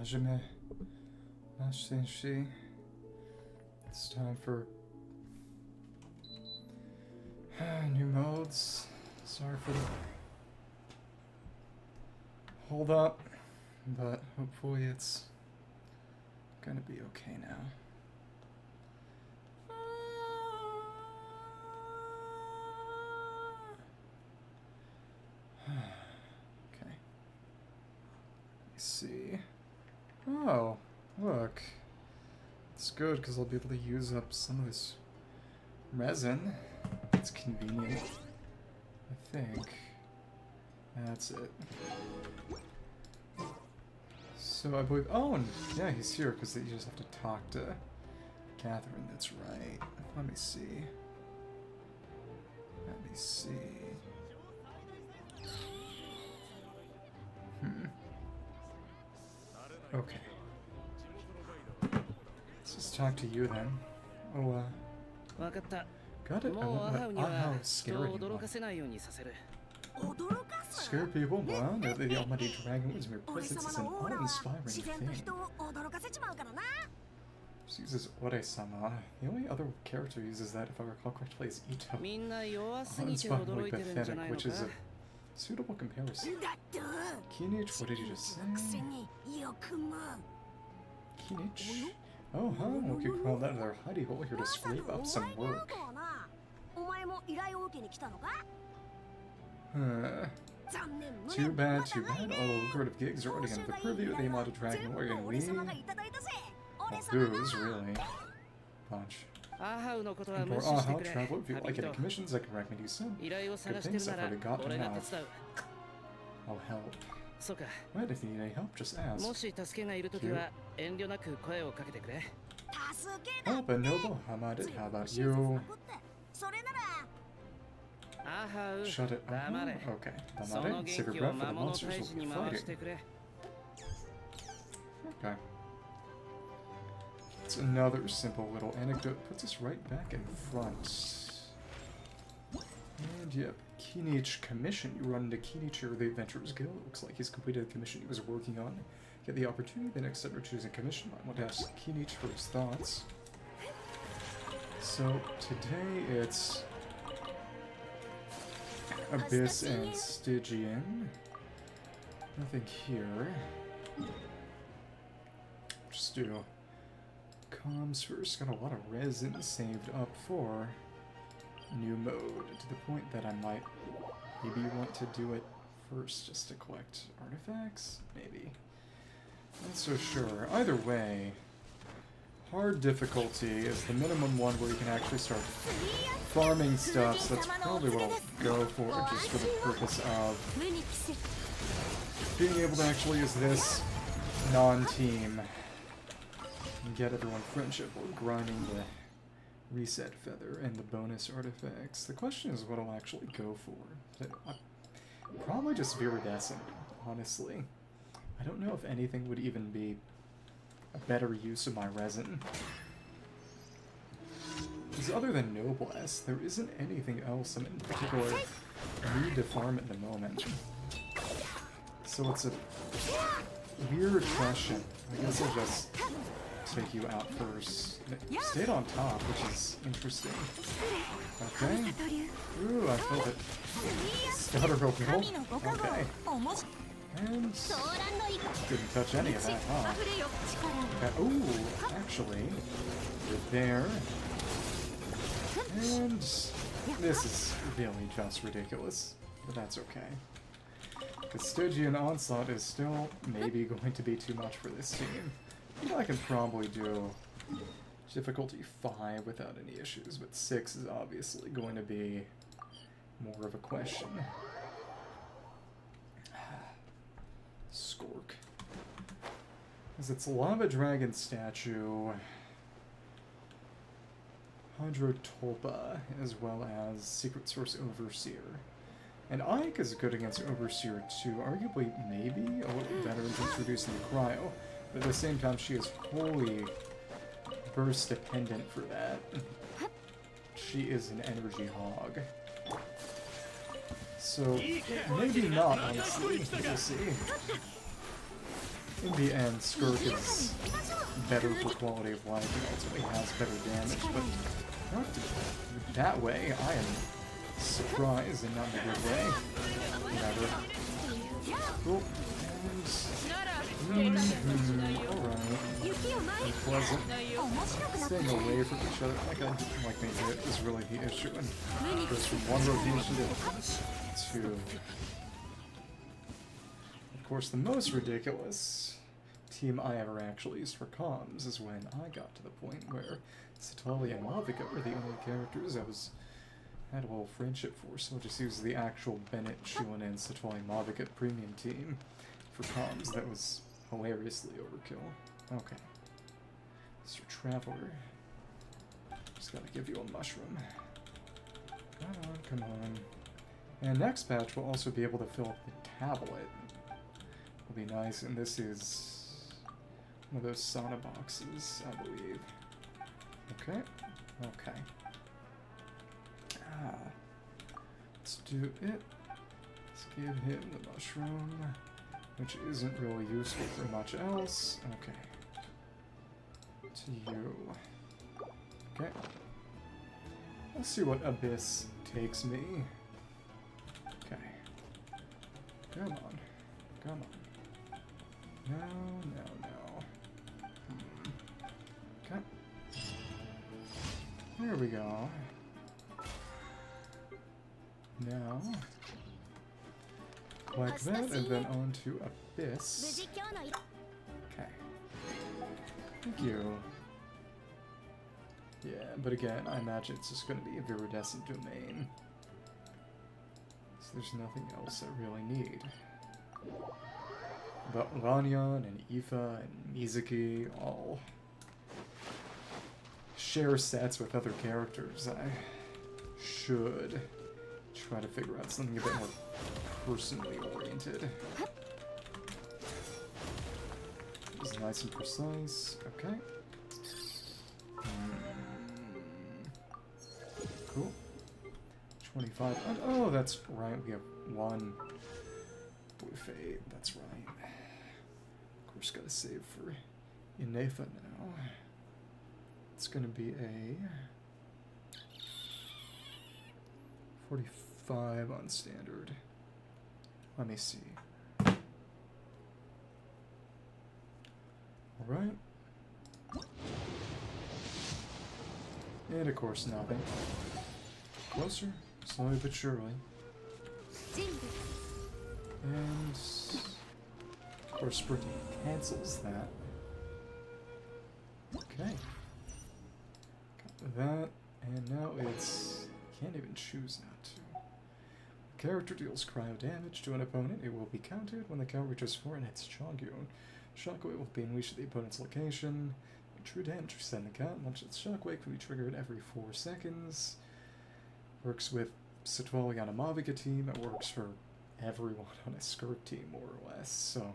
Je me Shenhe. It's time for new modes. Sorry for the hold up, but hopefully it's gonna be okay now. Okay. Let's see. Oh, look. It's good because I'll be able to use up some of this resin. It's convenient. I think. That's it. So I believe... Oh, and yeah, he's here because you just have to talk to Catherine. That's right. Let me see. Let me see. Okay. Let's just talk to you then. Oh, got it. I won't let Aha scare anyone. Scare people? Wow, know that the almighty dragon was mere presence is an awe-inspiring thing. She uses Ore-sama. The only other character who uses that, if I recall correctly, is Ito. Awe-inspiringly pathetic, which is a suitable comparison. Kinich, what did you just say? Kinich? Oh, huh, well, you crawled out of their hidey hole here to scrape up some work. Too bad, too bad. All the lucrative gigs are already under the purview of the Yamato Dragon Warrior, and we... Well, who's, really? Punch. And for Aha, traveler, if you like any commissions, I can recommend you some. Good things I've already gotten enough. I'll help. What, if you need any help, just ask. Help a noble? How about you? Shut it. Okay. Damare, save your breath for the monsters will be fighting. Okay. It's another simple little anecdote. Puts us right back in front. And yep, Kinich commission. You run into Kinich or the Adventurers Guild. Looks like he's completed the commission he was working on. Get the opportunity the next time you're choosing a commission. I want to ask Kinich for his thoughts. So today it's Abyss and Stygian. Nothing here. Just do comms first. Got a lot of resin saved up for new mode, to the point that I might maybe want to do it first just to collect artifacts? Maybe. Not so sure. Either way, hard difficulty is the minimum one where you can actually start farming stuff, so that's probably what I'll go for, just for the purpose of being able to actually use this non-team and get everyone friendship while grinding the reset feather and the bonus artifacts. The question is what I'll actually go for. Probably just viridescent, honestly. I don't know if anything would even be a better use of my resin. Because other than Noblesse, there isn't anything else I'm in particular need to farm at the moment. So it's a weird question. I guess I'll just take you out first. It stayed on top, which is interesting. Okay. Ooh, I felt it. Stutter roll. Okay. And didn't touch any of that, huh? Okay. Ooh, actually, you're there. And this is really just ridiculous, but that's okay. The Stygian Onslaught is still maybe going to be too much for this team. I can probably do difficulty 5 without any issues, but 6 is obviously going to be more of a question. Skirk. Because it's Lava Dragon statue, Hydrotolpa, as well as Secret Source Overseer. And Ike is good against Overseer too, arguably maybe a little better in introducing the Cryo. But at the same time, she is wholly burst dependent for that. She is an energy hog. So, maybe not, honestly. We'll see. in the end, Skirk is better for quality of life and ultimately has better damage, but not that way. I am surprised and not in a good way. Whatever. Cool. And... alright. Unpleasant. Staying away from each other like they did is really the issue. And goes from one rotation to two. Of course, the most ridiculous team I ever actually used for comms is when I got to the point where Citlali and Mavuika were the only characters I had a little friendship for, so I'll just use the actual Bennett, Xilonen, Citlali, Mavuika premium team for comms. That was hilariously overkill. Okay. Mr. Traveler. Just gotta give you a mushroom. Come on, come on. And next patch we'll also be able to fill up the tablet. Will be nice, and this is one of those sauna boxes, I believe. Okay. Okay. Let's do it. Let's give him the mushroom, which isn't really useful for much else. Okay. To you. Okay. Let's see what Abyss takes me. Okay. Come on. Come on. No, no, no. Okay. There we go. Now, like that, and then on to Abyss. Okay. Thank you. Yeah, but again, I imagine it's just going to be a viridescent domain. So there's nothing else I really need. But Lanyan and Aoife and Mizuki all share sets with other characters. I should try to figure out something a bit more personally oriented. It's nice and precise. Okay. Cool. 25. Oh, that's right. We have one Blue Fate. That's right. Of course, gotta save for Inefa now. It's gonna be a 45 on standard. Let me see. Alright. And of course, nothing. Closer, slowly but surely. And of course, sprinting cancels that. Okay. Got that, and now it's... can't even choose not to. The character deals cryo damage to an opponent. It will be counted when the count reaches 4 and hits Chongyun. Shockwave will be unleashed at the opponent's location. When true damage is set in the count, much as Shockwave can be triggered every 4 seconds. Works with Citlali on a Mavuika team. It works for everyone on a Skirk team, more or less. So,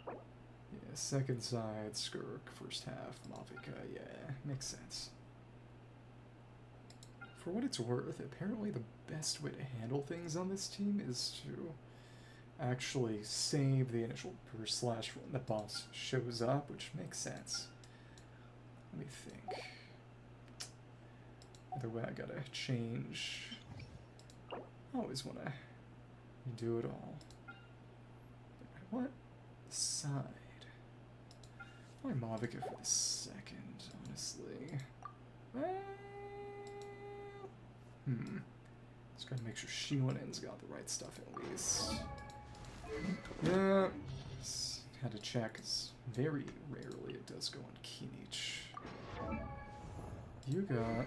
yeah, second side Skirk, first half Mavuika. Yeah, makes sense. For what it's worth, apparently the best way to handle things on this team is to actually save the initial burst slash when the boss shows up, which makes sense. Let me think. Either way, I gotta change. I always want to do it all. What? Side. Why Mavuika for the second, honestly? Just gotta make sure Xilonen's got the right stuff at least. Yeah, just had to check, because very rarely it does go on Kinich. You got...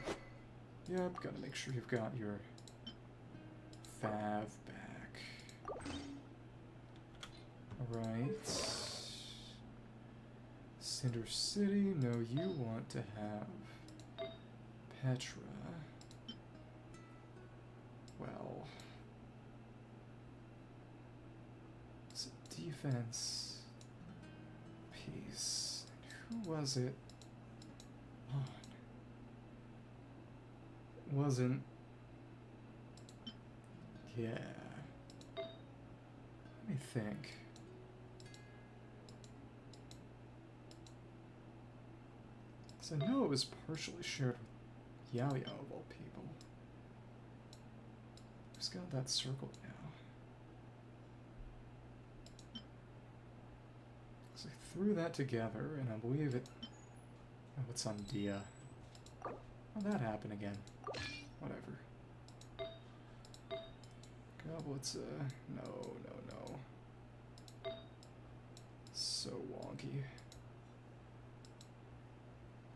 Yep, gotta make sure you've got your Fav back. Alright. Cinder City, no, you want to have Petra. Well, it's a defense piece. And who was it on? Wasn't. Yeah. Let me think. So I know it was partially shared with Yao Yao of all people. Who's got that circle now? So I threw that together, and I believe it... Oh, it's on Dia. Oh, that happened again. Whatever. Goblets, no. So wonky.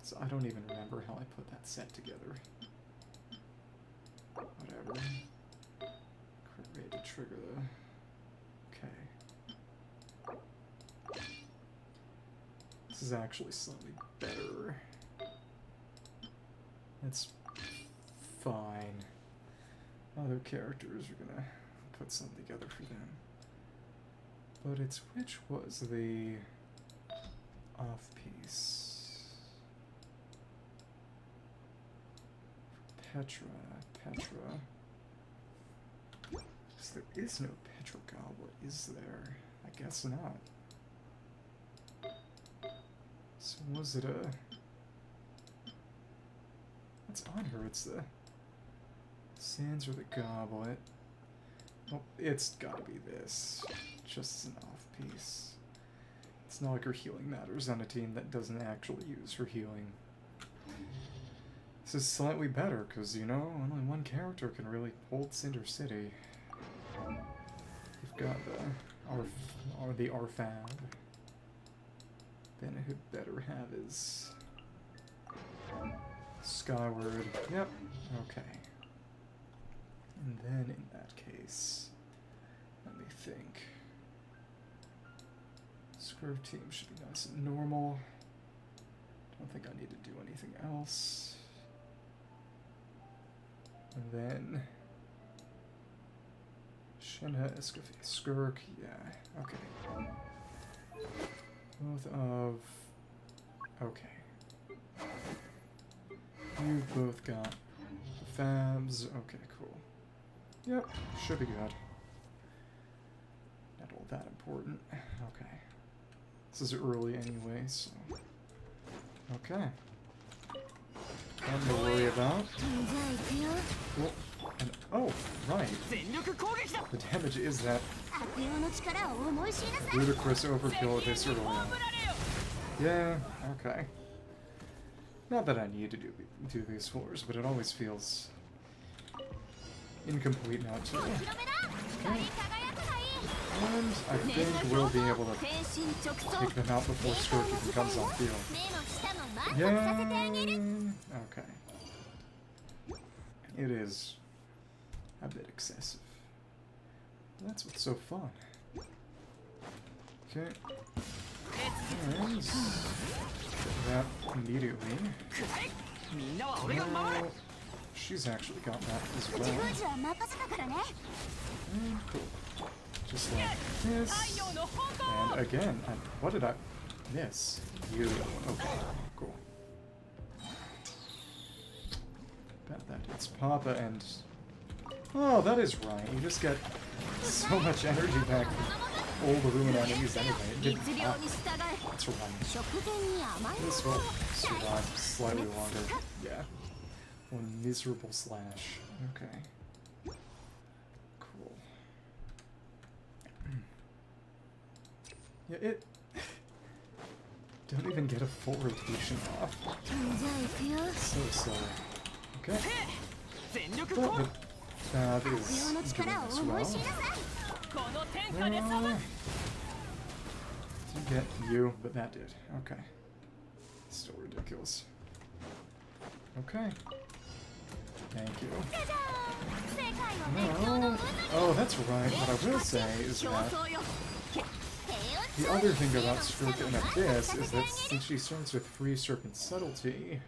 So I don't even remember how I put that set together. Whatever. Crit rate to trigger the... Okay. This is actually slightly better. It's fine. Other characters are gonna put something together for them. But it's which was the off piece? Petra. So there is no Petra Goblet, is there? I guess not. So was it a... What's on her? It's the Sands or the Goblet. Well, it's gotta be this. Just an off piece. It's not like her healing matters on a team that doesn't actually use her healing. This is slightly better, because, you know, only one character can really hold Cinder City. You've got the Arfab. Bennett who'd better have his Skyward. Yep. Okay. And then in that case, let me think. Skirk team should be nice and normal. Don't think I need to do anything else. And then Shenhe, Escoffier, Skirk, yeah, okay. Both of... Okay. You both got the Fabs. Okay, cool. Yep, should be good. Not all that important. Okay. This is early anyway, so... Okay. Nothing to worry about. Cool. And, oh, right. The damage is that ludicrous overkill this early on. Yeah, okay. Not that I need to do these floors, but it always feels incomplete not to. Okay. And I think we'll be able to take them out before Skirk even comes on field. Yeah. Okay. It is a bit excessive. That's what's so fun. Okay. And that immediately. Now, she's actually got that as well. And cool. Just like this. And again, what did I miss? You. Okay, cool. Bet that it's Papa and... Oh, that is right. You just get so much energy back from all the Ruin enemies anyway. It didn't happen. That's right. This will survive slightly longer. Yeah. One miserable slash. Okay. Cool. Yeah, it... Don't even get a full rotation off. So silly. Okay. But the Fab is doing as well. Didn't get you, but that did. Okay. Still ridiculous. Okay. Thank you. No. Oh, that's right. What I will say is that the other thing about Skirk and Abyss is that since she starts with free Serpent Subtlety,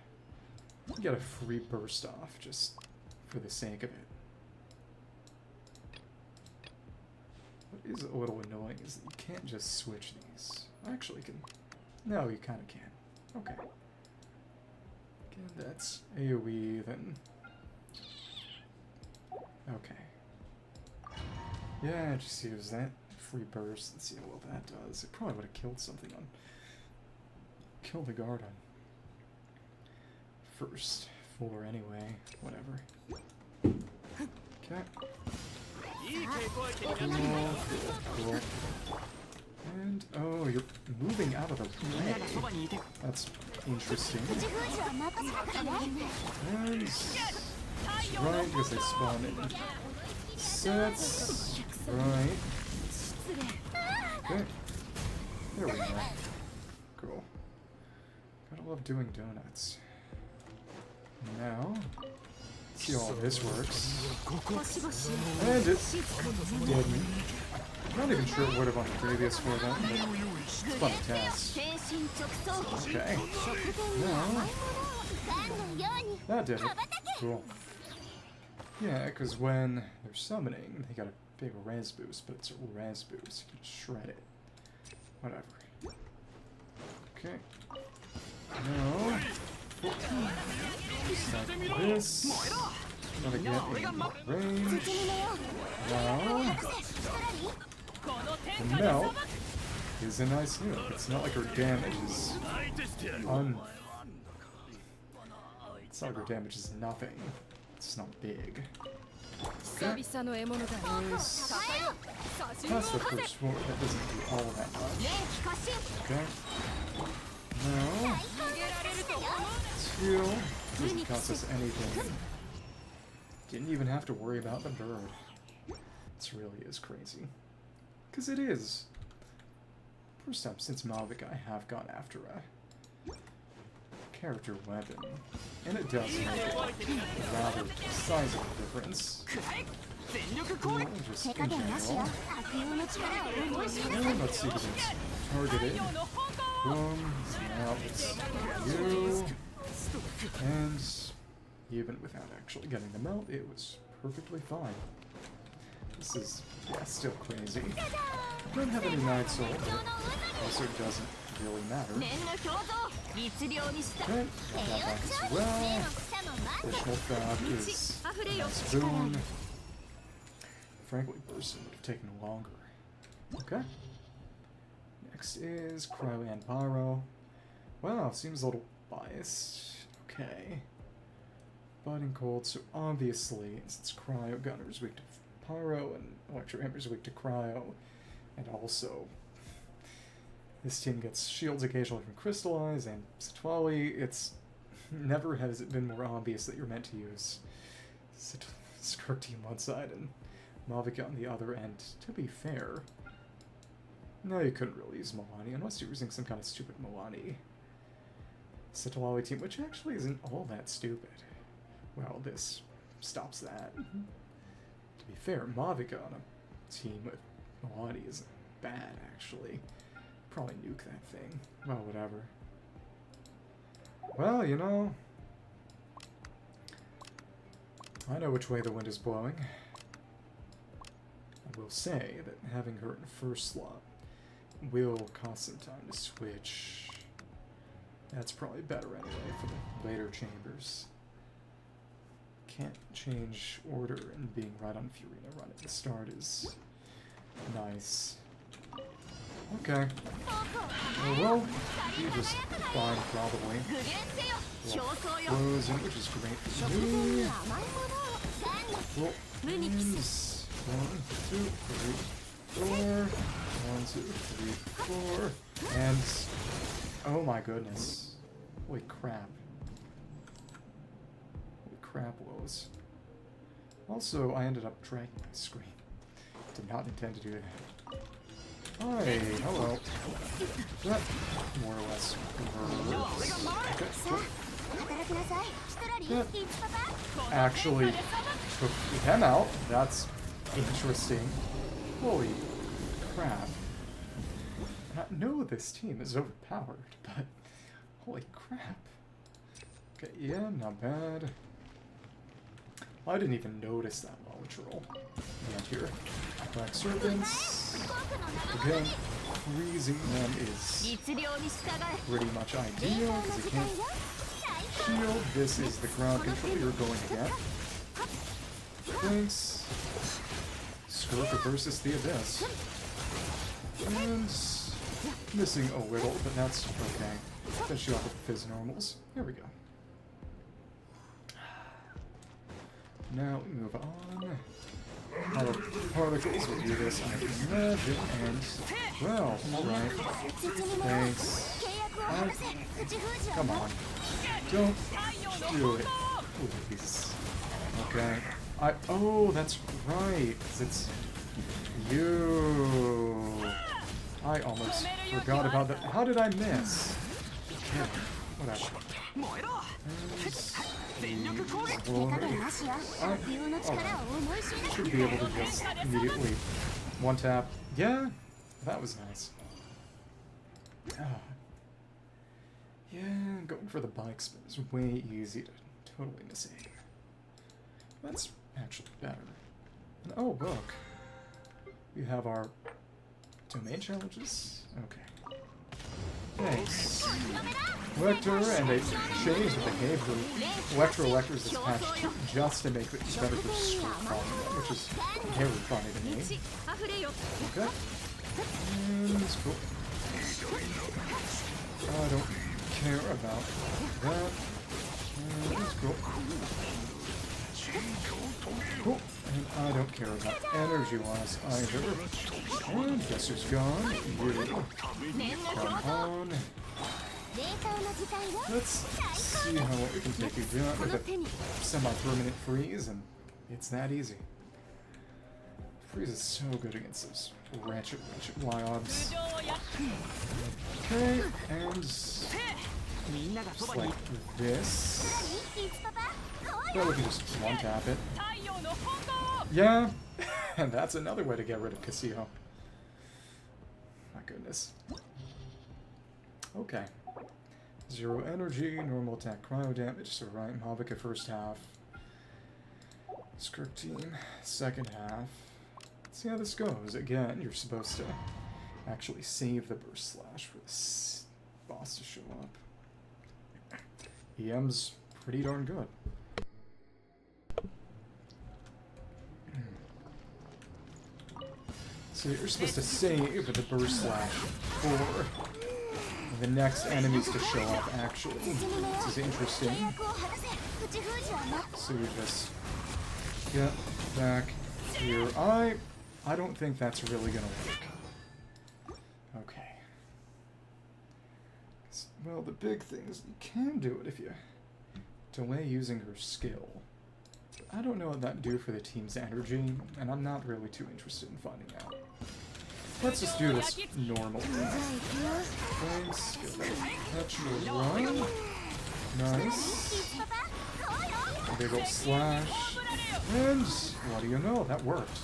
you get a free burst off just for the sake of it. What is a little annoying is that you can't just switch these. Actually, you can. No, you kind of can. Okay. Again, that's AoE, then. Okay. Yeah, just use that free burst and see how well that does. It probably would have killed something on. Killed the guard on first 4 anyway. Whatever. Okay. Cool. And, oh, you're moving out of the way. That's interesting. And, right, because I spawned in sets. Right. Okay. There we go. Cool. Gotta love doing donuts. Now, see how all this works. And it didn't. I'm not even sure it would have on the previous for that, but it's a fun test. Okay. Now, that did it. Cool. Yeah, because when they're summoning, they got a big res boost, but it's a res boost. You can shred it. Whatever. Okay. Now, like this. Gotta get in range. Now, the melt is a nice nuke. It's not like her damage is it's not like her damage is nothing. It's not big. Okay. Nice. That's the first sword. That doesn't do all that much. Okay. Now, Teal doesn't cost us anything. Didn't even have to worry about the bird. This really is crazy. Because it is. First time since Mavuika I have gone after a character weapon. And it does make a rather sizable difference. Just in general. And let's see if it's targeted. Boom. Now it's you. And even without actually getting the melt, it was perfectly fine. This is, yeah, still crazy. Don't have any Night Soul, but also doesn't really matter. Okay, got that back as well. Additional Fab is a nice boon. Frankly, Burst would have taken longer. Okay. Next is Cryo and Pyro. Wow, seems a little biased. Okay. Biting Cold, so obviously, since Cryo Gunner is weak to Pyro and Electro Hammer is weak to Cryo, and also this team gets shields occasionally from Crystallize and Citlali, it's never has it been more obvious that you're meant to use Skirk team one side and Mavuika on the other, and to be fair, no, you couldn't really use Milani unless you were using some kind of stupid Milani Citlali team, which actually isn't all that stupid. Well, this stops that. To be fair, Mavuika on a team with Milani isn't bad, actually. Probably nuke that thing. Well, whatever. Well, you know, I know which way the wind is blowing. I will say that having her in first slot will cost some time to switch. That's probably better anyway for the later chambers. Can't change order, and being right on Furina run at the start is nice. Okay. Well, you just fine probably. Frozen, which is great for me. Well, and 1, 2, 3, 4. 1, 2, 3, 4. And oh my goodness. Holy crap. Holy crap, Lois. Also, I ended up dragging my screen. Did not intend to do that. Hi, hello. That more or less works. Okay, cool. That actually took him out. That's interesting. Holy crap. I know this team is overpowered, but holy crap. Okay, yeah, not bad. I didn't even notice that literal. And here, Black Serpents. Again, freezing them is pretty much ideal because it can't shield. This is the ground control you're going to get. Thanks. Skirk versus the Abyss. And missing a little, but that's okay. Finish you off with Fizz normals. Here we go. Now we move on. Our particles will do this, I can imagine, and, well, alright. Thanks. Come on. Don't do it. Please. Okay. Oh, that's right. 'Cause it's you. I almost forgot about that. How did I miss? Okay. Whatever. I should be able to just immediately one tap. Yeah, that was nice. Yeah, going for the bike spin is way easy to totally miss aim. That's actually better. And, oh, look. We have our domain challenges. Okay. Thanks. Lector and a change the behavior. Electro Lectors is patched just to make it better for Skirk following, which is very funny to me. Okay. And it's cool. I don't care about that. And it's cool. Cool. And I don't care about energy loss either. And guess who's gone? You. Come on. Let's see how we can take you down with a semi-permanent freeze, and it's that easy. Freeze is so good against those ratchet Lyobs. Okay, and just like this. Well, we can just one-tap it. Yeah, and that's another way to get rid of Casio. My goodness. Okay. 0 energy, normal attack, cryo damage, so right, Mavuika first half. Skirk team, second half. Let's see how this goes. Again, you're supposed to actually save the burst slash for this boss to show up. EM's pretty darn good. So you're supposed to save the burst slash for the next enemies to show up, actually. This is interesting. So you just get back here. I don't think that's really gonna work. Okay. Well, the big thing is you can do it if you delay using her skill. But I don't know what that'd do for the team's energy, and I'm not really too interested in finding out. Let's just do this normally. Thanks. Get that perpetual run. Nice. A big ol' slash. And what do you know? That worked.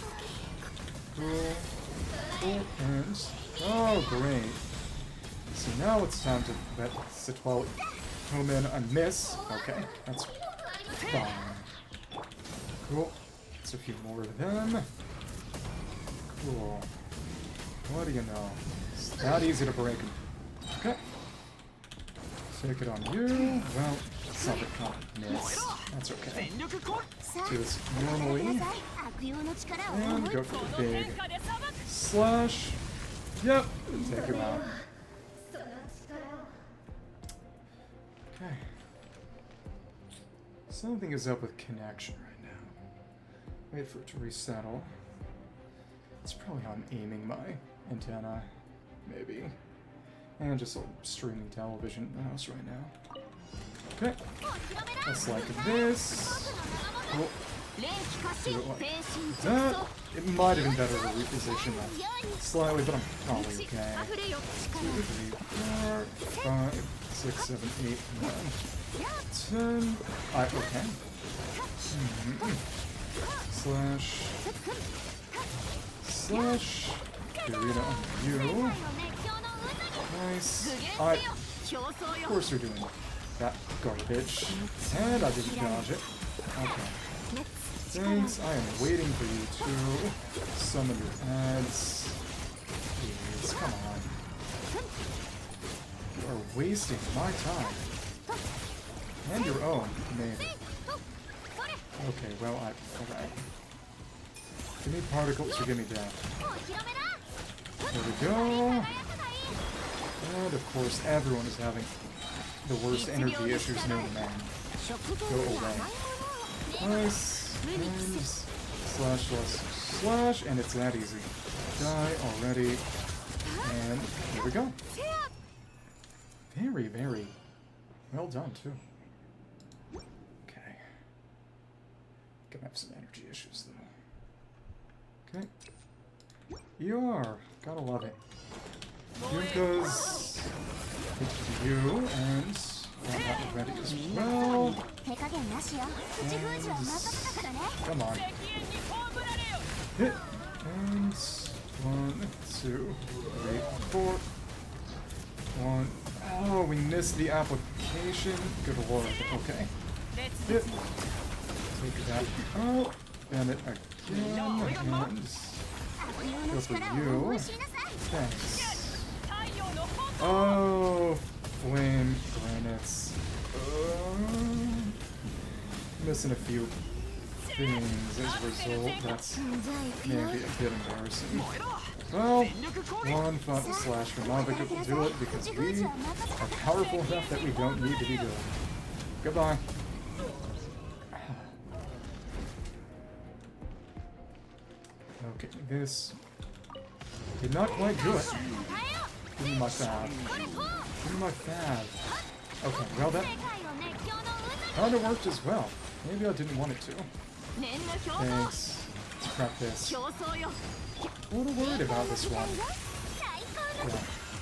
Cool. Cool. And oh, great. So now it's time to let Citlali come in and miss. Okay, that's fine. Cool. It's a few more of them. Cool. What do you know? It's not easy to break them. Okay. Take it on you. Well, something can't miss. That's okay. Do this normally. And go for the big slash. Yep. Take you out. Okay. Something is up with connection right now. Wait for it to resettle. It's probably how I'm aiming my antenna, maybe. And just streaming television in the house right now. Okay. Just like this. Cool. Do it like that. It might have been better to reposition that slightly, but I'm probably okay. 2, 3, 4, 5, 6, 7, 8, 9, 10. Okay. Slash. Slash. Furina on you. Nice. Of course you're doing that garbage. And I didn't dodge it. Okay. Thanks. I am waiting for you to summon your ads. Please, come on. You are wasting my time. And your own, maybe. Okay, well, alright. Give me particles or give me death. There we go. And of course, everyone is having the worst energy issues known to man. Go away. Nice. And slash, slash, slash, and it's that easy. Die already. And here we go. Very, very well done, too. Okay. Gonna have some energy issues, though. Okay. ER. Gotta love it. Yumka's hit to you, and that ready as well. And come on. Hit. And 1, 2, 3, 4. 1. Oh, we missed the application. Good lord. Okay. Hit. Take that out. Bennett again. And go for you. Thanks. Oh, flame granite. Missing a few things as a result. That's maybe a bit embarrassing. Well, one front slash for Mavuika will do it because we are powerful enough that we don't need to be good. Goodbye. Okay, this did not quite do it. Give me my fab. Give me my fab. Okay, well that kind of worked as well. Maybe I didn't want it to. Thanks. Let's prep this. A little worried about this one.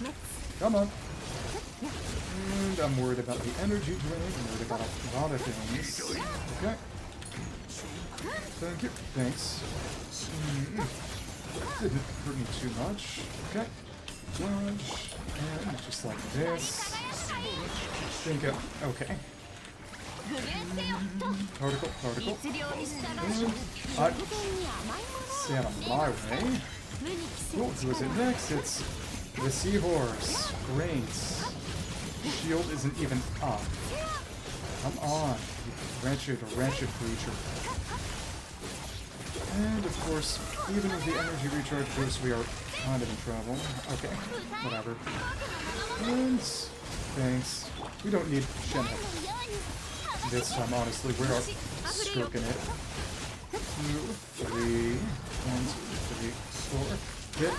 Yeah. Come on. And I'm worried about the energy drain. I'm worried about a lot of things. Okay. Thank you. Thanks. Didn't hurt me too much. Okay. Dodge. And just like this. Think of. Okay. Particle, particle. And I stay out of my way. Cool, who is it next? It's the Seahorse. Great. Shield isn't even up. Come on, you wretched, wretched creature. And of course, even with the energy recharge boost, we are kind of in trouble. Okay, whatever. And thanks. We don't need Shenhe. This time, honestly, we are stroking it. 2, 3, 1, 2, 3, 4. Hit.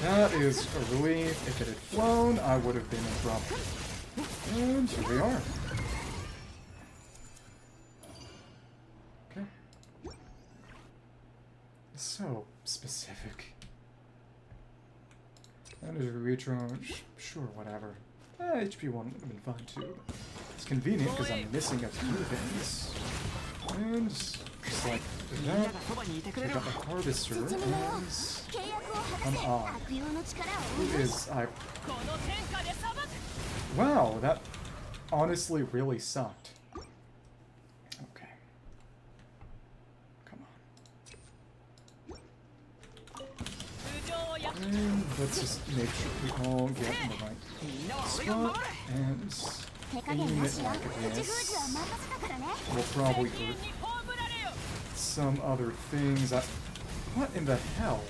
That is a relief. If it had flown, I would have been in trouble. And here we are. Okay. So specific. Energy recharge. Sure, whatever. HP 1 would have been fine too. It's convenient because I'm missing a few things. And just like that, I got the harvester and come on. Who is Wow, that honestly really sucked. Okay. Come on. And let's just make sure we all get in the right spot and aim it like this. We'll probably hurt some other things. What in the hell?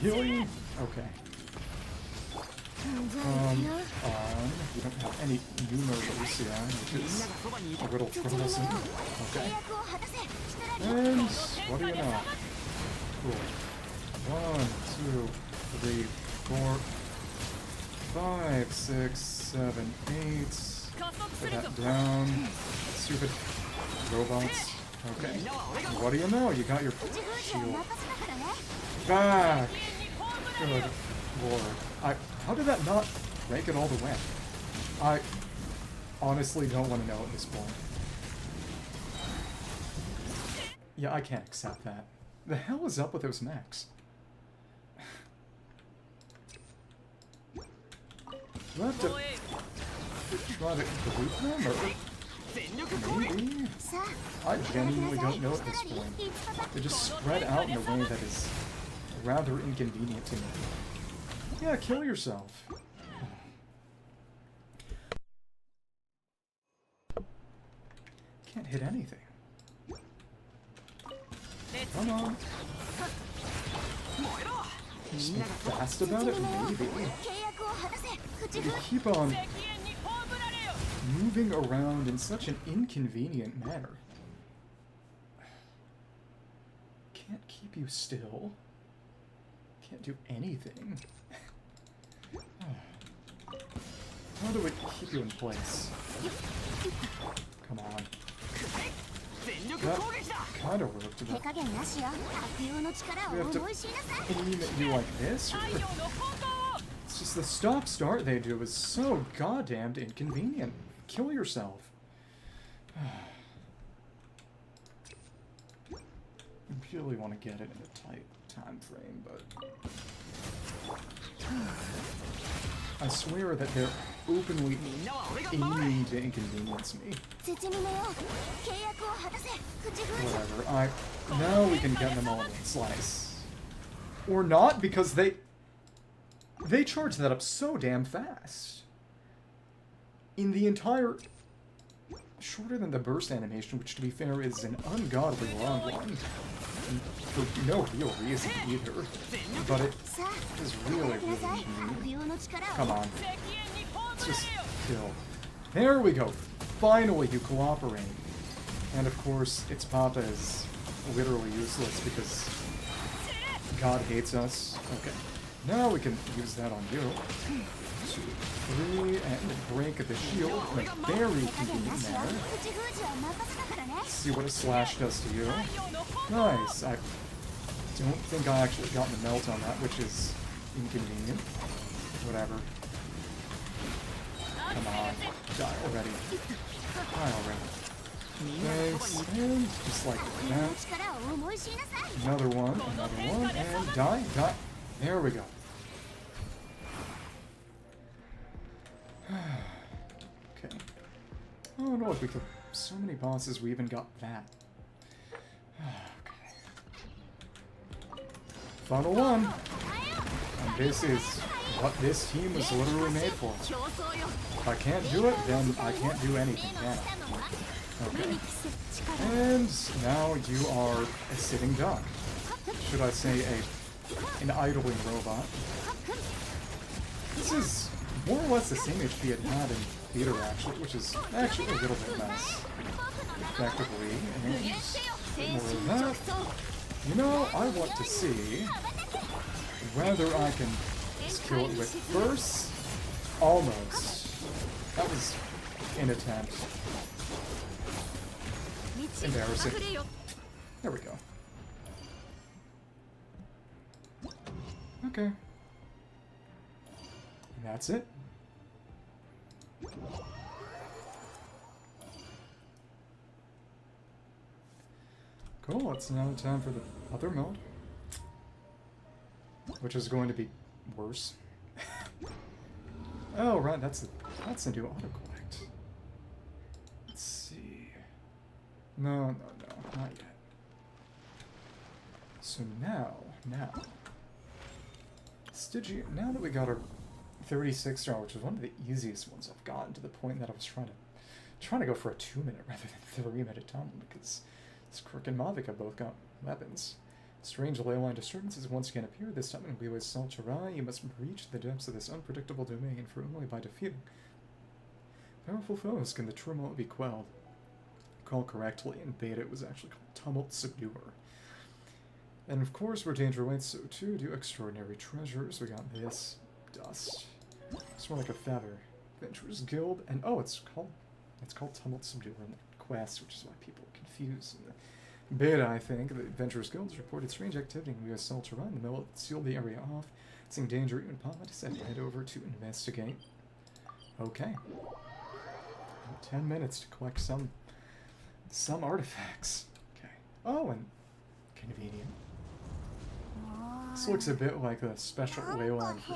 Really? Okay. We don't have any numerals, yeah, which is a little troublesome. Okay. And what do you know? Cool. 1, 2, 3, 4, 5, 6, 7, 8. Put that down. Stupid robots. Okay. What do you know? You got your shield back. Good lord. How did that not break it all the way? I honestly don't want to know at this point. Yeah, I can't accept that. The hell is up with those Meks? Do I have to try to group them, or maybe? I genuinely don't know at this point. They just spread out in a way that is rather inconvenient to me. Yeah, kill yourself. Can't hit anything. Come on. Just be fast about it, maybe. You keep on moving around in such an inconvenient manner. can't keep you still. Can't do anything. How do we keep you in place? Come on. That kind of worked. We have to aim at you like this? It's just the stop-start they do is so goddamned inconvenient. Kill yourself. I really want to get it in a tight time frame, but I swear that they're openly aiming to inconvenience me. Whatever. Now we can get them all in one slice, or not, because they charge that up so damn fast. In the entire... Shorter than the burst animation, which to be fair is an ungodly long one. And for no real reason either. But it is really, really convenient. Come on. Let's just kill. There we go. Finally you cooperate. And of course, its Papa is literally useless because God hates us. Okay. Now we can use that on you. 2, 3, and break the shield. Like, very convenient there. Let's see what a slash does to you. Nice. I don't think I actually got the melt on that, which is inconvenient. Whatever. Come on. Die already. Die already. Thanks. And just like that. Another one, and die, die. There we go. Okay. Oh no, we killed so many bosses, we even got that. Okay. Final one! And this is what this team was literally made for. If I can't do it, then I can't do anything, can I? Okay. And now you are a sitting duck. Should I say an idling robot. This is more or less the same HP it had in theater, actually, which is actually a little bit less effectively. And more of that. You know, I want to see whether I can just kill it with bursts. Almost. That was an attempt. Embarrassing. There we go. Okay. And that's it. Cool, it's now time for the other mode. Which is going to be worse. Oh, right, that's a new autocollect. Let's see. No, not yet. So now, Stygian, now that we got our 36 star, which is one of the easiest ones I've gotten, to the point that I was trying to go for a 2-minute rather than 3-minute time, because Skirk and Mavuika both got weapons. Strange leyline disturbances once again appear, this time in Liu's Salcharai. You must reach the depths of this unpredictable domain, for only by defeating powerful foes can the turmoil be quelled. Called correctly, in beta it was actually called Tumult Subduer. And of course, where danger waits, so too do extraordinary treasures. We got this dust. It's more like a feather. Adventurers Guild, and oh, it's called Tumult Subduer in the quest, which is why people are confused. In the beta, I think, the Adventurers Guild has reported strange activity in Liu's Salcharai in the middle of it, sealed the area off. Seeing danger, even Papa decided to head over to investigate. Okay. 10 minutes to collect some artifacts. Okay. Oh, and convenient. This looks a bit like a special leyline for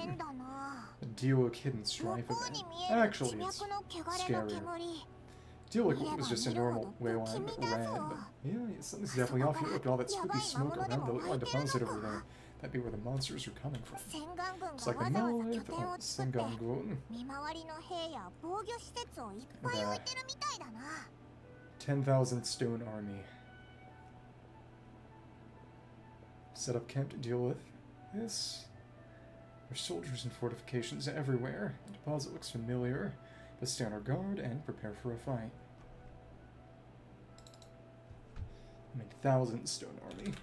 a Diluc Hidden Strife event. Actually, it's scarier. Diluc was just a normal leyline, but red. But yeah, something's definitely off here. Look at all that spooky smoke around the leyline deposit over there. That'd be where the monsters are coming from. It's like the monolith. Oh, Sengangun. 10,000 stone army. Set up camp to deal with this. There's soldiers and fortifications everywhere. The deposit looks familiar. Let's stay on our guard and prepare for a fight. I mean, 1,000 stone army.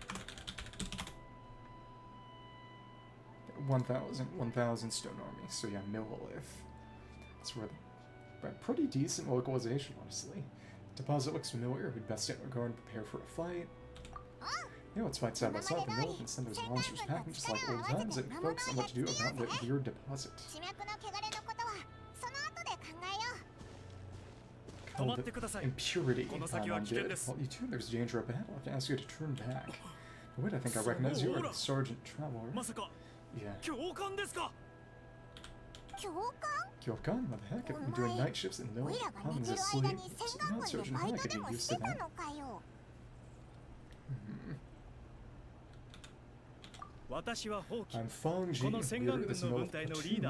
1,000 stone army. So yeah, Millilith. That's where the pretty decent localization, honestly. Deposit looks familiar. We'd best get guard and prepare for a fight. Yeah, let's fight side by side for Millilith and send those monsters packing just like old times and focus on what to do about the weird deposit. Called impurity on bid. Well, you too, there's danger up ahead. I'll have to ask you to turn back. But wait, I think I recognize you. Are the Sergeant Traveler? Yeah. Kyokan? What the heck? I've been doing night shifts in the middle of Hans asleep. No, Sergeant High could be used to that. I'm Fong Ji, leader of this Millilith platoon.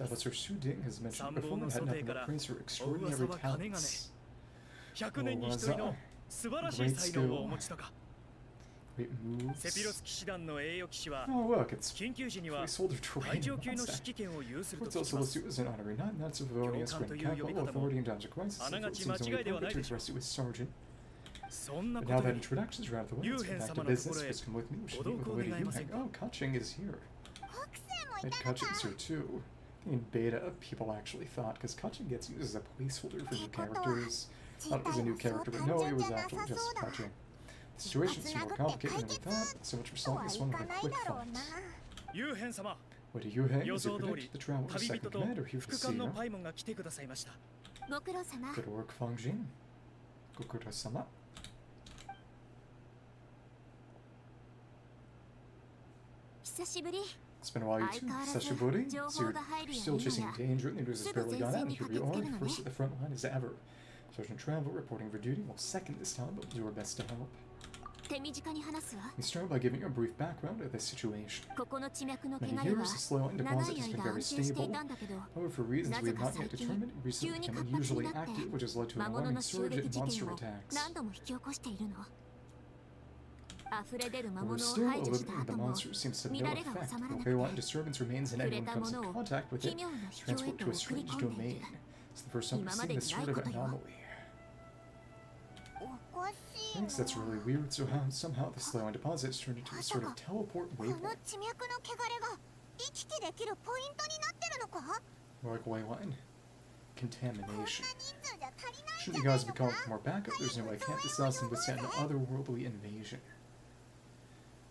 Officer Su Ding has mentioned before and had nothing but praise for extraordinary talents. Great skill. Great moves. Oh look, it's placeholder terrain. What's also listed as an honorary knight, Knights of Livonia's Grand Capital, Authority in times of crisis. It seems only appropriate to address you as Sergeant. But now that introductions are out of the way, let's get back to business. Please come with me. We should meet with the Lady Yumkasaur. Oh, Kaching is here. And Kaching's here too. I think in beta, people actually thought, because Kaching gets used as a placeholder for new characters. Thought it was a new character, but no, it was actually just Kaching. The situation seemed more complicated than we thought, so much for solving this one with a quick fight. What do you hang? As you predict, the Traveler's second commander here to see you. Good work, Fong Jin. Gokuro-sama. It's been a while, you two. Sashiburi? So you're still chasing danger, and the news has barely gone out, and here we are, first at the front line as ever. Sergeant Traveler reporting for duty. Well, second this time, but we'll do our best to help. We start by giving you a brief background of this situation. Many years, the Xilonen deposit has been very stable. However, for reasons we have not yet determined, it recently became unusually active, which has led to an alarming surge in monster attacks. Although still, eliminating the monsters seems to have no effect. The Leyline disturbance remains, and anyone comes in contact with it is transported to a strange domain. It's the first time we've seen this sort of anomaly. Thanks, that's really weird. So somehow the Xilonen deposit has turned into a sort of teleport waypoint. More like Leyline. Contamination. Shouldn't you guys be calling for more backup? There's no way I can't assassin withstand an otherworldly invasion.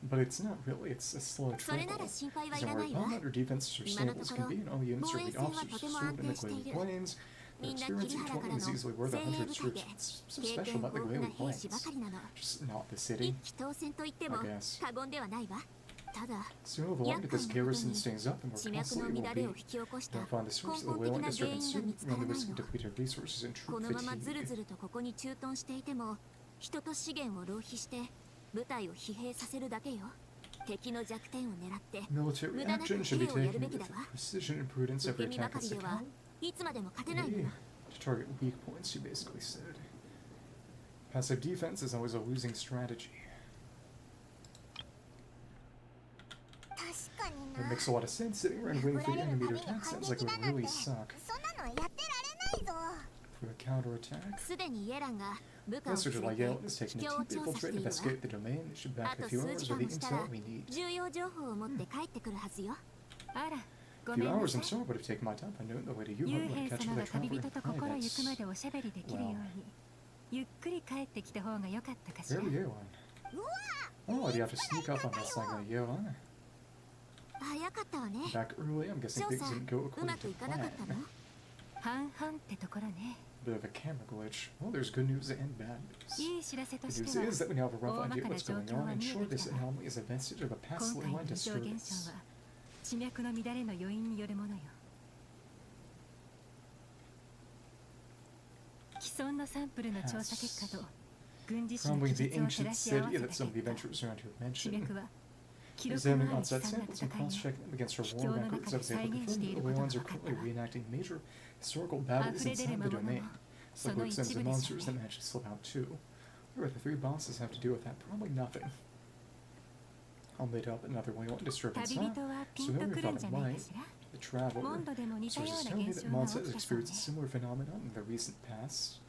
But it's not really, it's a slow travel. Isn't worried about our defenses are stable as can be, and all units are the officers served in the Glalie Plains. Their experience in deployment is easily worth 100 troops. What's so special about the Glalie Plains? Just not the city, I guess. Sooner the longer this garrison stays up, the more costly it will be. Don't find the source of the Leyline disturbance soon, run the risk of depleted resources and troop fatigue. Military action should be taken with precision and prudence. Every attack has to count. To target weak points, you basically said. Passive defense is always a losing strategy. It makes a lot of sense. Sitting around waiting for the enemy to attack sounds like it would really suck. For a counterattack. Message like Xilonen is taking a team to infiltrate and investigate the domain. They should back a few hours with the intel we need. A few hours, I'm sorry, would have taken my time. I know the way to you would have catch the Traveler in private. Wow. Very Xilonen. Oh, do you have to sneak up on us like a Xilonen? Back early, I'm guessing things didn't go according to plan. Bit of a camera glitch. Well, there's good news and bad news. The news is that we now have a rough idea what's going on, and sure, this anomaly is a vestige of a past Leyline disturbance. Probably the ancient city that some of the adventurers around here mentioned. Examining on-site samples and cross-checking them against our war records, I was able to confirm that the Leylines are currently reenacting major historical battles inside the domain. It's like we've sent the monsters that managed to slip out too. What do the three bosses have to do with that? Probably nothing. I'll made up another Leyline disturbance, huh? So whoever thought it might, the Traveler. Sources tell me that Monza has experienced a similar phenomenon in the recent past.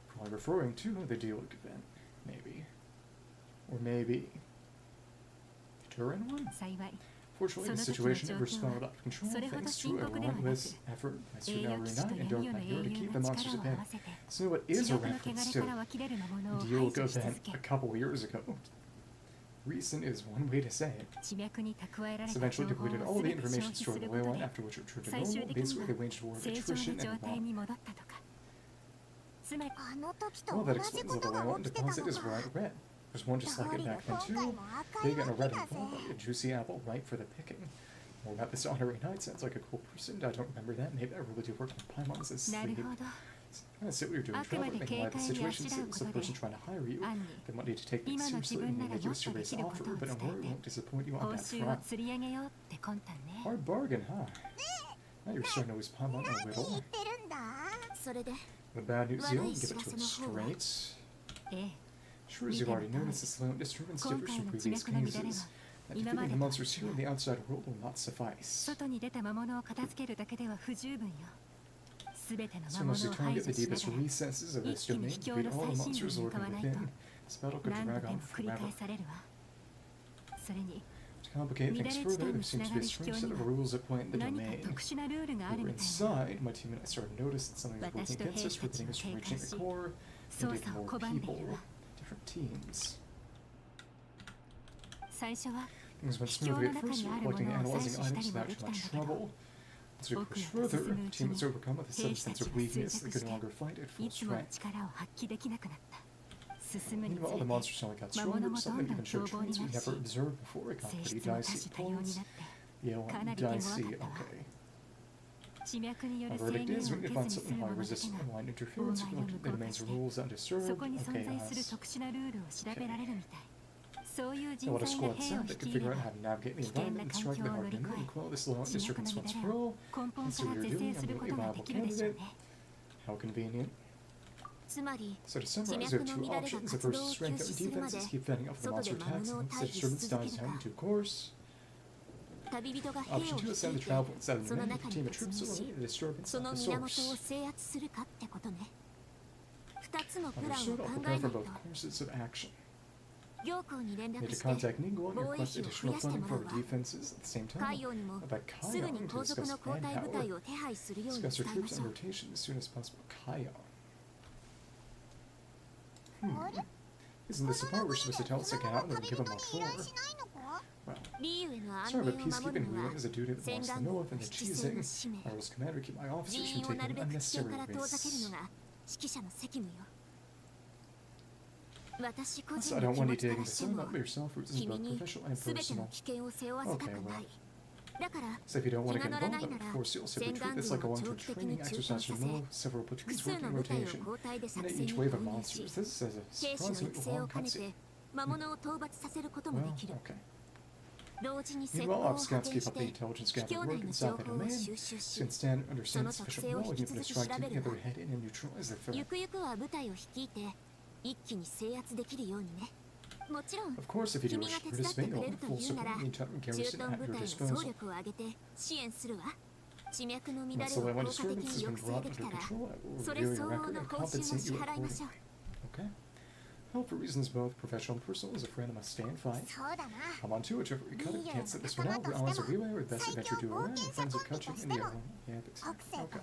Probably referring to the Dialog event, maybe. Or maybe... Durin one? Fortunately, the situation never spun out of control thanks to a relentless effort by Citlali and Dark Knight Hero to keep the monsters at bay. So what is a reference to deal event a couple years ago? Recent is one way to say it. It's eventually depleted all the information stored in the ley line, after which it returned to normal. Basically, they waged war of attrition and want. Well, that explains why the ley line deposit is bright red. There's one just like it back then too. Big and a red and full, a juicy apple ripe for the picking. More about this honorary knight. Sounds like a cool person. I don't remember that. Maybe I really do work with Paimons as sleep. I see what you're doing, Trevor, making light of the situation since the person trying to hire you. They want you to take things seriously and make you a serious offer, but don't worry, it won't disappoint you on that front. Hard bargain, huh? Now you're starting to lose Paimon a little. The bad news, you don't give it to him straight. Sure as you've already noticed, this silent disturbance differs from previous cases. That defeating the monsters here in the outside world will not suffice. So must target the deepest recesses of this domain, defeat all the monsters lurking within. This battle could drag on forever. To complicate things further, there seems to be a strange set of rules at play in the domain. We were inside, my team and I started to notice that something was working against us, preventing us from reaching the core, and taking more people. Different teams. Things went smoothly at first, we were collecting and analyzing items without too much trouble. As we pushed further, the team was overcome with a sudden sense of weakness that could no longer fight at full strength. Meanwhile, the monsters only got stronger, some of them even showed traits we never observed before. It got pretty dicey at points. Yeah, dicey, okay. Our verdict is we need to find something highly resistant to online interference, collecting the domain's rules undisturbed. Okay, They want a squad set that can figure out how to navigate the environment and strike the hard limit and quell this low disturbance once for all. That's what you're doing. I'm a viable candidate. How convenient. So to summarize, we have two options. The first is strengthen defenses, keep fending off the monster attacks, and once the disturbance dies down in due course. Option 2 is send the travel inside of the domain, team of troops to eliminate the disturbance at the source. Understood, I'll prepare for both courses of action. Need to contact Ningguang and request additional funding for our defenses at the same time. About Kion to discuss manpower. Discuss our troops on rotation as soon as possible. Kion. Isn't this the part we're supposed to tell us to get out and then give them what for? Well, sorry, but peacekeeping Ruin is a duty that belongs to the North and the Cheesing. I was commander to keep my officers from taking unnecessary risks. So I don't want you taking the sun up yourself, for reasons both professional and personal. Okay, well. So if you don't want to get involved, I would force you also retreat. It's like a long-term training exercise for several platoons working in rotation. And at each wave of monsters, this is a surprisingly long cutscene. Well, okay. Meanwhile, Op Scouts keep up the intelligence gathering work inside the domain. So instead, understand sufficient well, you can strike together, head in, and neutralize the threat. Of course, if you do wish to participate, you'll have full support of the entire garrison at your disposal. Once the Leyline disturbance has been brought under control, I will review your record and compensate you accordingly. Okay. Well, for reasons both professional and personal, as a friend, I must stay and fight. I'm on to it, whichever you cut it. Can't set this one out. We're allies of relay or the best adventure duo array. Friends of coaching in the other one. Yeah, I think so. Okay.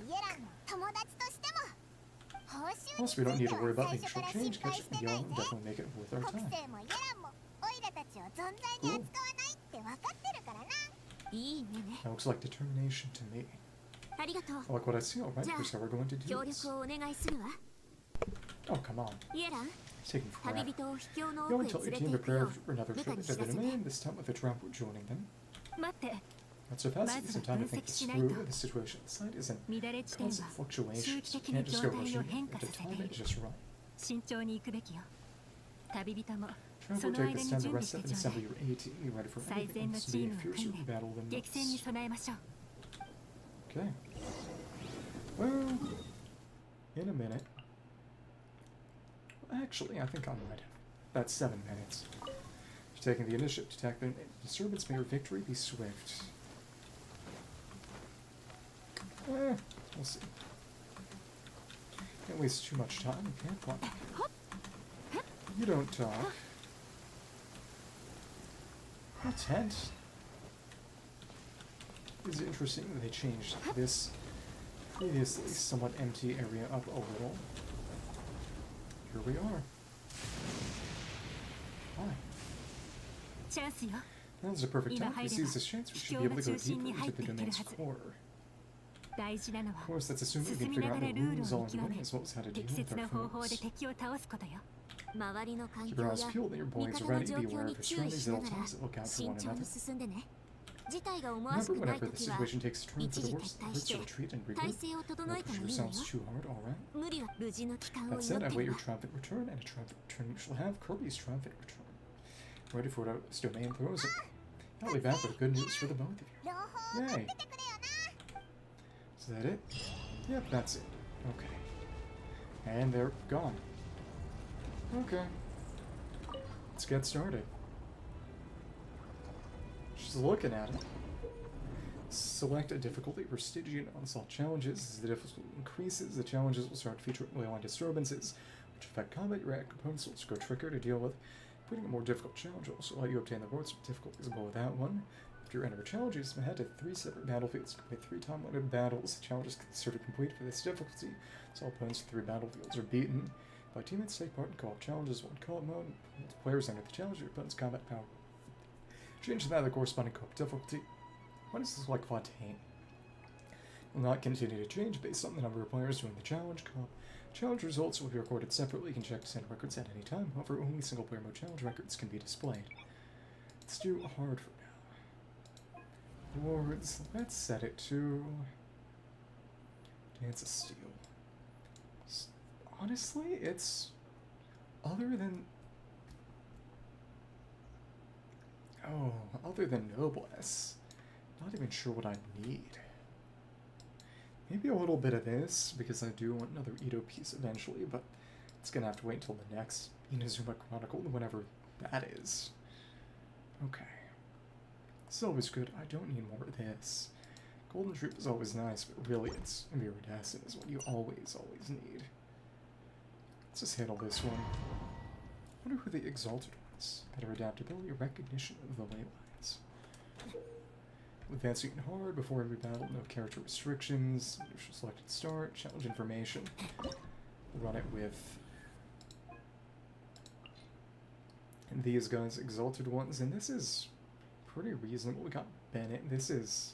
Plus, we don't need to worry about being shortchanged. Catching and yelling will definitely make it worth our time. Cool. That looks like determination to me. I like what I see, alright. Here's how we're going to do this. Oh, come on. It's taking forever. Go and tell your team to prepare for another trip into the domain, this time with a trap we're joining them. Not so fast, some time to think this through. The situation inside is in constant fluctuations. You can't just go rushing in. You have to time it just right. Travel will take this time to rest up and assemble your A team. Be ready for anything. This will be a fiercer battle than most. Okay. Well, in a minute. Actually, I think I'm right. That's 7 minutes. You're taking the initiative to attack the disturbance. May your victory be swift. We'll see. Can't waste too much time. Can't one. You don't talk. You're tense. It's interesting that they changed this previously somewhat empty area up a little. Here we are. Hi. Now's a perfect time to seize this chance. We should be able to go deeper into the domain's core. Of course, that's assuming we can figure out the rules all in one, as well as how to deal with our foes. Keep your eyes peeled and your points ready. Be aware of your surroundings at all times and look out for one another. Remember, whenever the situation takes a turn for the worse, it hurts to retreat and regroup. Don't push yourselves too hard, alright? That said, I await your triumphant return, and a triumphant return you shall have. Kirby's triumphant return. Ready for what this domain throws at me. I'll be back with good news for the both of you. Yay! Is that it? Yep, that's it. Okay. And they're gone. Okay. Let's get started. Just looking at it. Select a difficulty for Stygian Onslaught challenges. As the difficulty increases, the challenges will start featuring leyline disturbances, which affect combat. Your components will go trickier to deal with. Putting a more difficult challenge will also let you obtain the rewards of difficulties below that one. After your end of a challenge, you head to 3 separate battlefields to complete 3 time-limited battles. The challenge is considered complete for this difficulty, so all opponents to 3 battlefields are beaten. By teammates take part in co-op challenges, 1 co-op mode, players enter the challenge, your opponent's combat power. Change that to the corresponding co-op difficulty. What is this like Fontaine? Will not continue to change based on the number of players doing the challenge. Co-op challenge results will be recorded separately. You can check send records at any time. However, only single-player mode challenge records can be displayed. Let's do hard for now. Awards. Let's set it to Dance of Steel. Honestly, it's other than Noblesse. Not even sure what I need. Maybe a little bit of this, because I do want another Ito piece eventually, but it's gonna have to wait until the next Inazuma Chronicle, whenever that is. Okay. This is always good. I don't need more of this. Golden Troop is always nice, but really it's Iridescent is what you always need. Let's just handle this one. I wonder who the Exalted ones. Better adaptability, recognition of the ley lines. Advancing hard before every battle, no character restrictions. Neutral selected start, challenge information. Run it with these guys, Exalted ones, and this is pretty reasonable. We got Bennett. This is...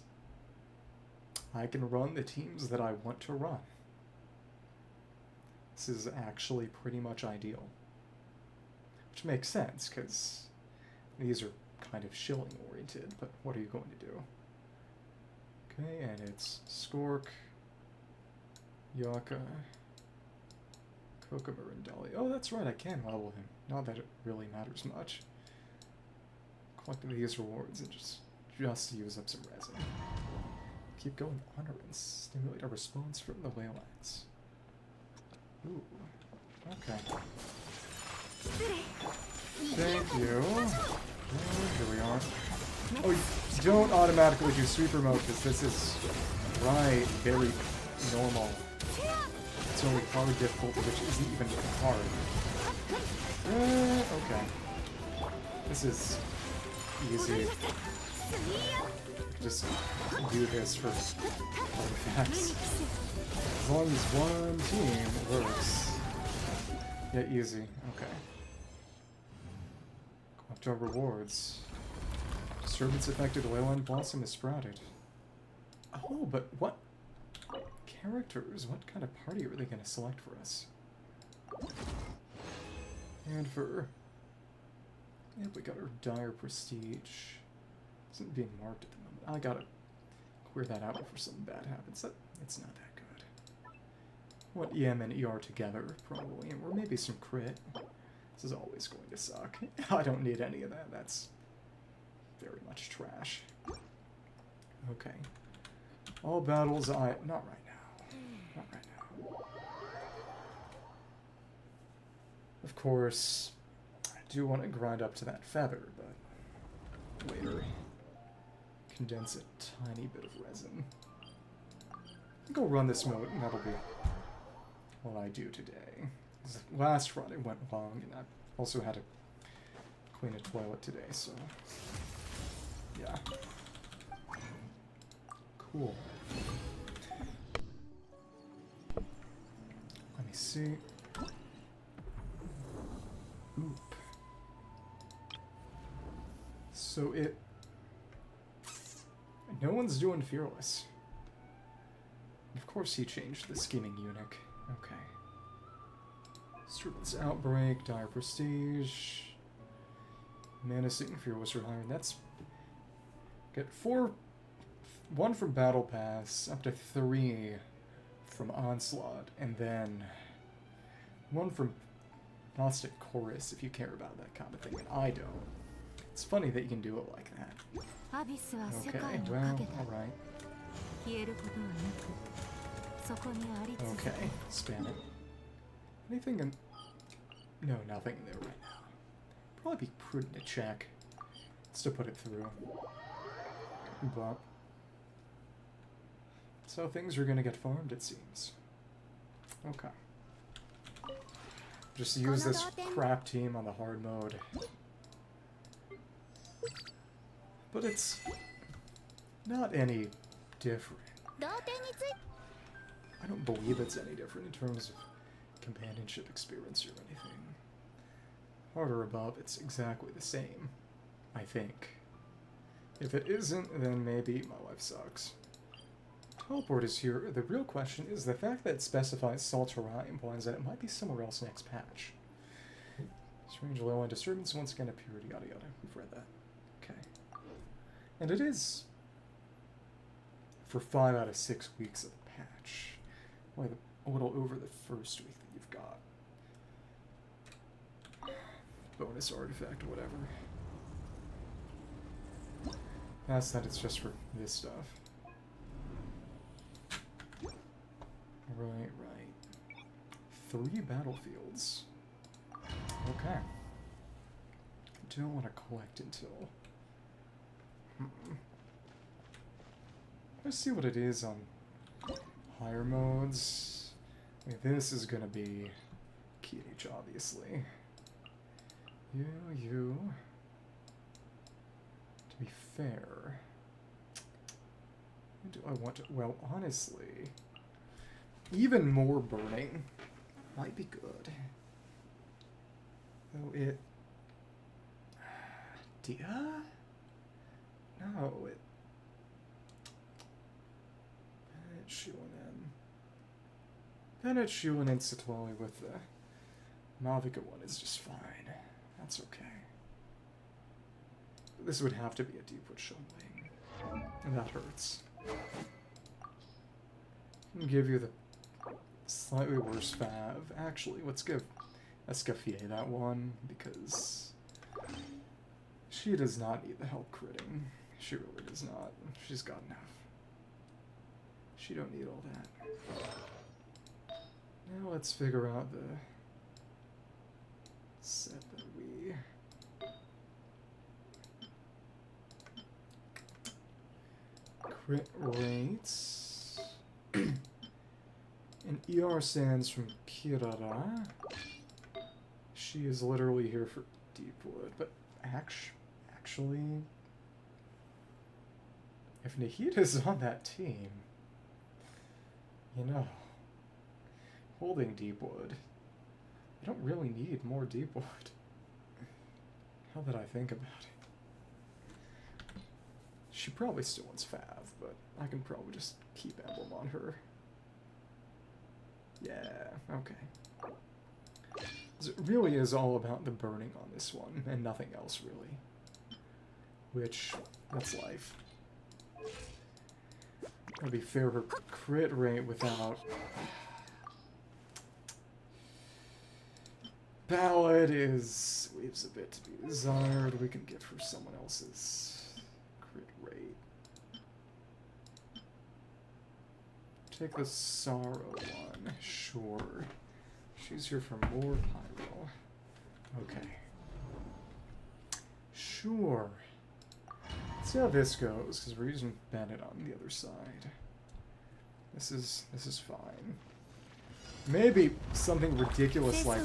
I can run the teams that I want to run. This is actually pretty much ideal. Which makes sense, because these are kind of shilling oriented, but what are you going to do? Okay, and it's Skork, Yaka, Kokomo, and Dolly. Oh, that's right, I can level him. Not that it really matters much. Collect these rewards and just use up some resin. Keep going honor and stimulate a response from the ley lines. Ooh, okay. Thank you. Here we are. Oh, you don't automatically do sweeper mode because this is very normal. It's only hard difficulty, which isn't even hard. Okay. This is easy. Just do this for artifacts. As long as one team works. Yeah, easy. Okay. Collect our rewards. Disturbance affected Leyline Blossom is sprouted. Oh, but what characters, what kind of party are they going to select for us? And for... Yep, we got our Dire Prestige. Isn't being marked at the moment. I gotta clear that out before something bad happens. It's not that good. What EM and ER together, probably, or maybe some crit. This is always going to suck. I don't need any of that. That's very much trash. Okay. All battles not right now. Not right now. Of course, I do want to grind up to that feather, but later. Condense a tiny bit of resin. I think I'll run this mode, and that'll be what I do today. Last run it went long, and I also had to clean a toilet today, so yeah. Cool. Let me see. Oop. So it... No one's doing Fearless. Of course he changed the Scheming Eunuch. Okay. Serpent's Outbreak, Dire Prestige, Menacing, Fearless Rehiring. That's... Get 1 from Battle Pass, up to 3 from Onslaught, and then 1 from Gnostic Chorus if you care about that kind of thing, and I don't. It's funny that you can do it like that. Okay, well, alright. Okay, spam it. Anything in... No, nothing in there right now. Probably be prudent to check. Just to put it through. But... So things are gonna get farmed, it seems. Okay. Just use this crap team on the hard mode. But it's not any different. I don't believe it's any different in terms of companionship experience or anything. Hard or above, it's exactly the same, I think. If it isn't, then maybe my life sucks. Teleport is here. The real question is the fact that it specifies Salterai implies that it might be somewhere else next patch. Strange low on disturbance, once again a purity, yada yada. We've read that. Okay. And it is for 5 out of 6 weeks of the patch. Well, a little over the first week that you've got. Bonus artifact, whatever. That's that, it's just for this stuff. Right, right. 3 battlefields. Okay. Don't want to collect until... Let's see what it is on higher modes. I mean, this is going to be Keyage, obviously. You. To be fair... What do I want to... Well, honestly... Even more burning might be good. Though it... Dia? No, it... Bennett, Xilonen. Bennett, Xilonen, Citlali with the Mavuika one is just fine. That's okay. This would have to be a Deepwood Shumwing. And that hurts. I'll give you the slightly worse fav. Actually, let's give Escoffier that one, because she does not need the help critting. She really does not. She's got enough. She don't need all that. Now let's figure out the set that we... Crit rates... And ER Sands from Kirara. She is literally here for Deepwood, but actually... If Nahita's on that team, you know, holding Deepwood, I don't really need more Deepwood. Now that I think about it. She probably still wants Fav, but I can probably just keep Emblem on her. Yeah, okay. 'Cause it really is all about the burning on this one, and nothing else really. Which, that's life. To be fair, her crit rate without Ballad leaves a bit to be desired. We can give her someone else's crit rate. Take the Sorrow one, sure. She's here for more Pyro. Okay. Sure. Let's see how this goes, because we're using Bennett on the other side. This is fine. Maybe something ridiculous like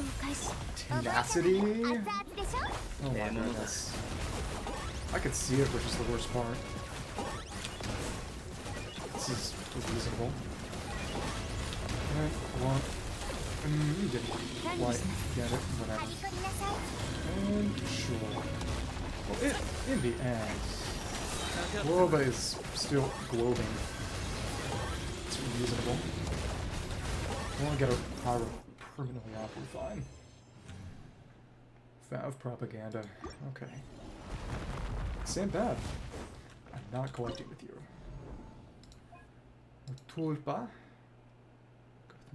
Tenacity? Oh my goodness. I could see it, which is the worst part. this is reasonable. Well, didn't quite get it, whatever. And sure. Well, in the end, Glova is still globing. It's reasonable. I want to get a pyro permanently off, we're fine. Fav propaganda. Okay. Same bad. I'm not collecting with you. Tulpa.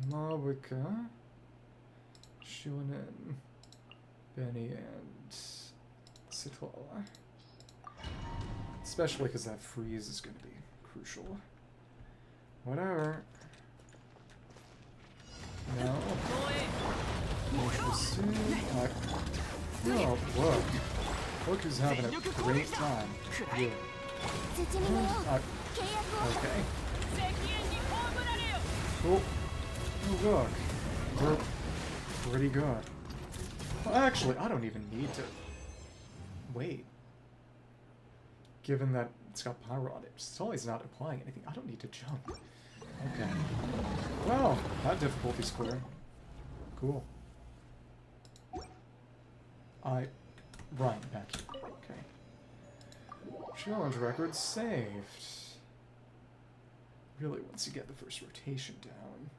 Mavuika. Xilonen. Bennett and Citlali. Especially because that freeze is going to be crucial. Whatever. No. Interesting. Oh, look. Look who's having a great time. Yeah. Okay. Oh, look. We're pretty good. Well, actually, I don't even need to wait. Given that it's got pyro on it. Sully's not applying anything. I don't need to jump. Okay. Well, that difficulty's clear. Cool. Right, back here. Okay. Challenge record saved. Really, once you get the first rotation down,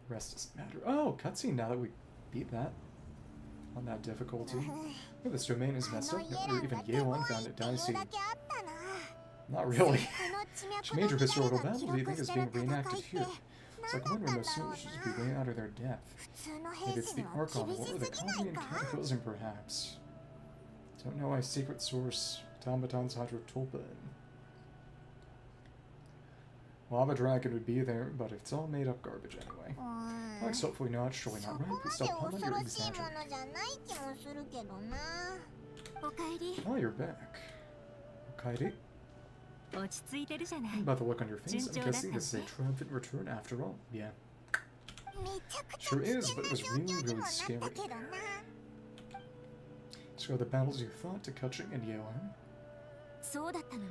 the rest doesn't matter. Oh, cutscene now that we beat that. On that difficulty. Oh, this domain is messed up. Or even Xilonen found it dicey. Not really. Which major historical battle do you think is being reenacted here? It's like one where most soldiers should be way out of their depth. Maybe it's the Archon War or the Columbian Cataclysm, perhaps. Don't know a secret source. Automaton's Hydrotulpa. Lava Dragon would be there, but it's all made up garbage anyway. Alex, hopefully not. Surely not right. Please stop pulling your exaggerate. Oh, you're back. Okairi? About the look on your face, I'm guessing this is a triumphant return after all. Yeah. Sure is, but it was really, really scary. So the battles you fought to Kuching and Xilonen.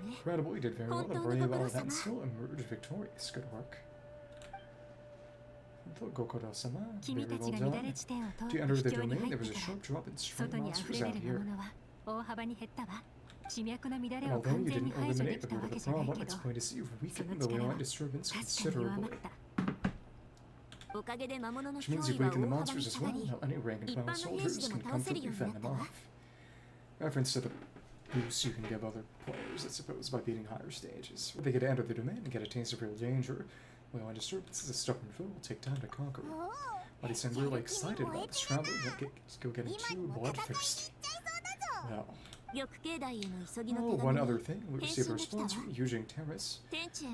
Incredible, you did very well to brave all of that and still emerge victorious. Good work. Gokoro-sama, very well done. To enter the domain, there was a sharp drop in strength monsters out here. Although you didn't eliminate the root of the problem, it's going to see you weaken the Leon disturbance considerably. Which means you've weakened the monsters as well. Now any rank and file soldiers can comfortably fend them off. Reference to the boosts you can give other players, I suppose, by beating higher stages. Or they get to enter the domain and get a taste of real danger. Leon disturbance is a stubborn foe, will take time to conquer. But he seemed really excited about this travel, don't go getting too bloodthirsty. Well. Oh, one other thing. We received a response from Eugene Terrace.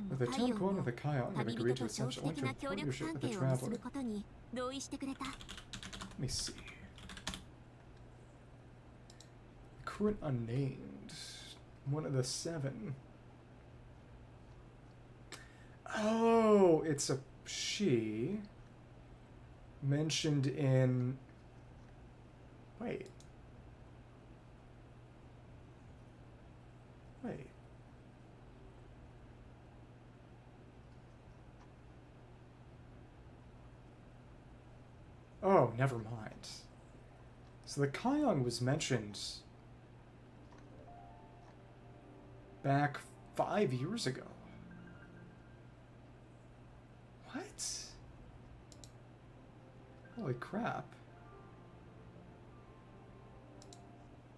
With the town coin of the Kayong have agreed to establish a long-term partnership with the Traveler. Let me see. Current unnamed. One of the 7. Oh, it's a she. Mentioned in... Wait. Oh, never mind. So the Kayong was mentioned back 5 years ago. What? Holy crap.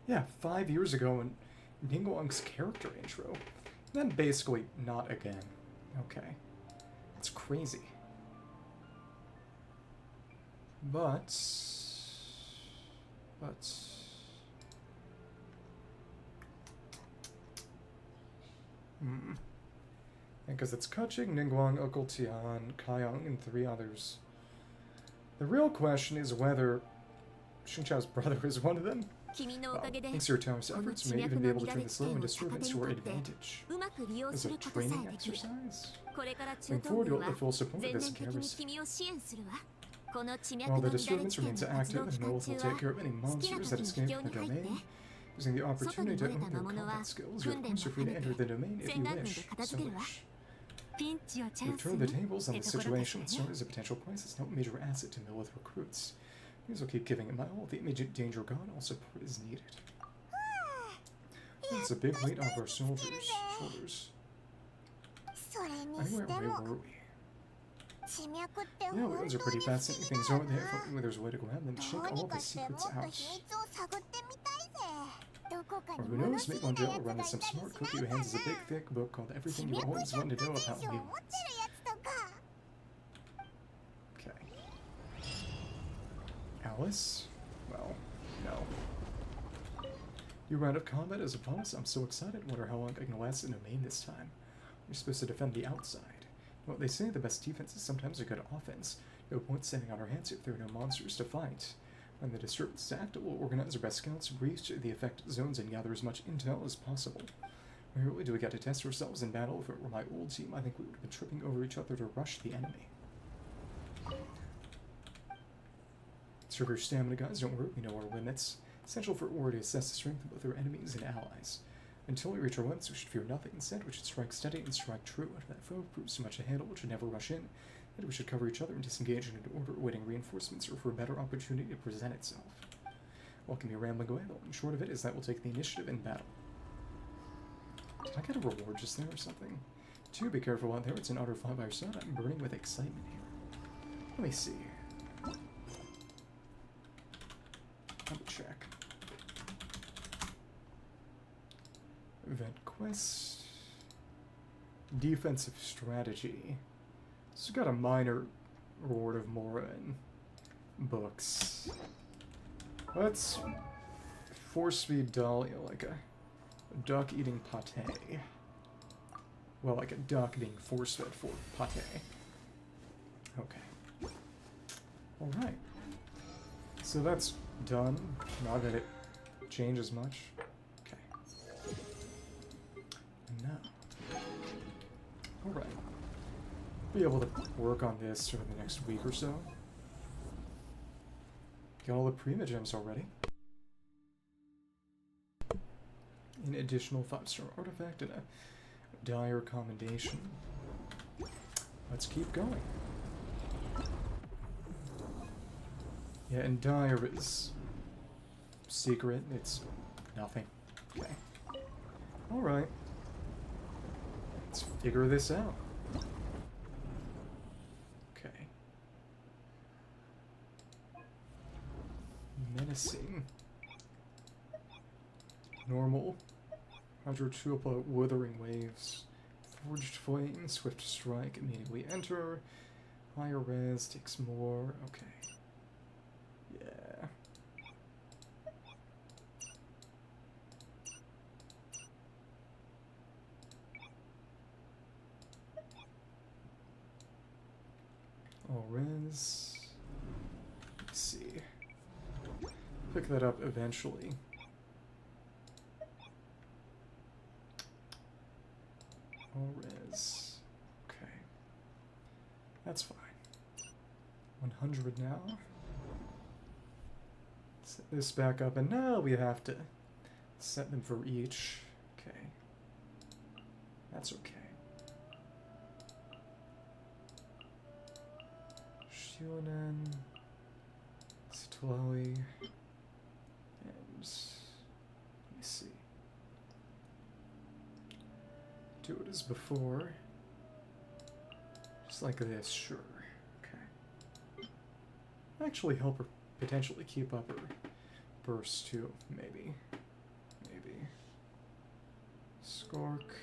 Yeah, 5 years ago in Ningguang's character intro. Then basically not again. Okay. That's crazy. But... Because it's Kuching, Ningguang, Okultian, Kayong, and 3 others. The real question is whether Xingqiao's brother is one of them. Thanks to your tireless efforts, you may even be able to turn this low and disturbance to our advantage. As a training exercise? Going forward, you'll have full support of this garrison. While the disturbance remains active, and Nolith will take care of any monsters that escape from the domain. Using the opportunity to improve their combat skills, you're of course free to enter the domain if you wish. So wish. We've turned the tables on the situation and started as a potential crisis, now a major asset to mill with recruits. Things will keep giving it my all. The immediate danger gone, all support is needed. It's a big weight off our shoulders. Anyway, where were we? Yeah, those are pretty fascinating things, aren't they? If only there's a way to grab them, check all the secrets out. Or who knows, maybe one day we'll run into some smart cookie who hands us a big thick book called Everything You Always Wanted to Know About Humans. Okay. Alice? Well, no. You round up combat as a promise. I'm so excited. Wonder how long I can last in a main this time. You're supposed to defend the outside. You know what they say, the best defense is sometimes a good offense. No point standing on our hands if there are no monsters to fight. When the disturbance is active, we'll organize our best scouts, reach the affected zones, and gather as much intel as possible. Rarely do we get to test ourselves in battle. If it were my old team, I think we would have been tripping over each other to rush the enemy. Serve your stamina, guys. Don't worry, we know our limits. Essential for war to assess the strength of both our enemies and allies. Until we reach our limits, we should fear nothing. Instead, we should strike steady and strike true. If that foe proves too much to handle, we should never rush in. And we should cover each other and disengage into order, awaiting reinforcements or for a better opportunity to present itself. What can be rambling away, though? And short of it is that we'll take the initiative in battle. Did I get a reward just there or something? 2, be careful out there. It's an utter fire by your side. I'm burning with excitement here. Let me see. Let me check. Event quest. Defensive strategy. So got a minor reward of Mora and books. Let's force feed Dahlia like a duck eating pate. Well, like a duck being force fed for pate. Okay. Alright. So that's done. Not that it changes much. Okay. And now. Alright. Be able to work on this over the next week or so. Get all the Prima gems already. An additional 5-star artifact and a dire commendation. Let's keep going. Yeah, and dire is secret. It's nothing. Okay. Alright. Let's figure this out. Okay. Menacing. Normal. 102 apply withering waves. Forged flame, swift strike, immediately enter. Higher res takes more. Okay. Yeah. All res. Let's see. Pick that up eventually. All res. Okay. That's fine. 100 now. Set this back up, and now we have to set them for each. Okay. That's okay. Xilonen, Citlali, and let me see. Do it as before. Just like this, sure. Okay. Actually help her potentially keep up her burst too, maybe. Maybe. Skirk.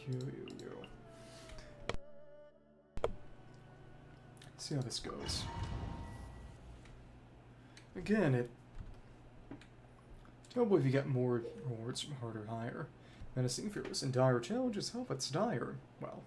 You. See how this goes. Again, it... Don't believe you get more rewards from harder higher. Menacing, fearless, and dire challenges help. It's dire. Well,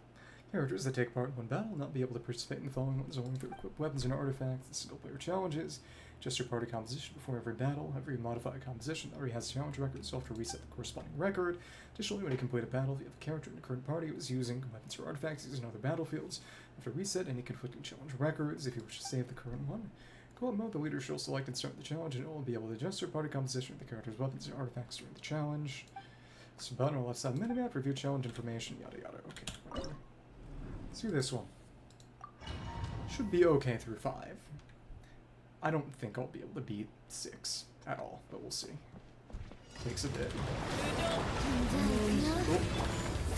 characters that take part in one battle will not be able to participate in the following ones only through equipped weapons and artifacts. The single-player challenges. Just your party composition before every battle. Every modified composition already has challenge records, so you have to reset the corresponding record. Additionally, when you complete a battle, if you have a character in the current party who is using weapons or artifacts used in other battlefields, you have to reset any conflicting challenge records if you wish to save the current one. Co-op mode, the leader shall select and start the challenge, and it will be able to adjust your party composition with the character's weapons and artifacts during the challenge. So button on the left side, minimap, review challenge information, yada yada. Okay, whatever. Let's do this one. Should be okay through 5. I don't think I'll be able to beat 6 at all, but we'll see. Takes a bit. Oh,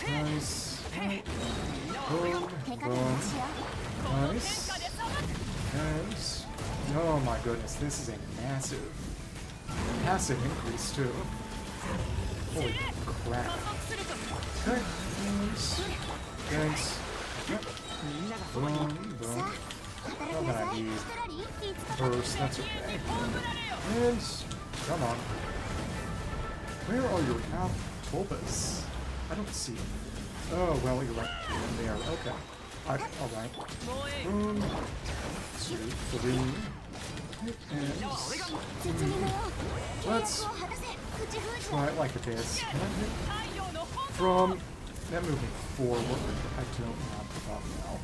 nice. Boom, boom. Nice. Nice. Oh my goodness, this is a massive increase too. Holy crap. Okay. Nice. Thanks. Yep. Boom, boom. Not that I need burst, that's okay. And come on. Where are your tulpas? I don't see them. Oh, well, you're right. There. Okay. Alright. Boom. 2, 3. And let's try it like this. Can I hit from that moving forward? I don't have the button now.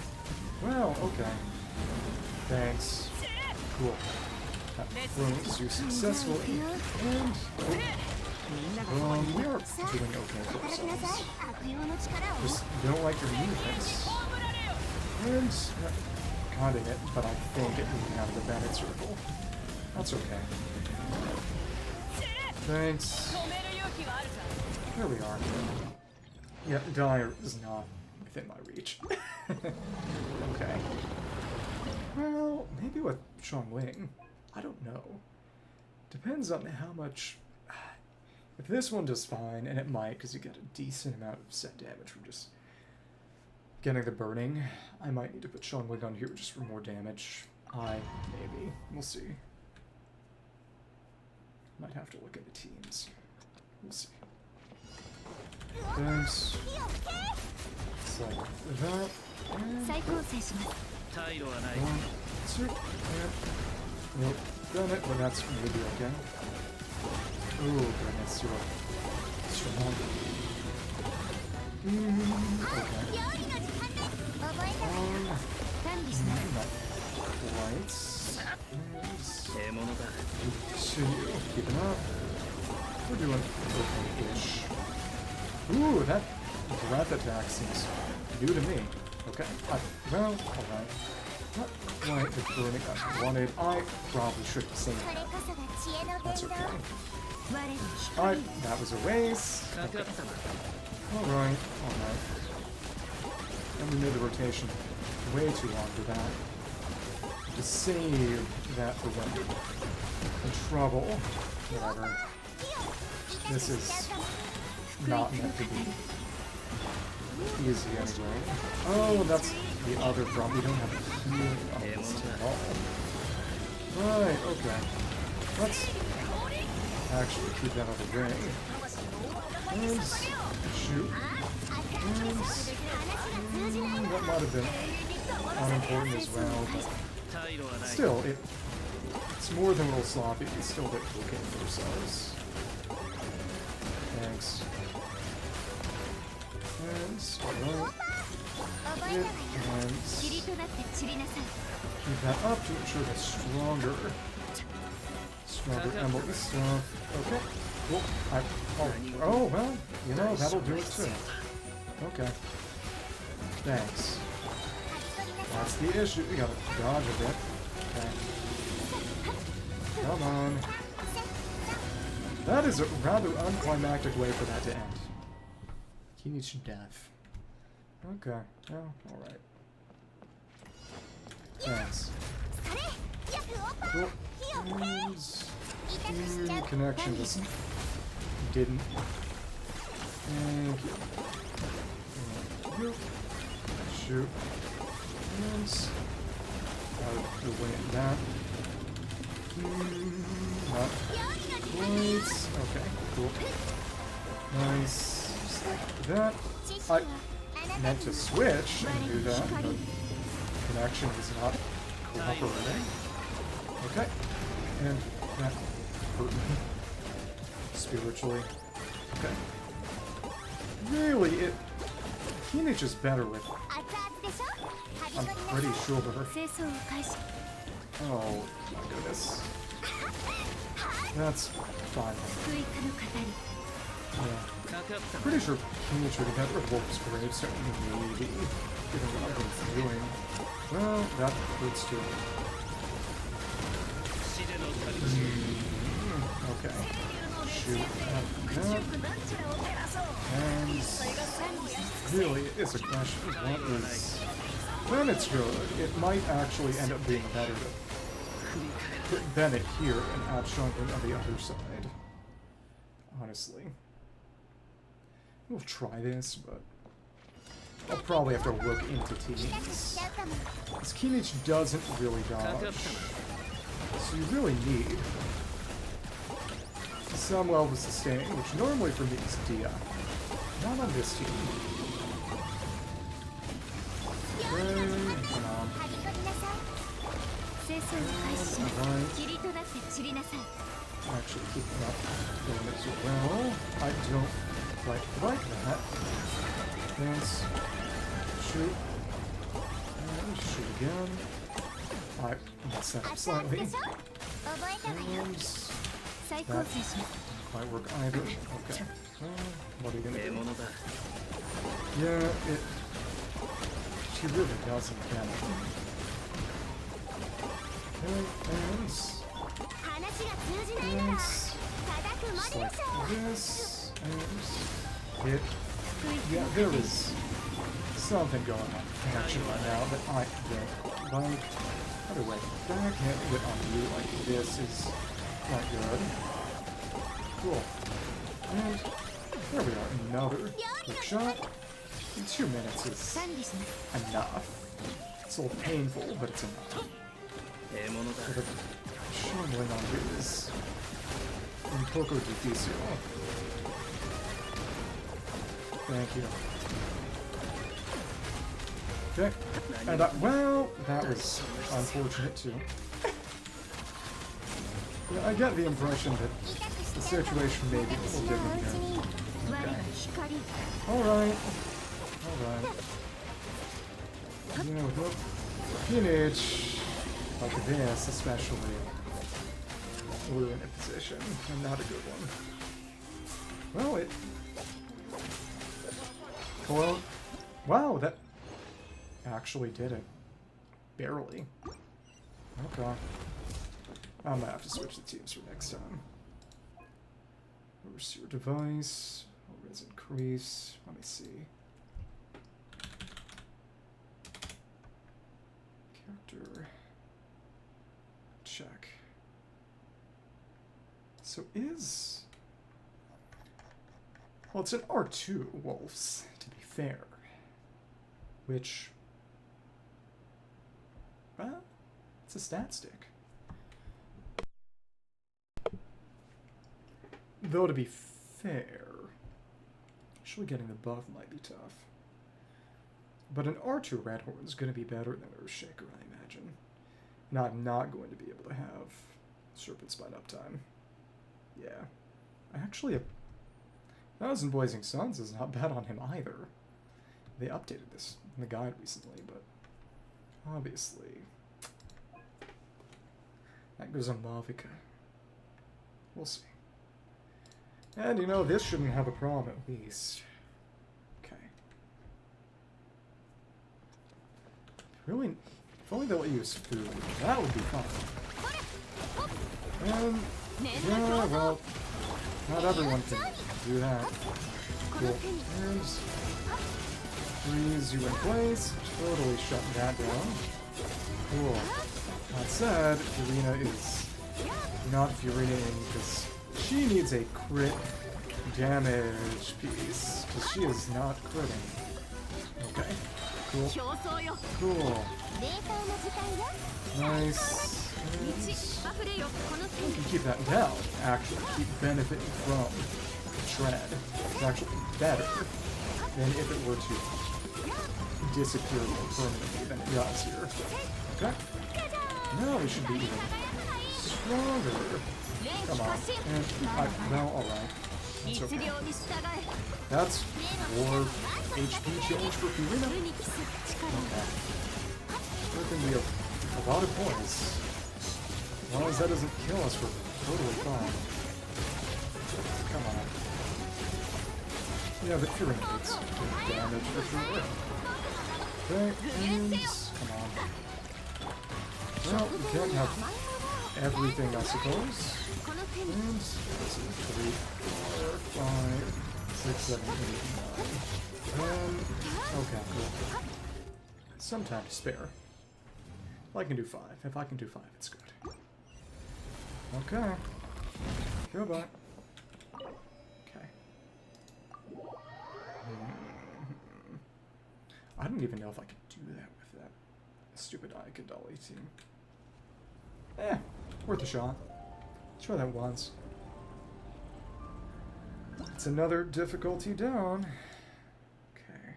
Well, okay. Thanks. Cool. That throws you successfully. And we are doing okay for ourselves. Just don't like your movements. And caught it, but I think it moved out of the Bennett circle. That's okay. Thanks. There we are. Yeah, Dire is not within my reach. Okay. Well, maybe with Xilonen. I don't know. Depends on how much... If this one does fine, and it might, because you get a decent amount of set damage from just getting the burning, I might need to put Xilonen on here just for more damage. Maybe. We'll see. Might have to look at the teams. We'll see. Thanks. It's like that. And 1, 2, and nope. Bennett, but that's maybe okay. Ooh, goodness, you're strong. Okay. Not quite. See you. Keeping up. We're doing okay-ish. Ooh, that breath attack seems new to me. Okay. Well, alright. Not quite the burning I wanted. I probably should have seen that. That's okay. Alright, that was a waste. Okay. Alright. And we made the rotation way too long for that. To save that for when we're in trouble. Whatever. This is not meant to be easy anyway. Oh, that's the other problem. We don't have a healing on this at all. Right, okay. Let's actually keep that out of the way. And shoot. And that might have been unimportant as well, but still, it's more than a little sloppy. We still get okay for ourselves. Thanks. And alright. And keep that up to ensure the stronger emblem stuff. Okay. Cool. Oh, well, you know, that'll do it too. Okay. Thanks. That's the issue. We gotta dodge a bit. Okay. Come on. That is a rather unclimactic way for that to end. He needs death. Okay. Well, alright. Thanks. Cool. And connection just didn't. Thank you. Shoot. And out the way of that. Not quite. Okay, cool. Nice. Just like that. I meant to switch and do that, but connection is not cooperating. Okay. And that hurt me. Spiritually. Okay. Really, Teenage is better with it. I'm pretty sure. Oh my goodness. That's fine. Yeah. Pretty sure Kingmaker together with Wolf's Gravestone, maybe, given what I've been doing. Well, that hurts too. Okay. Shoot that. And really, it's a question of what is... When it's good, it might actually end up being better to put Bennett here and Abstrunk on the other side. Honestly. We'll try this, but I'll probably have to look into teams. This Keenage doesn't really dodge, so you really need some level of sustaining, which normally for me is Dia. Not on this team. Okay, come on. Alright. Actually, keep that going as well. I don't quite like that. Dance. Shoot. And shoot again. I messed that up slightly. And that didn't quite work either. Okay. What are you gonna do? Yeah, it... She really doesn't, can it? Okay, and... Just like this, and hit. Yeah, there is something going on action right now that I don't like. By the way, back hit on you like this is not good. Cool. And there we are, another quick shot. In 2 minutes is enough. It's a little painful, but it's enough. Shumbling on his un poco difícil. Thank you. Okay, and well, that was unfortunate too. Yeah, I get the impression that the situation may be a little different here. Okay. Alright. Alright. You know, with Teenage, like this especially, we're in a position, and not a good one. Well, it... Hello? Wow, that actually did it. Barely. Okay. I might have to switch the teams for next time. Where's your device? What is increase? Let me see. Character. Check. So is... Well, it's an R2 Wolves, to be fair. Which... Well, it's a stat stick. Though, to be fair, actually getting the buff might be tough. But an R2 Redhorn is going to be better than Earthshaker, I imagine. And I'm not going to be able to have Serpent Spine uptime. Yeah. Actually, 1,000 Blazing Suns is not bad on him either. They updated this in the guide recently, but obviously that goes on Mavuika. We'll see. And you know, this shouldn't have a problem at least. Okay. Really, if only they'll use food, that would be fun. And yeah, well, not everyone can do that. Cool. And freeze you in place. Totally shut that down. Cool. That said, Furina is not Furinaing because she needs a crit damage piece because she is not critting. Okay. Cool. Cool. Nice. We can keep that down, actually. Keep benefiting from the shred. It's actually better than if it were to disappear more permanently than it does here. Okay. Now we should be even stronger. Come on. And, no, alright. That's okay. That's more HP change for Furina. Okay. There can be a lot of points. As long as that doesn't kill us, we're totally fine. Come on. Yeah, but Furina needs good damage for sure. Okay, and come on. Well, we can't have everything, I suppose. And let's see, 3, 4, 5, 6, 7, 8, 9. Okay, cool. Some time to spare. I can do 5. If I can do 5, it's good. Okay. Goodbye. Okay. I don't even know if I could do that with that stupid Ikadali team. Worth a shot. Try that once. It's another difficulty down. Okay.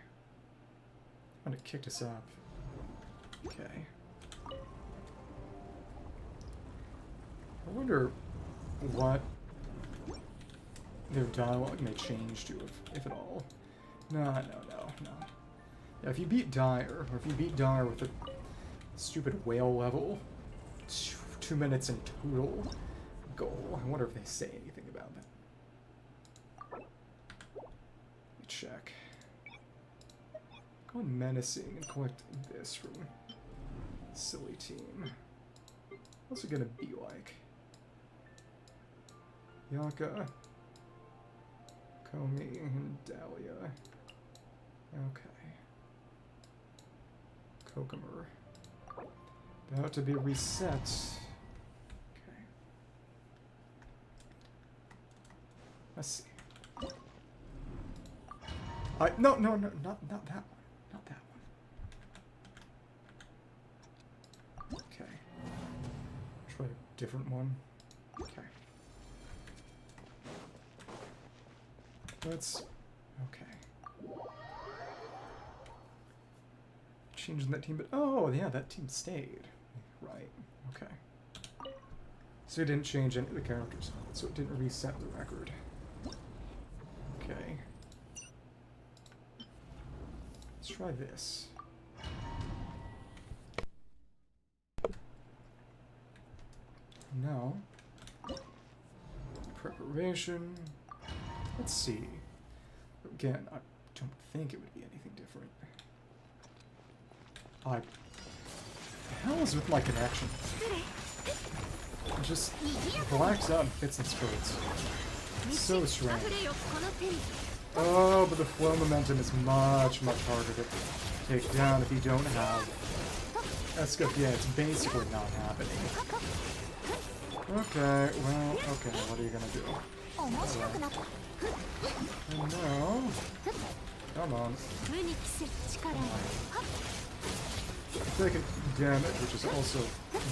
I'm gonna kick us up. Okay. I wonder what their dialogue may change to, if at all. No. Yeah, if you beat Dire, or if you beat Dire with a stupid whale level, 2 minutes in total goal, I wonder if they say anything about that. Let me check. Go on Menacing and collect this from Silly Team. What's it gonna be like? Yaka, Komi, and Dahlia. Okay. Kokomer. About to be reset. Okay. Let's see. No, not that one. Not that one. Okay. Try a different one. Okay. Let's... Okay. Changing that team, but... Oh, yeah, that team stayed. Right. Okay. So it didn't change any of the characters, so it didn't reset the record. Okay. Let's try this. Now... Preparation... Let's see. Again, I don't think it would be anything different. What the hell is with my connection? It just blacks out in fits and spurts. It's so strange. Oh, but the flow momentum is much, much harder to take down if you don't have Escoffier. It's basically not happening. Okay, well, okay, what are you gonna do? And now... Come on. Taking damage, which is also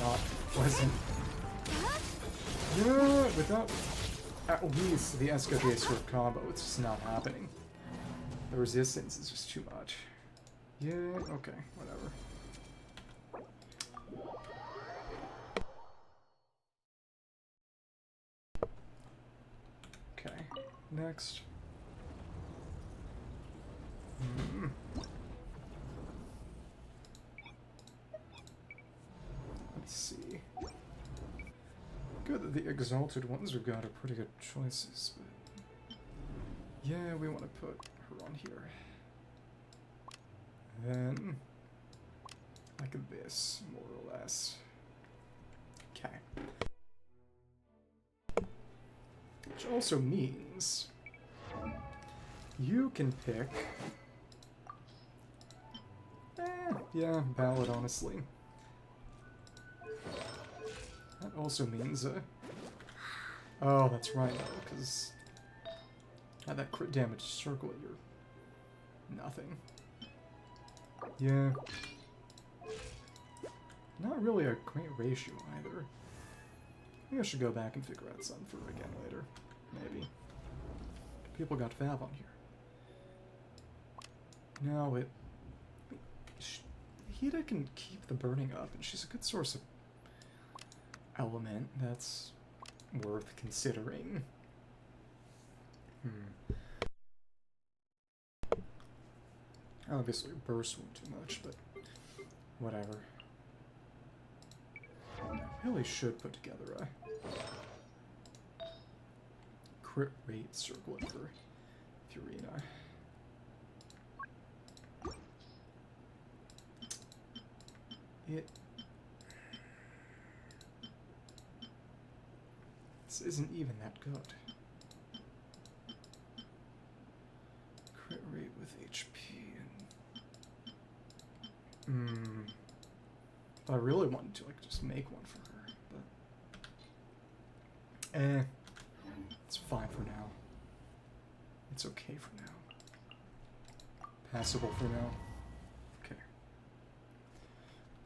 not pleasant. Yeah, without at least the Escoffier sort of combo, it's just not happening. The resistance is just too much. Yeah, okay, whatever. Okay, next. Let's see. Good that the exalted ones we've got are pretty good choices, but yeah, we want to put her on here. Then, like this, more or less. Okay. Which also means you can pick... yeah, Ballad, honestly. That also means, oh, that's right, because that crit damage circle, you're nothing. Yeah. Not really a great ratio, either. Maybe I should go back and figure out something for again later. Maybe. People got Fav on here. No, Hida can keep the burning up, and she's a good source of element that's worth considering. Obviously, burst won't too much, but whatever. I really should put together a crit rate circlet for Furina. This isn't even that good. Crit rate with HP and... I really wanted to, like, just make one for her, but... it's fine for now. It's okay for now. Passable for now. Okay.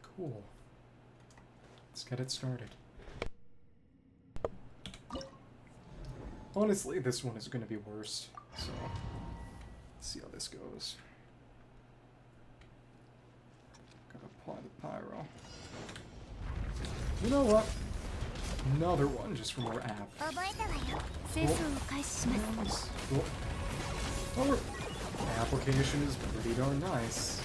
Cool. Let's get it started. Honestly, this one is going to be worse, so let's see how this goes. Gotta apply the pyro. You know what? Another one just for more app. Cool. Our application is pretty darn nice.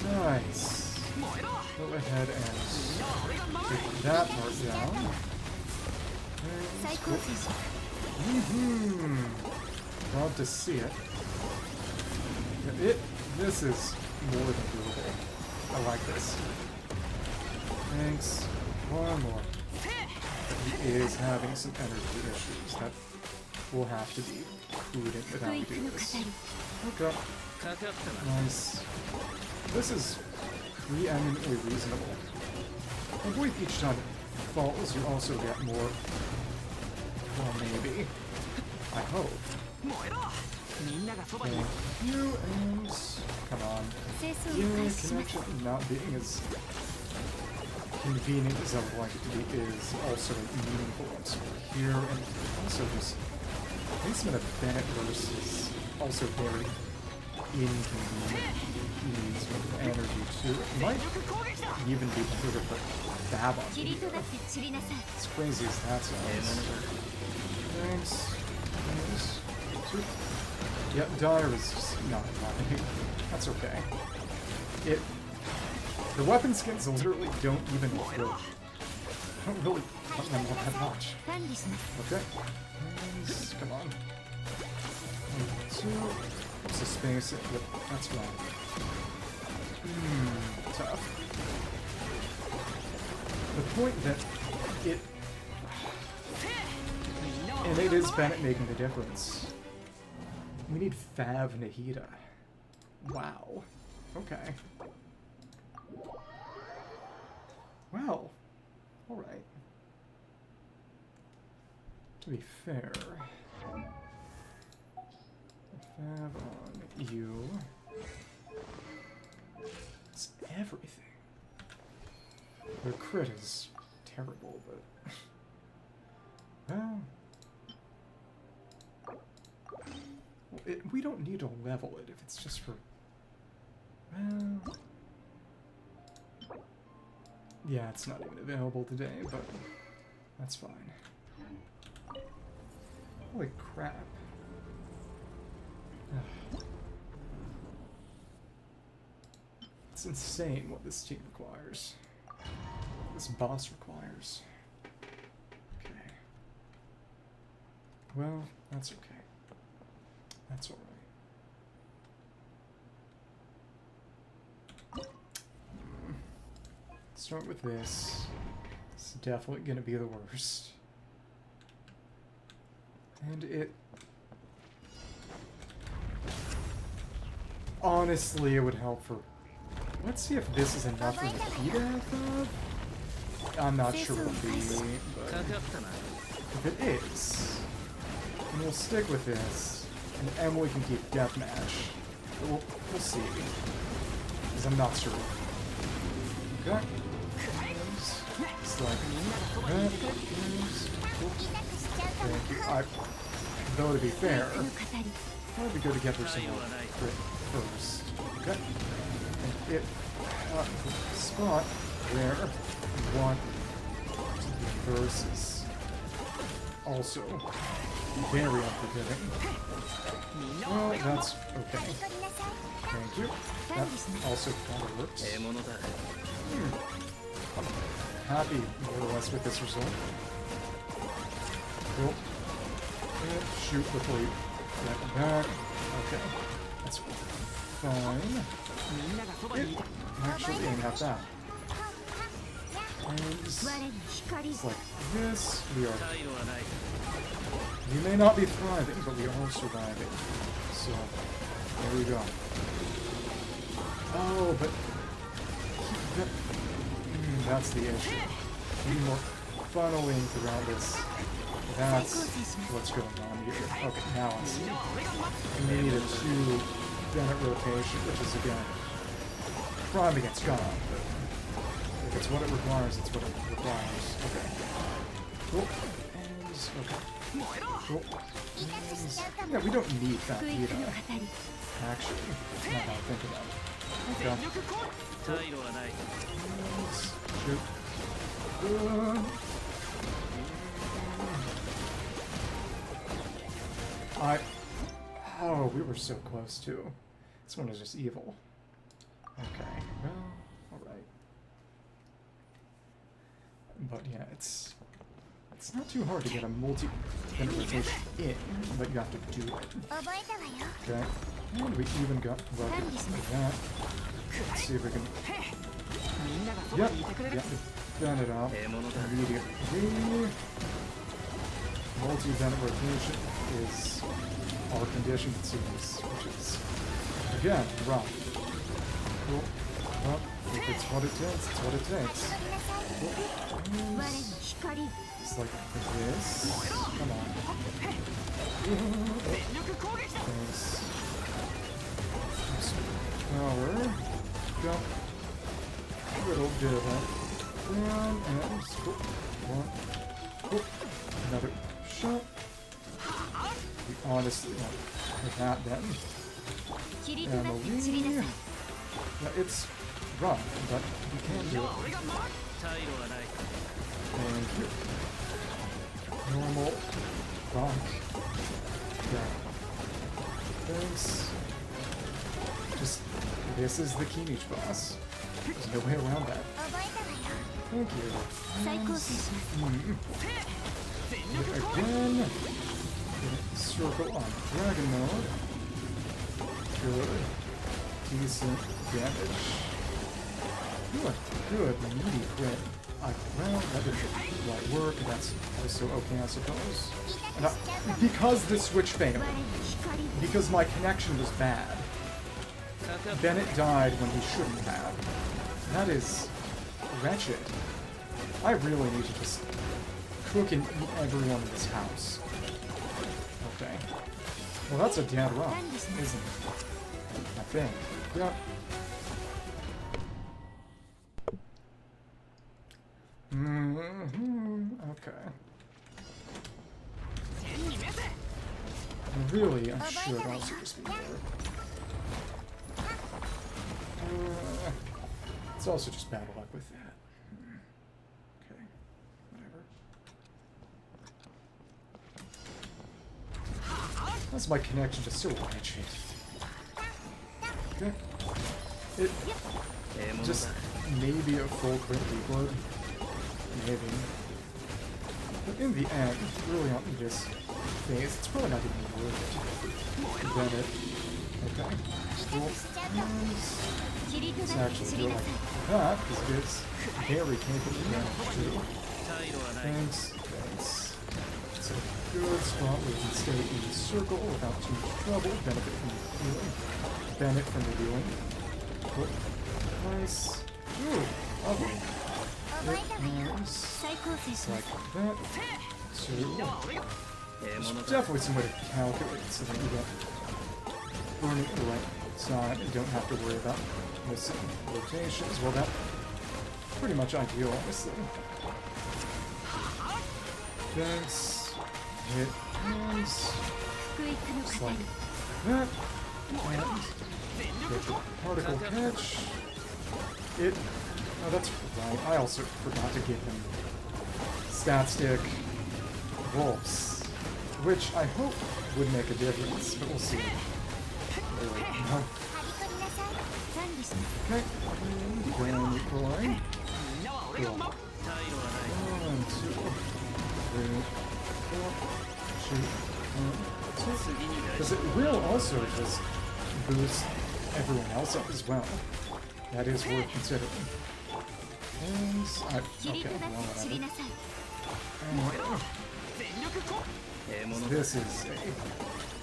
Nice. Go ahead and take that part down. Cool. Love to see it. This is more than doable. I like this. Thanks. One more. He is having some energy issues that will have to be prudent with how we do this. Okay. Nice. This is preeminently reasonable. Avoid each time it falls, you also get more... Well, maybe. I hope. Thank you, and... Come on. Yeah, connection not being as convenient as I would like it to be is also a meaningful one here, and also just... placement of Bennett versus also very inconvenient ease with energy too. It might even be better to put Bab on here. As crazy as that sounds. Thanks. Yep, Dire is just not fine. That's okay. The weapon skins literally don't even really... I don't really want them all that much. Okay. Come on. 1, 2. What's the space? That's right. Tough. The point that it... And it is Bennett making the difference. We need Fav Nahida. Wow. Okay. Well. Alright. To be fair... Fav on you. It's everything. Their crit is terrible, but... Well... we don't need to level it if it's just for... Well... Yeah, it's not even available today, but... That's fine. Holy crap. It's insane what this team requires. This boss requires. Okay. Well, that's okay. That's alright. Start with this. It's definitely gonna be the worst. And it... Honestly, it would help for... Let's see if this is enough for Nikita, I thought? I'm not sure it will be, but... If it is, then we'll stick with this, and Emily can keep Deathmatch. But we'll see. Because I'm not sure. Okay. It's like... Thank you. Though to be fair, it might be good to get her some more crit first. Okay. And it... spot where one versus also very unforgiving. Well, that's okay. Thank you. That also kind of works. I'm happy, more or less, with this result. Cool. And shoot before you Get back. Okay. That's fine. Actually, ain't half that. It's like this. We may not be thriving, but we are surviving. So, there we go. Oh, but that's the issue. We need more funneling throughout this. That's what's going on here. Okay, now I see. We need a 2 Bennett rotation, which is again prime against God, but if it's what it requires, it's what it requires. Okay. Cool. And okay. Cool. And, yeah, we don't need that either. Actually, that's not how I think about it. Okay. Cool. Shoot. Oh, we were so close too. This one is just evil. Okay, well, alright. But yeah, it's not too hard to get a multi-Bennett rotation in, but you have to do it. Okay, and we even got lucky with that. Let's see if we can... Yep, Bennett out immediately. Multi-Bennett rotation is our condition, it seems, which is, again, rough. Cool. Well, if it's what it takes, it's what it takes. Cool. It's like this. Come on. Thanks. Power. Jump. A little bit of that. Down, and cool. One. Cool. Another shot. We honestly want with that then. Emily. Yeah, it's rough, but you can do it. Thank you. Normal. Rock. Yeah. Thanks. Just, this is the Kinich boss. There's no way around that. Thank you. Again. Circle on Dragon Mode. Good. Decent damage. Good. Meaty crit. Well, that didn't quite work. That's also okay, I suppose. And because this switch failed, because my connection was bad, Bennett died when he shouldn't have. That is wretched. I really need to just cook and eat everyone in this house. Okay. Well, that's a dead rock, isn't it? I think. Yep. Okay. Really, I should also just be there. It's also just bad luck with that. Okay. Whatever. That's my connection just so wretched. Okay. It just maybe a full crit reload. Maybe. But in the end, really on this phase, it's probably not even worth it. Bennett. Okay. Cool. It's actually good like that, because it is very capable of damage too. Thanks. It's a good spot where you can stay in the circle without too much trouble. Benefit from the healing. Bennett from the healing. Cool. Nice. Ooh, lovely. Nice. Like that. So, there's definitely some way to calculate so that you get burning the right side and don't have to worry about missing rotations. Well, that's pretty much ideal, honestly. Thanks. Hit hands. Just like that. And get the particle catch. It. Oh, that's right. I also forgot to give him stat stick wolves, which I hope would make a difference, but we'll see. Really, no. Okay. Down the coin. Cool. 1, 2, 3, 4. Shoot. 1, Because it will also just boost everyone else up as well. That is worth considering. And okay, well, whatever. This is a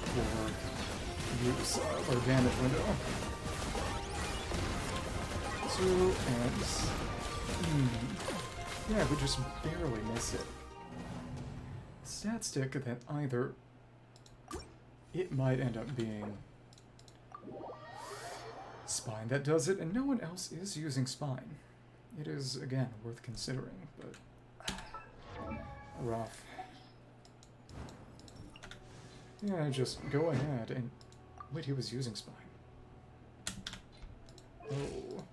for use of advantage window. 2 and yeah, we just barely missed it. Stat stick that either it might end up being Spine that does it, and no one else is using Spine. It is, again, worth considering, but rough. Yeah, just go ahead and... Wait, he was using Spine. Oh.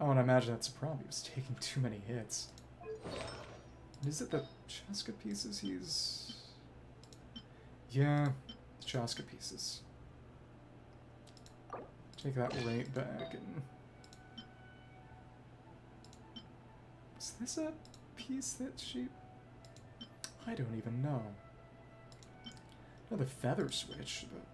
Oh, and I imagine that's a problem. He was taking too many hits. Is it the Chaska pieces he's... Yeah, Chaska pieces. Take that right back and... Is this a piece that she... I don't even know. No, the feather switch, but...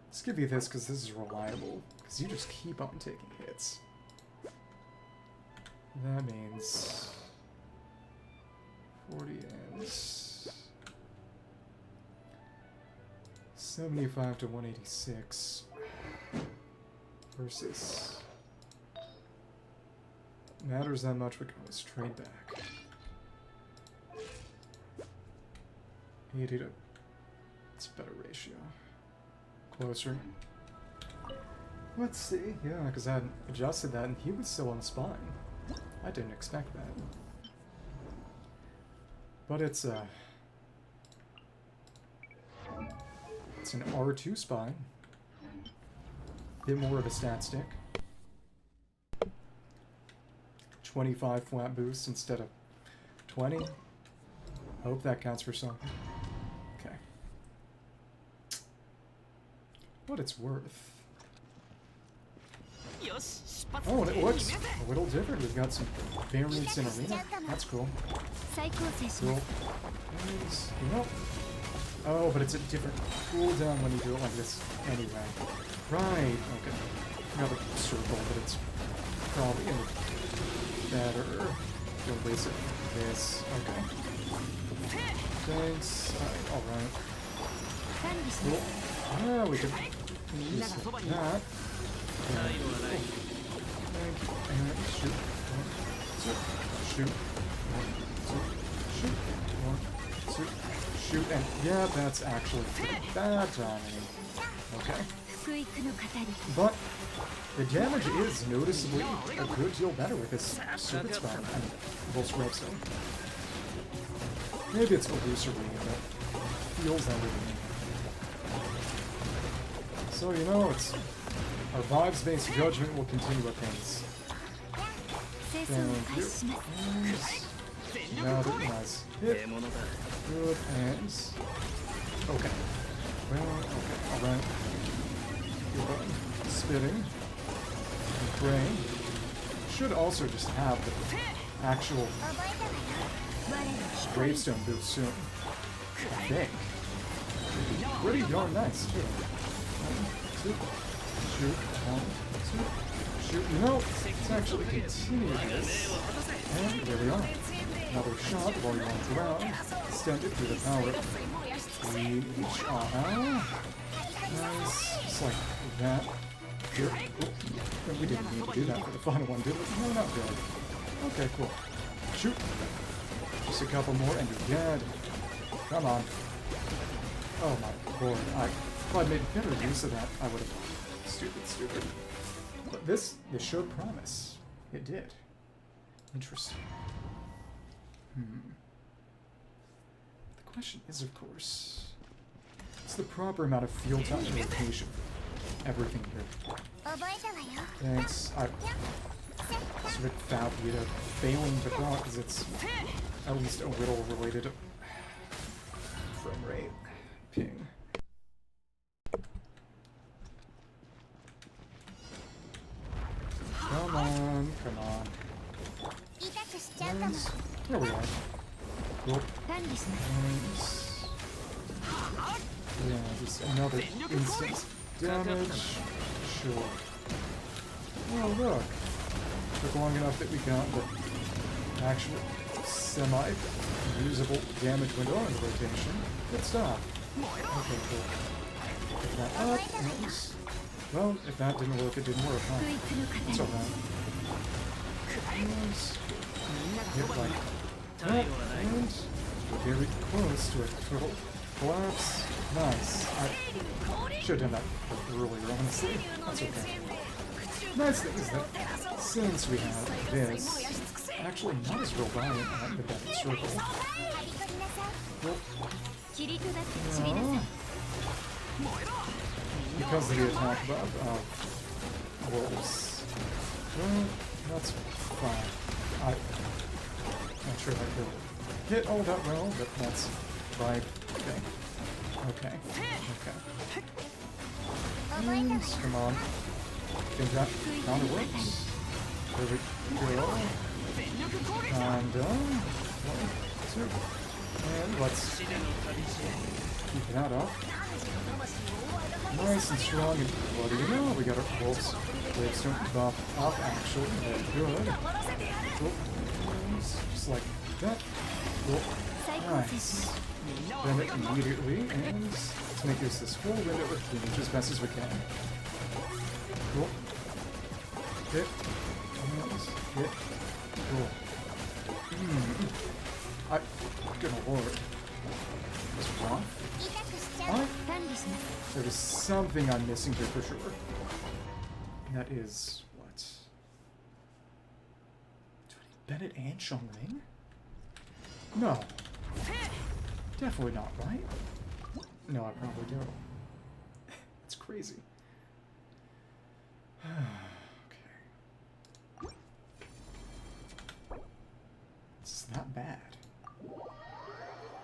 Let's give you this because this is reliable. Because you just keep on taking hits. That means... 40 and... 75 to 186 versus matters that much, we can always trade back. 80 to, it's a better ratio. Closer. Let's see, yeah, because I hadn't adjusted that and he was still on Spine. I didn't expect that. But it's an R2 Spine. Bit more of a stat stick. 25 flat boost instead of 20. Hope that counts for something. Okay. What it's worth. Oh, and it looks a little different. We've got some variants in Arena. That's cool. Cool. And, oh, but it's a different cooldown when you do it like this anyway. Right, okay. Another circle, but it's probably better. Don't waste it. This, okay. Thanks. Alright. Cool. Ah, we could use that. And shoot. Shoot. Shoot. Shoot. Shoot. And yeah, that's actually bad timing. Okay. But the damage is noticeably a good deal better with this Circuit Spine and Pulse Redstone. Maybe it's illusory, but it feels that way to me. So, you know, it's our vibes-based judgment will continue apace. Thank you. Another nice hit. Good, and... Okay. Well, okay, alright. Spitting. And praying. Should also just have the actual gravestone boost soon. I think. It'd be pretty darn nice, too. 1, 2, shoot, 1, 2, shoot. You know, let's actually continue this. And there we are. Another shot while you're on the ground. Extend it through the power. Each nice. Just like that. Here. Cool. We didn't need to do that for the final one, did we? No, not really. Okay, cool. Shoot. Just a couple more and you're dead. Come on. Oh my lord. If I'd made better use of that, I would have... Stupid. But this showed promise. It did. Interesting. The question is, of course, what's the proper amount of field time and rotation for everything here? Thanks. I sort of fouled you to failing to proc because it's at least a little related to frame rate ping. Come on. Thanks. There we are. Cool. Nice. Yeah, just another instant damage. Sure. Oh, look. Took long enough that we got the actual semi-usable damage window in the rotation. Good stuff. Okay, cool. Pick that up. Nice. Well, if that didn't work, it didn't work, huh? It's alright. Nice. Hit like that, and we're very close to a total collapse. Nice. I should have done that earlier, honestly. That's okay. Nice thing is that since we have this, actually not as reliant on the Bennett circle. Well, because of the attack buff of wolves. Well, that's fine. I'm not sure if I could hit all that well, but that's right. Okay. Okay. Okay. Come on. I think that kind of works. There we go. And, and let's keep that up. Nice and strong, and what do you know? We got our wolves. Gravestone buff up, actually. Very good. Cool. Just like that. Cool. Nice. Bend it immediately, and let's make this full window with damage as best as we can. Cool. Hit. Nice. Hit. Cool. Good lord. What's wrong? What? There is something I'm missing here for sure. That is what? Do I need Bennett and Xilonen? No. Definitely not, right? No, I probably don't. It's crazy. Okay. It's not bad.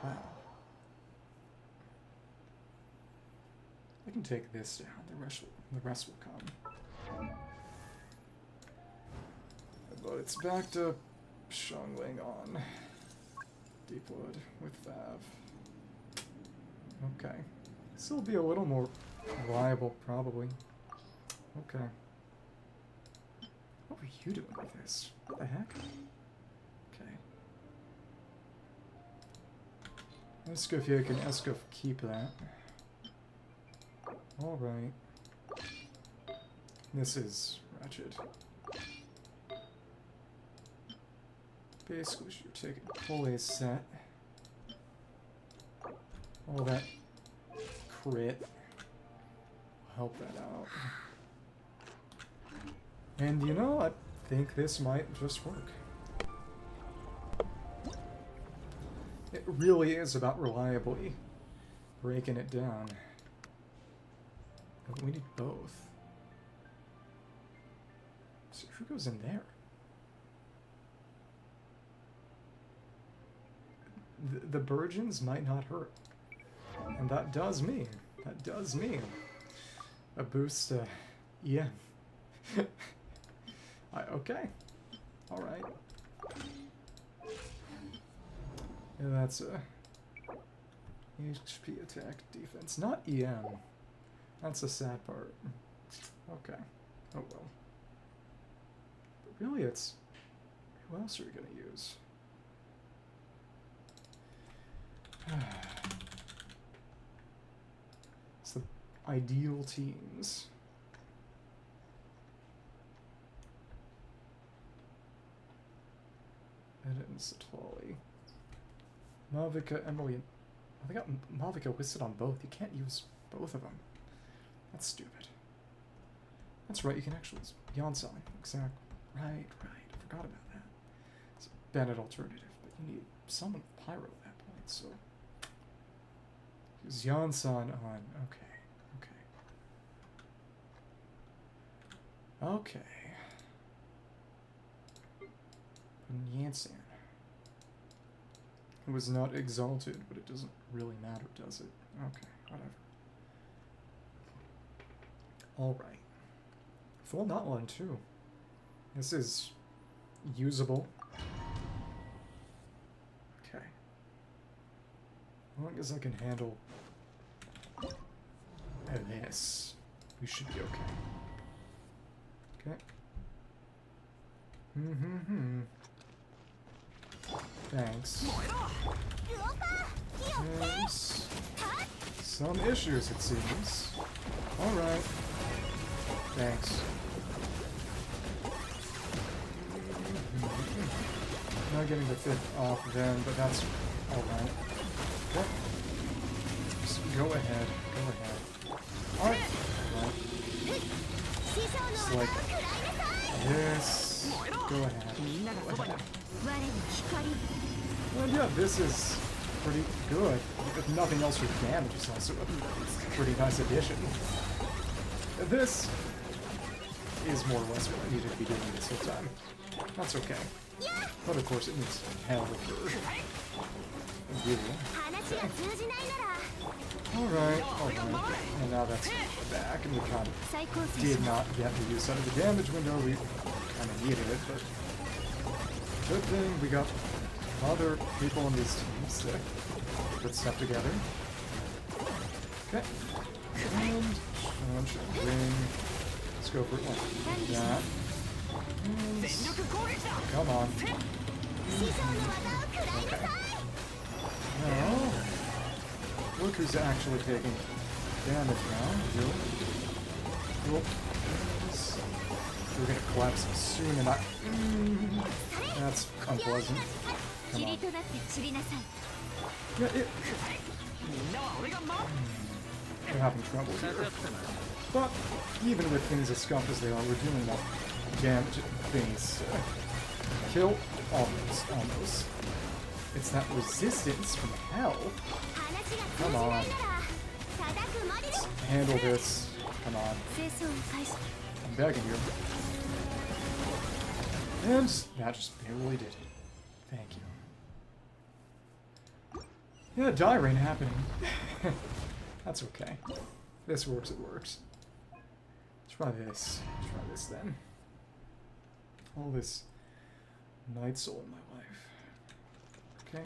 Wow. I can take this down. The rest will come. But it's back to Xilonen on Deepwood with Fav. Okay. This will be a little more reliable, probably. Okay. What were you doing with this? What the heck? Okay. Escoffier can Escoff keep that. Alright. This is wretched. Basically, you're taking Cole's set. All that crit will help that out. And you know, I think this might just work. It really is about reliably breaking it down. But we need both. So who goes in there? The Burgeons might not hurt. And that does mean a boost to EM. Okay. Alright. Yeah, that's a HP attack defense. Not EM. That's the sad part. Okay. Oh well. But really, it's... Who else are we going to use? It's the ideal teams. Bennett and Citlali. Mavuika, Emily. I got Mavuika listed on both. You can't use both of them. That's stupid. That's right, you can actually use Yonsan. Exactly. Right. I forgot about that. It's a Bennett alternative, but you need someone with Pyro at that point, so... Use Yonsan on... Okay. Yansan. It was not exalted, but it doesn't really matter, does it? Okay, whatever. Alright. Full not one, too. This is usable. long as I can handle this, we should be okay. Okay. Thanks. There's some issues, it seems. Alright. Thanks. Not getting the fit off then, but that's alright. Okay. Just go ahead. Go ahead. Alright. Right. It's like this. Go ahead. Go ahead. And yeah, this is pretty good. If nothing else, your damage is also a pretty nice addition. This is more or less what I needed to be doing this whole time. That's okay. But of course it needs hell for you. Okay. Alright. And now that's back, and we kind of did not get the use out of the damage window. We kind of needed it, but good thing we got other people in these teams that put stuff together. Okay. And ring. Let's go for it like that. And come on. Okay. Now, look who's actually taking damage now. Cool. We're gonna collapse soon, and that's unpleasant. Come on. Yeah, we're having trouble here. But even with things as scuffed as they are, we're doing enough damage at things. Kill almost. It's that resistance from hell. Come on. Let's handle this. Come on. I'm begging you. And that just barely did it. Thank you. Yeah, die rain happening. That's okay. This works, it works. Try this. Try this then. All this night soul in my life. Okay.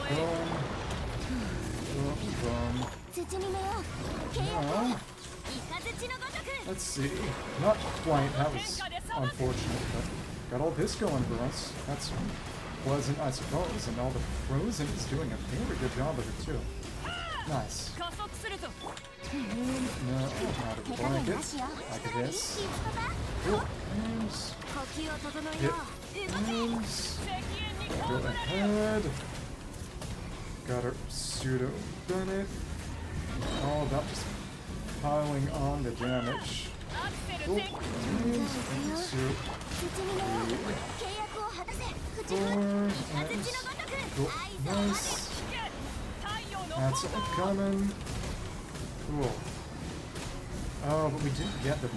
Boom. Now, let's see. Not quite. That was unfortunate, but got all this going for us. That's pleasant, I suppose. And all the Frozen is doing a very good job of it, too. Nice. No, out of blankets. Like this. Hit and go ahead. Got our pseudo Bennett. All about just piling on the damage. Cool. And 1, 2, 3, 4, and cool. Nice. That's all coming. Cool. Oh, but we didn't get the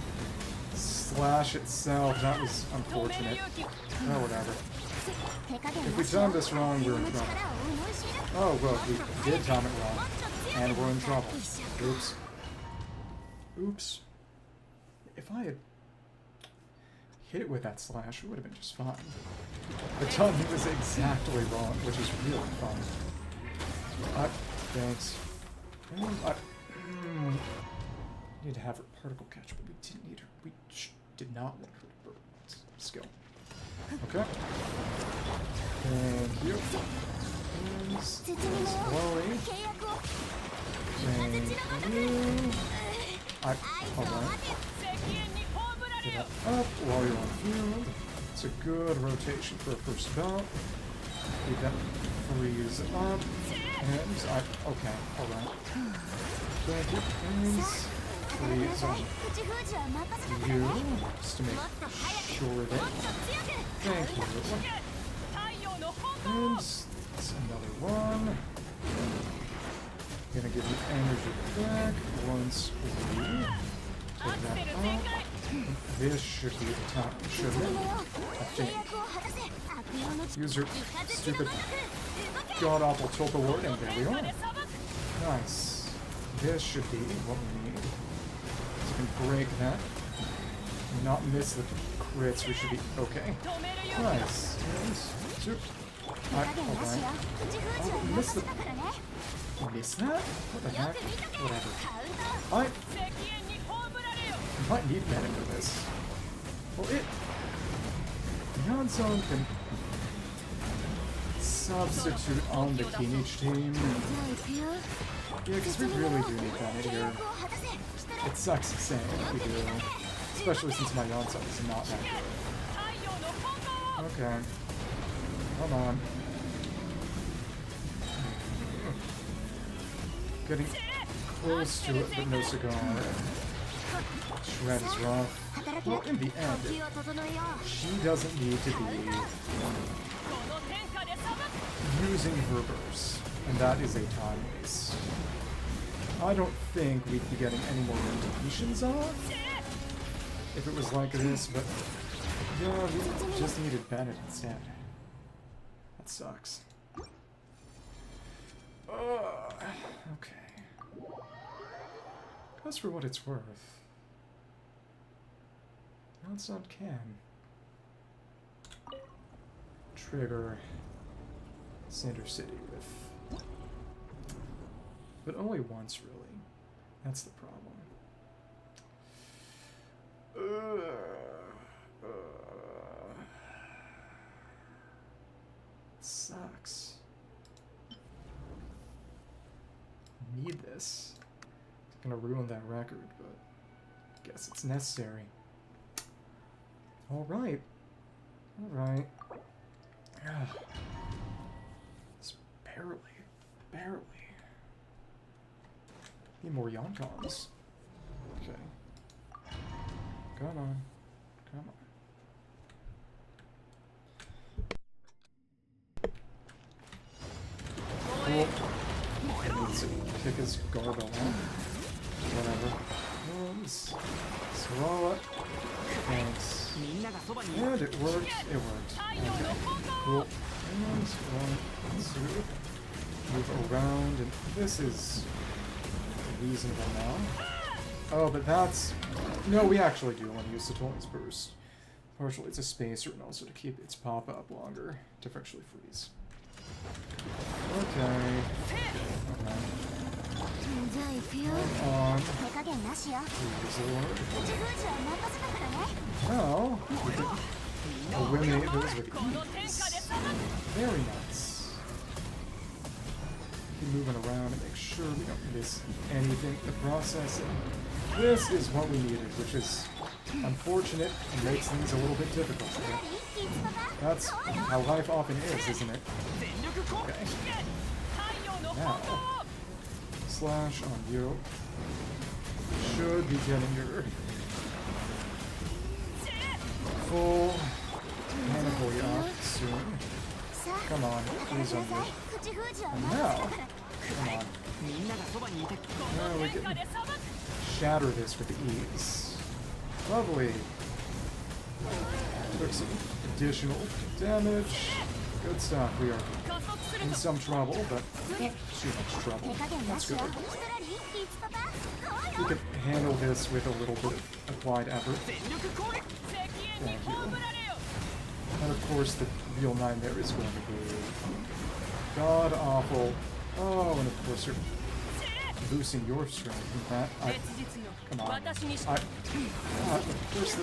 slash itself. That was unfortunate. Oh, whatever. If we timed this wrong, we're in trouble. Oh, well, we did time it wrong. And we're in trouble. Oops. Oops. If I had hit it with that slash, it would have been just fine. The timing was exactly wrong, which is really fun. Thanks. Need to have her particle catch, but we didn't need her. We did not want her to burn skill. Okay. Thank you. And slowly. Thank you. Alright. Get that up while you're on field. It's a good rotation for a first bout. Keep that freeze up. And okay, alright. Thank you. And freeze on you, just to make sure that. Thank you. And that's another one. Gonna give you energy back once we take that out. This should be the top, shouldn't it? I think. Use your stupid god-awful tilt award, and there we are. Nice. This should be what we need. So we can break that. Not miss the crits, we should be okay. Nice. And Oh, missed the... Miss that? What the heck? Whatever. I might need Bennett for this. Well, Beyond Zone can substitute on the Teenage team. Yeah, because we really do need Bennett here. It sucks to say, we do. Especially since my Yonsong is not that good. Okay. Come on. Getting close to it, but no cigar. Shred is rough. Well, in the end, she doesn't need to be using her burst, and that is a time waste. I don't think we'd be getting any more rotations off if it was like this, but yeah, we just needed Bennett instead. That sucks. Okay. That's for what it's worth. Onslaught can trigger Center City with, but only once really. That's the problem. Sucks. Need this. It's gonna ruin that record, but guess it's necessary. Alright. Alright. It's barely. Need more Yonkons. Okay. Come on. Come on. Cool. I need to kick his garbo out. Whatever. Throw it. Thanks. And it worked. It worked. Okay. Cool. And let's move around. And this is reasonable now. Oh, but that's... No, we actually do want to use Citlali's burst. Partially it's a spacer and also to keep its pop-up longer. To actually freeze. Okay. Come on. Now, we can eliminate those with ease. Very nice. Keep moving around and make sure we don't miss anything in the process. This is what we needed, which is unfortunate and makes things a little bit difficult. That's how life often is, isn't it? Okay. Now, slash on you. Should be getting your full panoply up soon. Come on, please on you. And now, come on. Now we can shatter this with ease. Lovely. Took some additional damage. Good stuff. We are in some trouble, but not too much trouble. That's good. We can handle this with a little bit of applied effort. Thank you. And of course, the real nightmare is going to be god-awful. Oh, and of course, you're boosting your strength with that. Come on. Of course,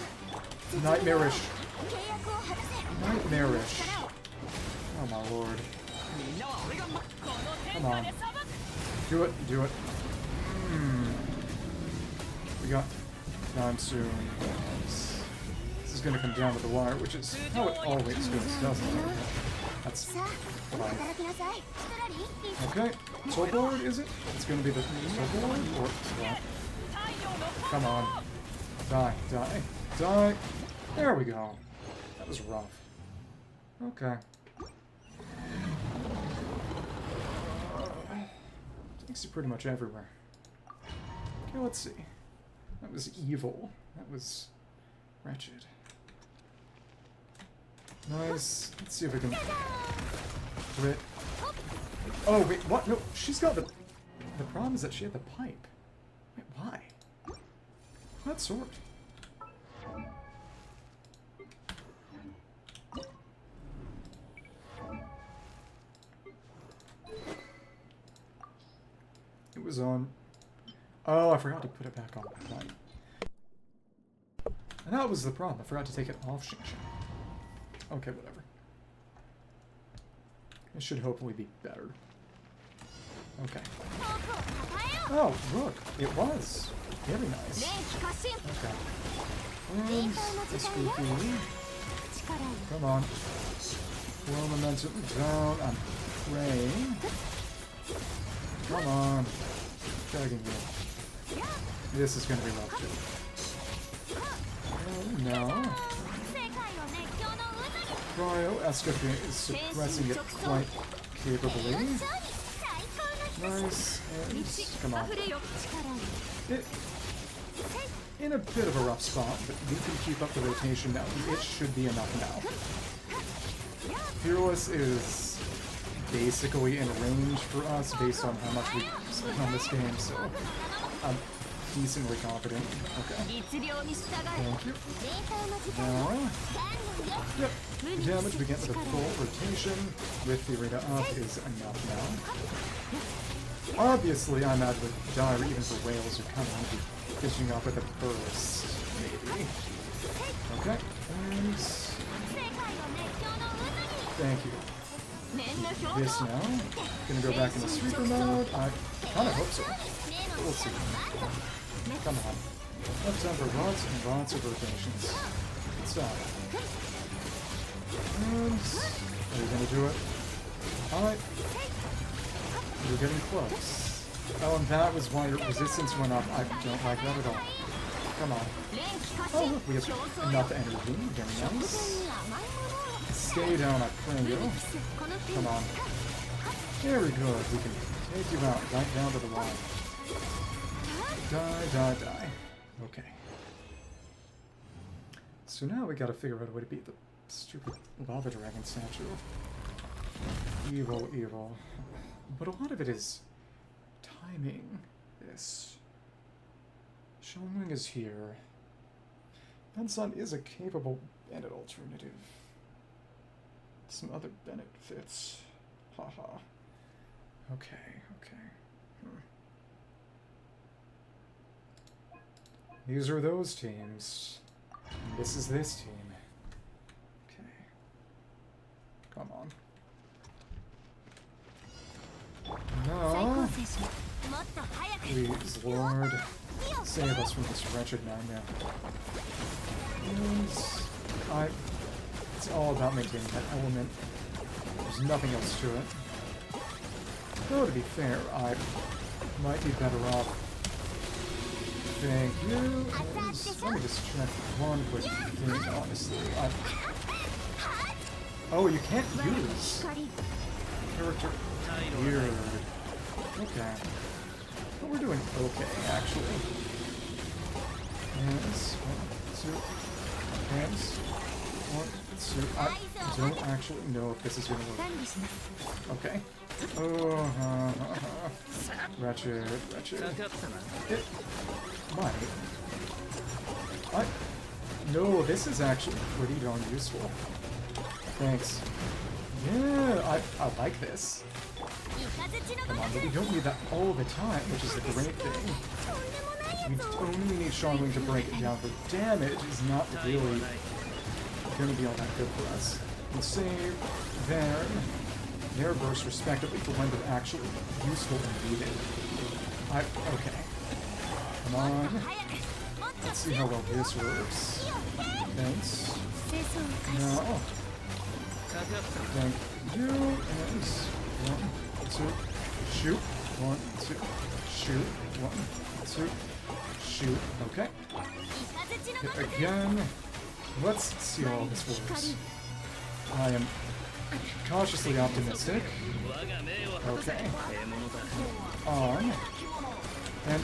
the nightmarish. Oh my lord. Come on. Do it. We got time soon. This is going to come down to the wire, which is how it always goes, doesn't it? That's fine. Okay. Soul board, is it? It's going to be the soul board? Or what? Come on. Die. There we go. That was rough. Okay. Takes you pretty much everywhere. Okay, let's see. That was evil. That was wretched. Nice. Let's see if we can crit. Oh, wait, what? No, she's got the... The problem is that she had the pipe. Wait, why? What sort? it was on. Oh, I forgot to put it back on. Right. And that was the problem. I forgot to take it off Shenhe. Okay, whatever. It should hopefully be better. Okay. Oh, look. It was. Very nice. Okay. And Escoffier. Come on. Slow momentum down. I'm praying. Come on. Begging you. This is going to be rough too. Oh, no. Cryo Escoffier is suppressing it quite capably. Nice. And come on. In a bit of a rough spot, but we can keep up the rotation now. It should be enough now. Fearless is basically in range for us based on how much we spend on this game, so I'm decently confident. Okay. Thank you. Now, yep. The damage we get with a full rotation with Furina up is enough now. Obviously, I'm out with dire even for whales who kind of want to be fishing up with a burst, maybe. Okay. And thank you. This now. Gonna go back into sweeper mode. I kind of hope so. We'll see. Come on. Left time for lots and lots of rotations. Good stuff. And are you gonna do it? Alright. You're getting close. Oh, and that was why your resistance went up. I don't like that at all. Come on. Oh, look, we have enough energy. Very nice. Stay down, I pray you. Come on. Very good. We can take you out right down to the line. Die, die, die. Okay. So now we gotta figure out a way to beat the stupid lava dragon statue. Evil, evil. But a lot of it is timing this. Xilonen is here. Benson is a capable Bennett alternative. Some other Bennett fits. Haha. Okay, okay. These are those teams. And this is this team. Okay. Come on. No. Please, Lord, save us from this wretched nightmare. And it's all about maintaining that element. There's nothing else to it. Though, to be fair, I might be better off. Thank you. And let me just check one quick thing, honestly. Oh, you can't use character. Weird. Okay. But we're doing okay, actually. Hands. 1, 2. Hands. 1, 2. I don't actually know if this is going to work. Okay. Oh, wretched, wretched. It might. No, this is actually pretty darn useful. Thanks. Yeah, I like this. Come on, but we don't need that all the time, which is the great thing. We only need Xilonen to break it down, but damage is not really going to be all that good for us. We'll save there. Their burst respectively for when they're actually useful and needed. Okay. Come on. Let's see how well this works. Thanks. No. Thank you. And 1, 2, shoot. 1, 2, shoot. 1, 2, shoot. Okay. Hit again. Let's see how all this works. I am cautiously optimistic. Okay. On. And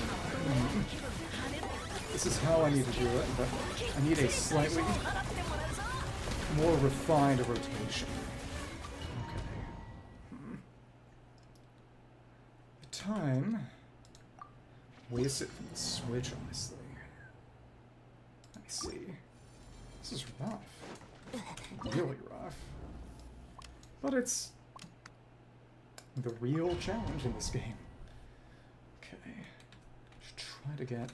this is how I need to do it, but I need a slightly more refined rotation. Okay. The time wasted from the switch, honestly. Let me see. This is rough. Really rough. But it's the real challenge in this game. Okay. try to get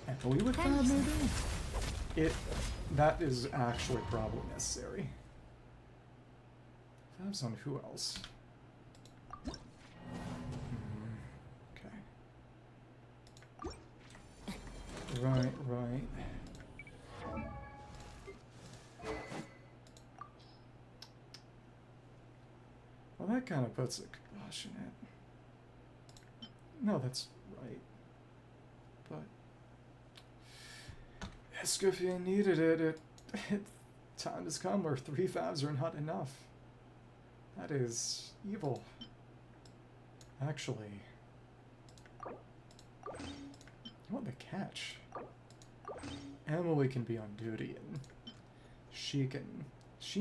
Emily with that, maybe? That is actually probably necessary. Fab's on who else? Okay. Right. Well, that kind of puts a kibosh in it. No, that's right. But Escoffier needed it. Time has come where 3 Favs are not enough. That is evil. Actually, you want the catch? Emily can be on duty, and she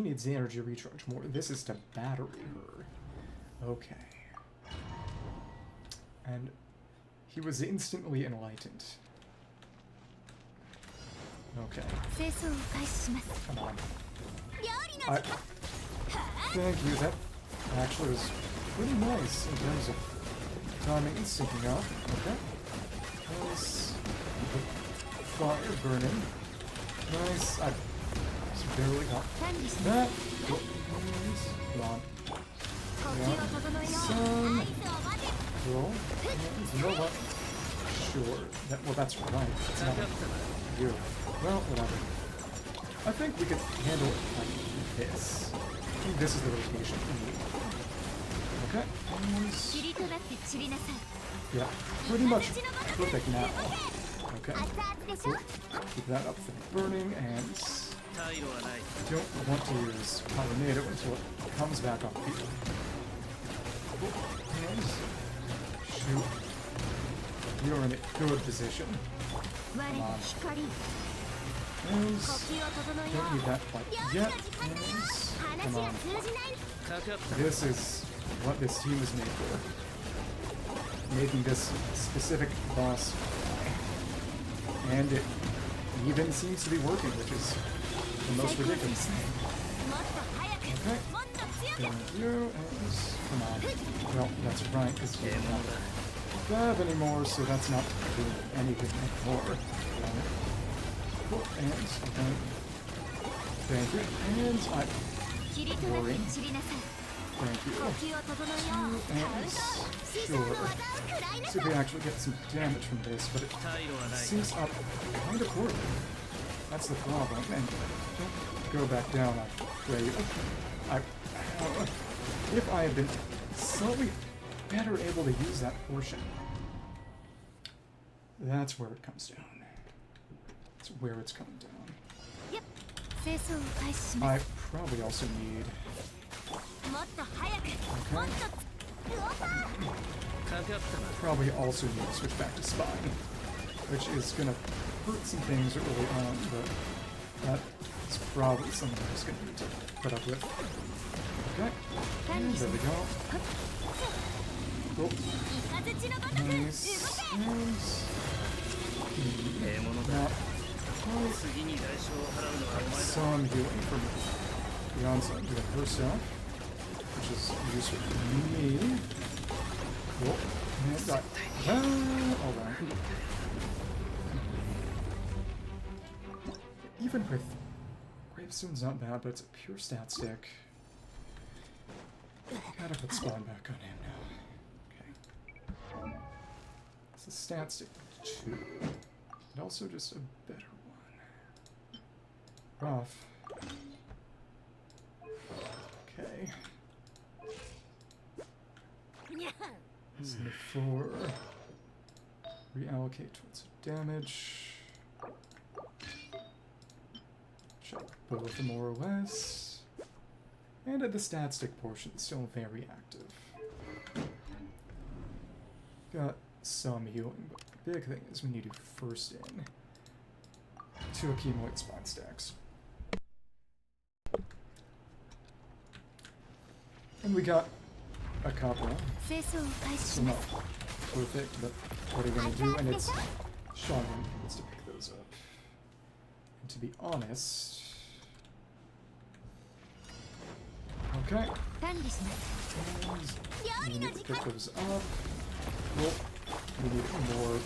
needs the energy recharge more. This is to battery her. Okay. And he was instantly enlightened. Okay. Come on. Thank you. That actually was pretty nice in terms of timing and syncing up. Okay. Nice. Fire burning. Nice. I just barely got that. Come on. Sun. Roll. You know what? Sure. Well, that's right. It's not you. Well, whatever. I think we could handle it like this. I think this is the rotation we need. Okay. Yeah, pretty much perfect now. Okay. Cool. Keep that up for the burning, and don't want to use Tornado until it comes back on field. Cool. And shoot. You're in a good position. Come on. And don't need that quite yet. And come on. This is what this team is made for. Making this specific boss fly. And it even seems to be working, which is the most ridiculous thing. Okay. Thank you. And come on. Well, that's right, because we don't have Fab anymore, so that's not doing anything anymore. Cool. And okay. Thank you. And boring. Thank you. And sure. See if we actually get some damage from this, but it seems up kind of poorly. That's the problem. And don't go back down, I'm afraid. If I had been slightly better able to use that portion, that's where it comes down. That's where it's coming down. I probably also need... Okay. Probably also need to switch back to Spine, which is going to hurt some things early on, but that's probably something I'm just going to need to put up with. Okay. And there we go. Cool. Nice. Not some healing from the Onslaught doing her stuff, which is useful for me. Cool. And got alright. Even with Gravestone's not bad, but it's a pure stat stick. Gotta put Spawn back on him now. Okay. It's a stat stick 2. And also just a better one. Rough. Okay. This is the 4. Reallocate towards damage. Check both more or less. And at the stat stick portion, still very active. Got some healing, but the big thing is we need to first in to accumulate spine stacks. And we got a couple. So not perfect, but what are you going to do? And it's Xilonen who gets to pick those up. And to be honest... Okay. And we need to pick those up. Cool. we need more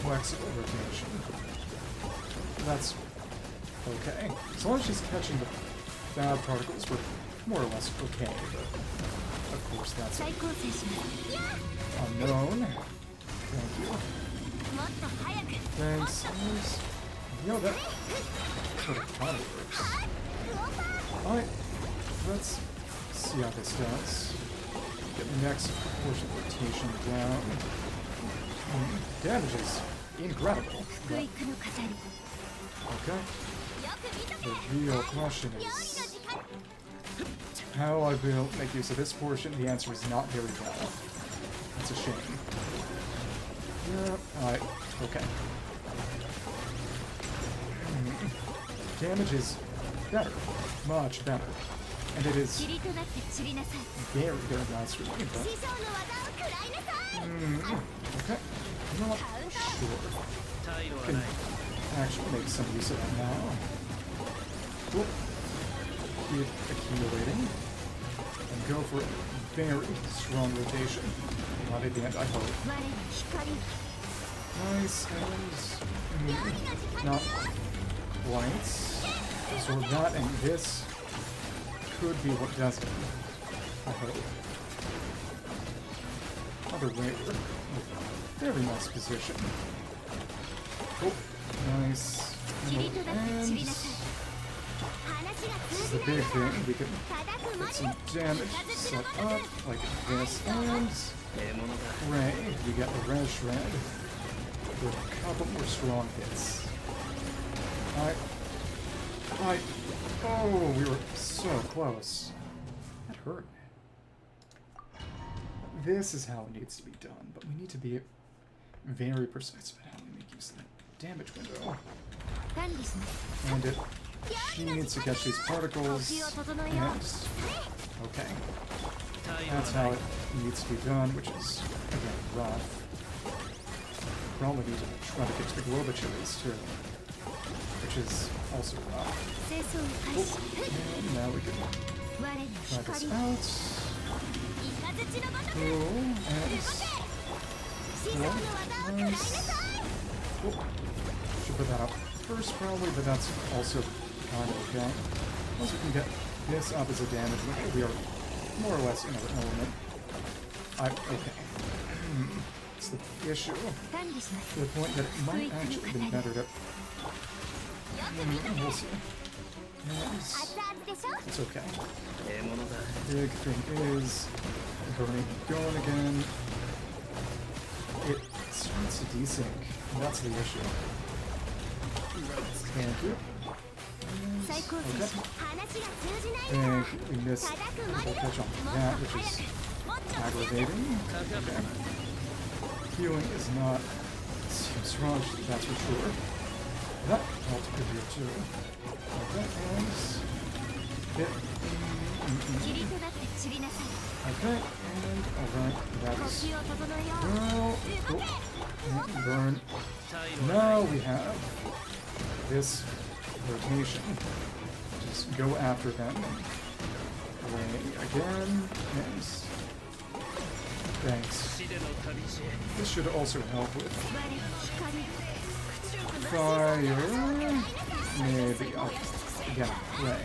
flexible rotation. That's okay. As long as she's catching the bad particles, we're more or less okay, but of course that's unknown. Thank you. Thanks. You know, that sort of kind of works. Alright, let's see how this does. Get the next portion of rotation down. Damage is incredible. But okay. The real question is how I will make use of this portion. The answer is not very well. That's a shame. Yeah, alright, okay. Damage is better. Much better. And it is very, very nice for me, but... okay. You know what? Sure. Can actually make some use of that now. Whoop. Keep accumulating. And go for a very strong rotation. Not at the end, I hope. Nice, and... not quite. So that and this could be what does it. I hope. Other way. Very nice position. Oh, nice. And this is the big thing. We can get some damage set up like this. And Ray, we got the red shred with a couple more strong hits. Oh, we were so close. That hurt. This is how it needs to be done, but we need to be very precise about how we make use of that damage window. And she needs to catch these particles, and... okay. That's how it needs to be done, which is, again, rough. Probably need to try to get to the Globachilles, too. Which is also rough. Oh, and now we can try this out. Cool, and... nice. Oh, should put that up first, probably, but that's also kind of okay. Once we can get this up as a damage level, we are more or less in our element. Okay. It's the issue. To the point that it might actually be better to... we'll see. Yes. It's okay. Big thing is... going again. It starts to desync. And that's the issue. Thank you. Yes. Okay. And we missed a double catch on that, which is aggravating. Okay. Healing is not strong, that's for sure. That helped good here too. Okay, and hit. Okay, and alright, that's... burn. Now we have this rotation. Just go after them. Away again. Yes. Thanks. This should also help with fire. Maybe I'll get play.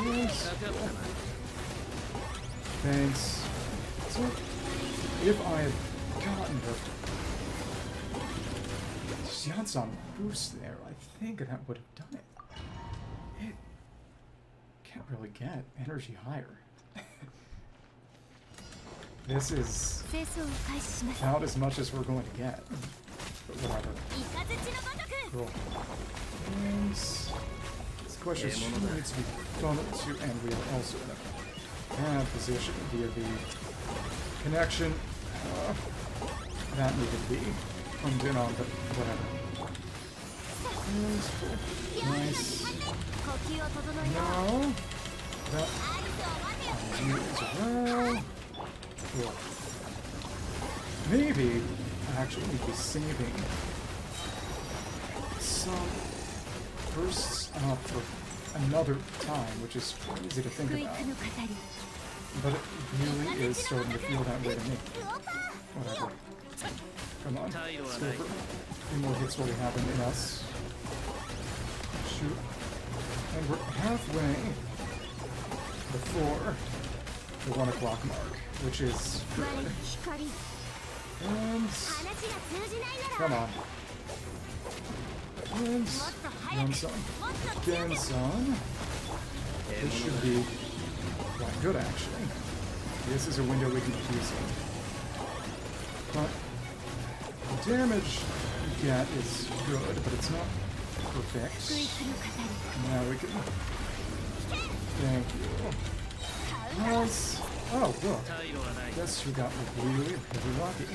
Yes. Thanks. So, if I had gotten the Xianzan boost there, I think that would have done it. It can't really get energy higher. This is about as much as we're going to get. But whatever. Cool. And this question needs to be funneled to, and we are also in a bad position via the connection. That needed to be honed in on, but whatever. Nice. No. That as well. Cool. Maybe actually we'd be saving some bursts up for another time, which is crazy to think about. But it really is starting to feel that way to me. Whatever. Come on. Let's go for 3 more hits while we have him in us. Shoot. And we're halfway before the 1 o'clock mark, which is good. And come on. And Yumson. Genson. This should be quite good, actually. This is a window we can use in. But the damage you get is good, but it's not perfect. Now we can... Thank you. Nice. Oh, look. Guess who got really lucky?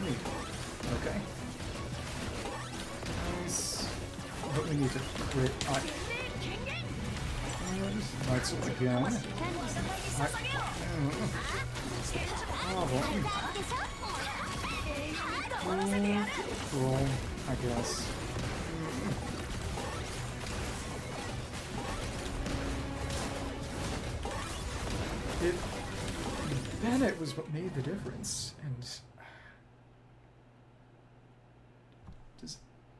Me. Okay. Nice. But we need to crit. And Night Sword again. That's the problem. Cool, I guess. Bennett was what made the difference, and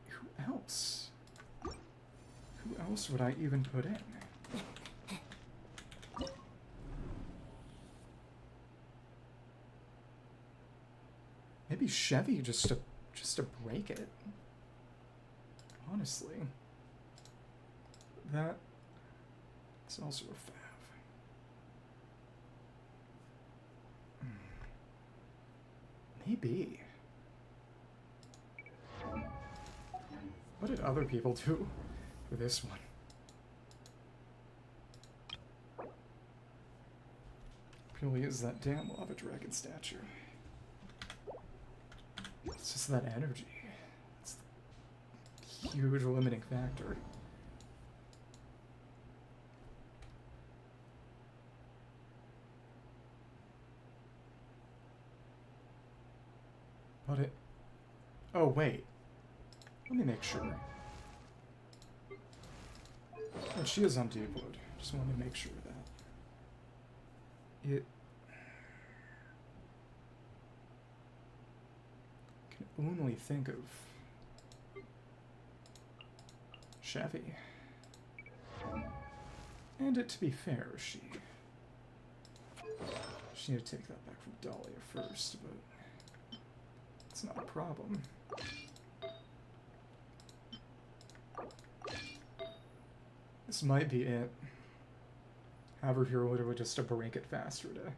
who else? Who else would I even put in? Maybe Chevy just to break it. Honestly, that's also a fav. Maybe. What did other people do for this one? Purely is that damn lava dragon statue. It's just that energy. It's the huge limiting factor. But it... Oh, wait. Let me make sure. Oh, she is on deep wood. Just wanted to make sure that it can only think of Chevy. And it, to be fair, she need to take that back from Dahlia first, but it's not a problem. This might be it. Have her here literally just to break it faster to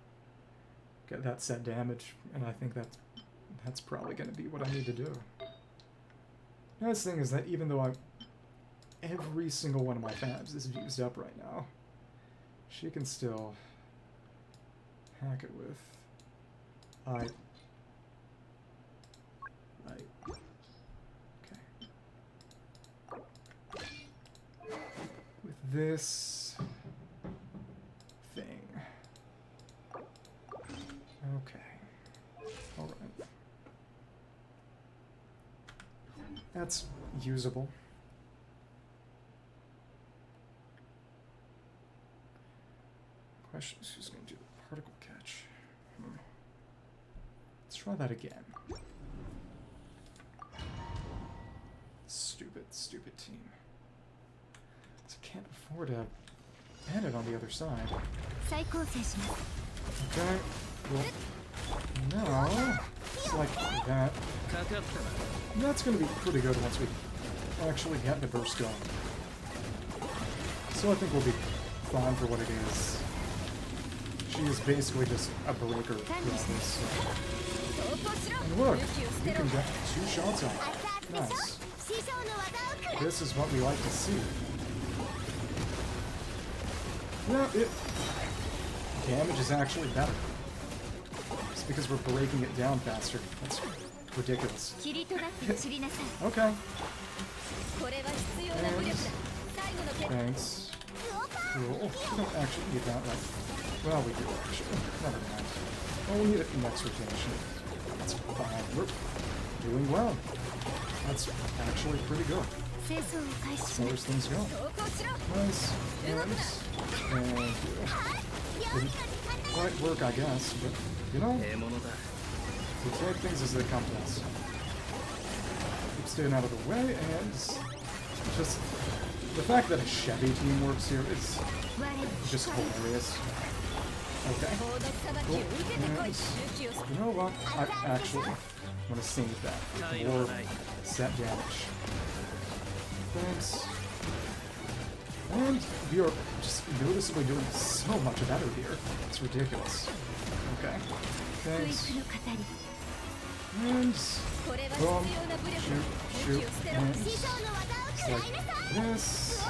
get that set damage, and I think that's probably going to be what I need to do. The nice thing is that even though every single one of my fabs is used up right now, she can still hack it with okay. With this thing. Okay. Alright. That's usable. Question is who's going to do the particle catch? Let's try that again. Stupid team. So I can't afford to Bennett on the other side. Okay, well, now, it's like that. That's going to be pretty good once we actually get the burst going. So I think we'll be fine for what it is. She is basically just a breaker throughout this. And look, we can get 2 shots on it. Nice. This is what we like to see. Well, damage is actually better. It's because we're breaking it down faster. That's ridiculous. Okay. And thanks. Cool. We don't actually need that, right? Well, we do actually. Never mind. Well, we'll need it in next rotation. That's fine. We're doing well. That's actually pretty good. As far as things go. Nice. Thank you. Didn't quite work, I guess, but, you know, We take things as they come to us. Keep staying out of the way, and just the fact that a Chevy team works here is just hilarious. Okay. Cool. And you know what? I actually want to save that for more set damage. Thanks. And we are just noticeably doing so much better here. It's ridiculous. Okay. Thanks. And boom. Shoot. And it's like this.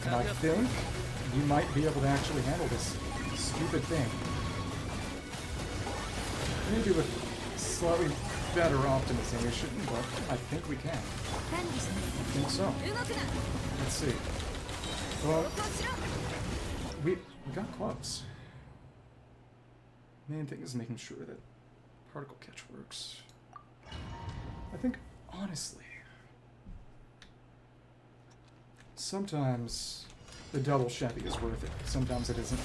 And I think you might be able to actually handle this stupid thing. Maybe with slightly better optimization, but I think we can. I think so. Let's see. Well, we got close. Main thing is making sure that particle catch works. I think, honestly, sometimes the double Chevy is worth it. Sometimes it isn't.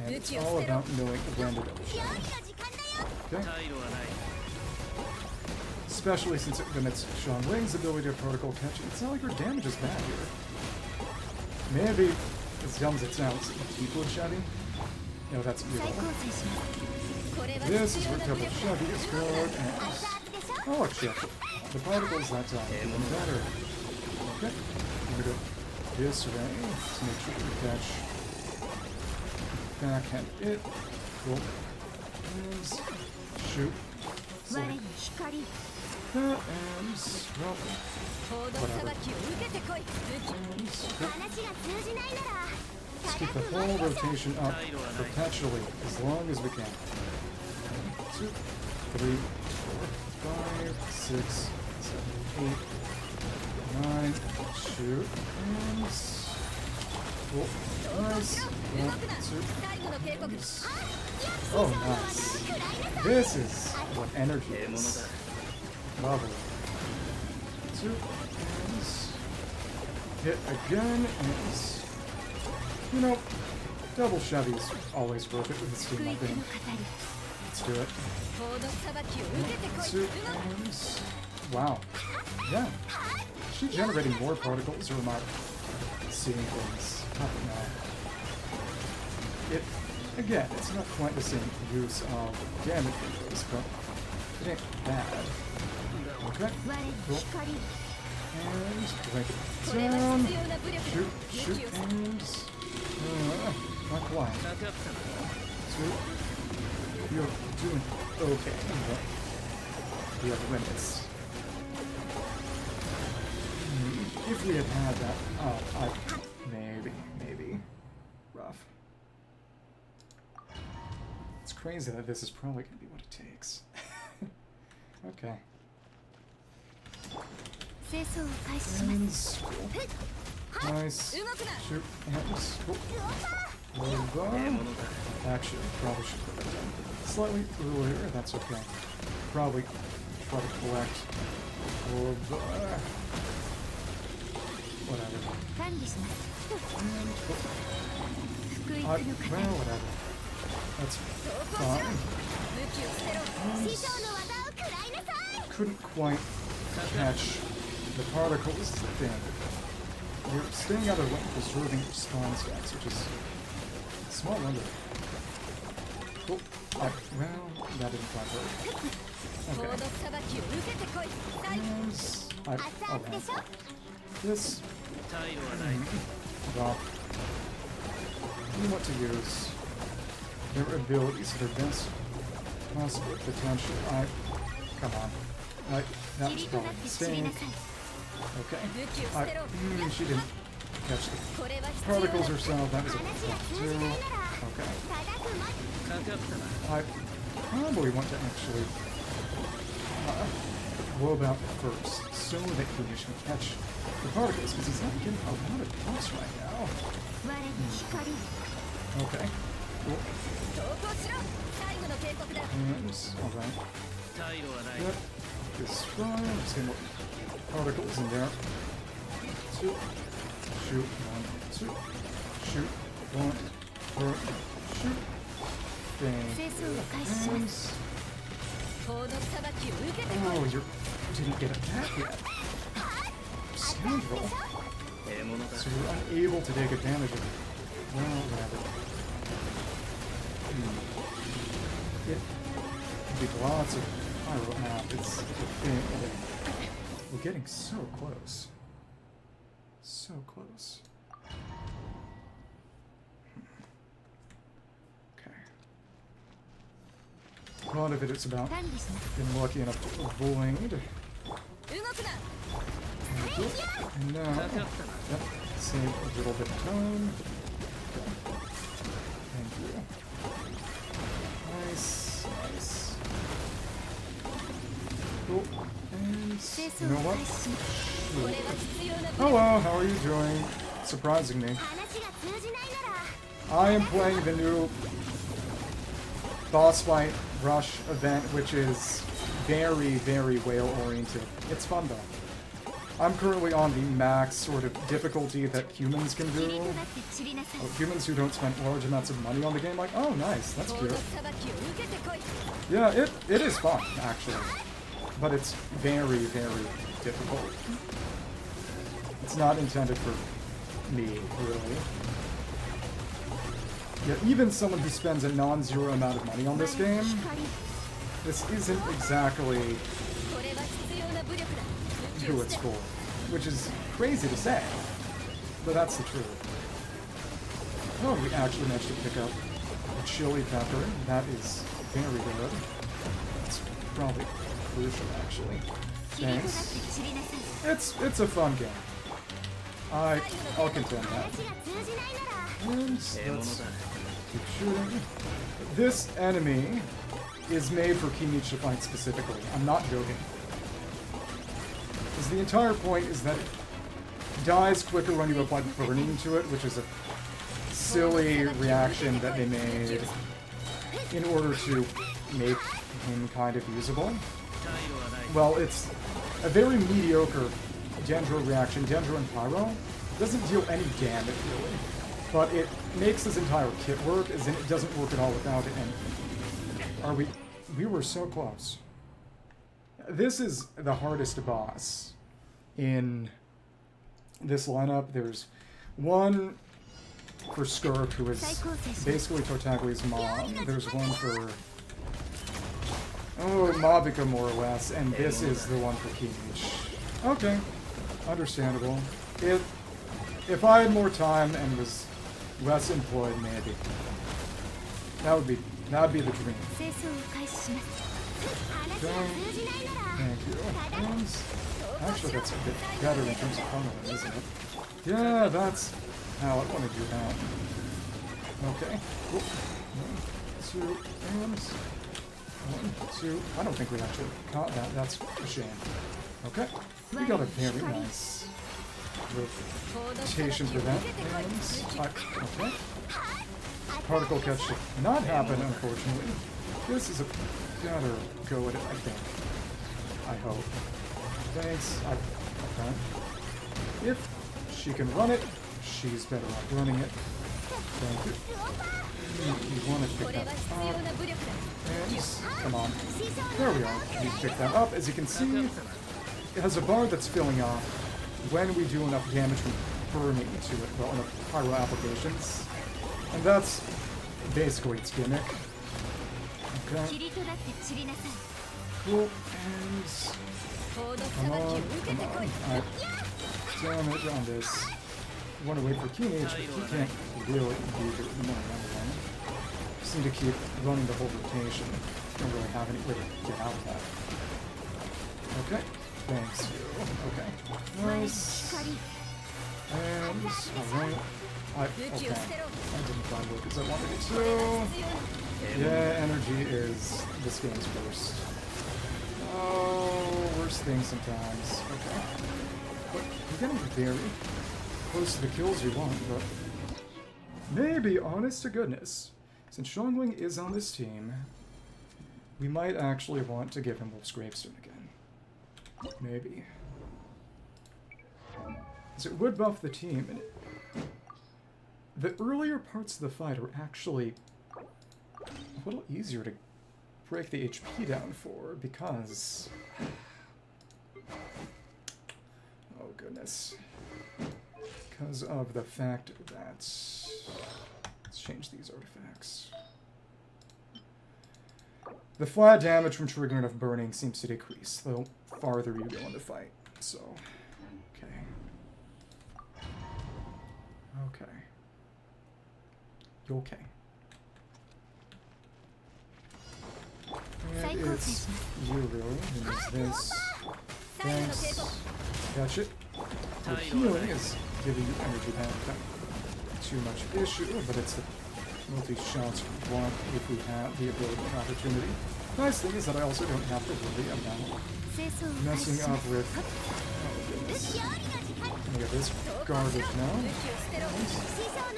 And it's all about knowing when to double Chevy. Okay? Especially since it limits Xiaoling's ability to particle catch. It's not like her damage is bad here. Maybe, as dumb as it sounds, equal Chevy? No, that's beautiful. This is where double Chevy is good, and oh, check it. The particles that time, even better. Okay, I'm gonna go this way to make sure we catch backhand it. Cool. And shoot. So, that and, well, whatever. And, let's keep the whole rotation up perpetually, as long as we can. 1, 2, 3, 4, 5, 6, 7, 8, 9, shoot, and cool. Nice. 1, 2, nice. Oh, nice. This is what energy is. Lovely. 2, and hit again, and you know, double Chevy's always worth it with this team, I think. Let's do it. 2, and wow. Yeah. Is she generating more particles, or am I seeing things? I don't know. Again, it's not quite the same use of damage controls, but it ain't bad. Okay, cool. And break it down. Shoot, and not quite. 2. You're doing okay, but we have limits. If we had had that, maybe. Rough. It's crazy that this is probably going to be what it takes. Okay. And cool. Nice. Shoot. And cool. Actually, probably should put that down slightly earlier. That's okay. Probably try to collect. Whatever. And cool. Well, whatever. That's fine. And couldn't quite catch the particles thing. You're staying out of what preserving spawn stacks, which is a small number. Cool. Well, that didn't quite work. Okay. I'll answer. This. Well, I know what to use. Their abilities, their best possible potential. Come on. That was probably a mistake. Okay. She didn't catch the particles herself. That was a mistake too. Okay. I probably want to actually blow about first, so that Kunish can catch the particles, because he's not getting a lot of buffs right now. Okay. Cool. And, alright. Yep. This is fine. I'm just gonna put particles in there. 2. Shoot. 1, 2. Shoot. 1, 2. Shoot. Thank you. Oh, you didn't get it back yet. Scoundrel. So you're unable to take advantage of it. Well, whatever. It could be lots of pyro app. It's a thing. We're getting so close. So close. Okay. A lot of it is about being lucky enough to avoid. And now, yep, save a little bit of time. Okay. Thank you. Nice, nice. Cool. And you know what? Hello, how are you doing? Surprising me. I am playing the new boss fight rush event, which is very, very whale-oriented. It's fun though. I'm currently on the max sort of difficulty that humans can do. Oh, humans who don't spend large amounts of money on the game, like, oh nice, that's cute. Yeah, it is fun, actually. But it's very, very difficult. It's not intended for me, really. Yeah, even someone who spends a non-zero amount of money on this game, this isn't exactly who it's for, which is crazy to say, but that's the truth. Oh, we actually managed to pick up a chili pepper. That is very good. It's probably crucial, actually. Thanks. It's a fun game. I'll contend that. And let's keep shooting. This enemy is made for Kimich to fight specifically. I'm not joking. Because the entire point is that it dies quicker when you apply burning to it, which is a silly reaction that they made in order to make him kind of usable. Well, it's a very mediocre Dendro reaction. Dendro and Pyro doesn't deal any damage, really. But it makes his entire kit work, as in it doesn't work at all without it. And we were so close. This is the hardest boss in this lineup. There's one for Skirk, who is basically Totagli's mom. There's one for Mavuika, more or less, and this is the one for Kimich. Okay, understandable. If I had more time and was less employed, maybe that would be the dream. Thank you. And actually, that's a bit better in terms of funneling, isn't it? Yeah, that's how I want to do that. Okay. Cool. 1, 2, and 1, 2. I don't think we actually caught that. That's a shame. Okay. We got a very nice rotation for that. And okay. Particle catch should not happen, unfortunately. This is a better go at it, I think. I hope. Thanks. Okay. If she can run it, she's better off running it. Thank you. You want to pick that up. And, come on. There we are. You pick that up. As you can see, it has a bar that's filling off when we do enough damage from burning to it. Well, enough pyro applications. And that's basically its gimmick. Okay. Cool. And come on. Damage on this. I want to wait for Kimich, but he can't really do it at the moment. Just need to keep running the whole rotation. Don't really have any way to get out of that. Okay. Thanks, you. Okay. Nice. And alright. Okay. I didn't find it because I wanted it to. Yeah, energy is this game's worst. Oh, worst thing sometimes. Okay. But you're getting very close to the kills you want, but maybe, honest to goodness, since Xiongling is on this team, we might actually want to give him Wolf's Gravestone again. Maybe. So it would buff the team, and the earlier parts of the fight are actually a little easier to break the HP down for because... Oh goodness. Because of the fact that... Let's change these artifacts. The flat damage from triggering enough burning seems to decrease the farther you go in the fight. So, okay. Okay. You okay? And it's you, really. And it's this. Thanks. Catch it. The healing is giving you energy back. Not too much issue, but it's the multi-shots we want if we have the ability and opportunity. Nice thing is that I also don't have to worry about messing up with... Oh, goodness. I get this garbage now.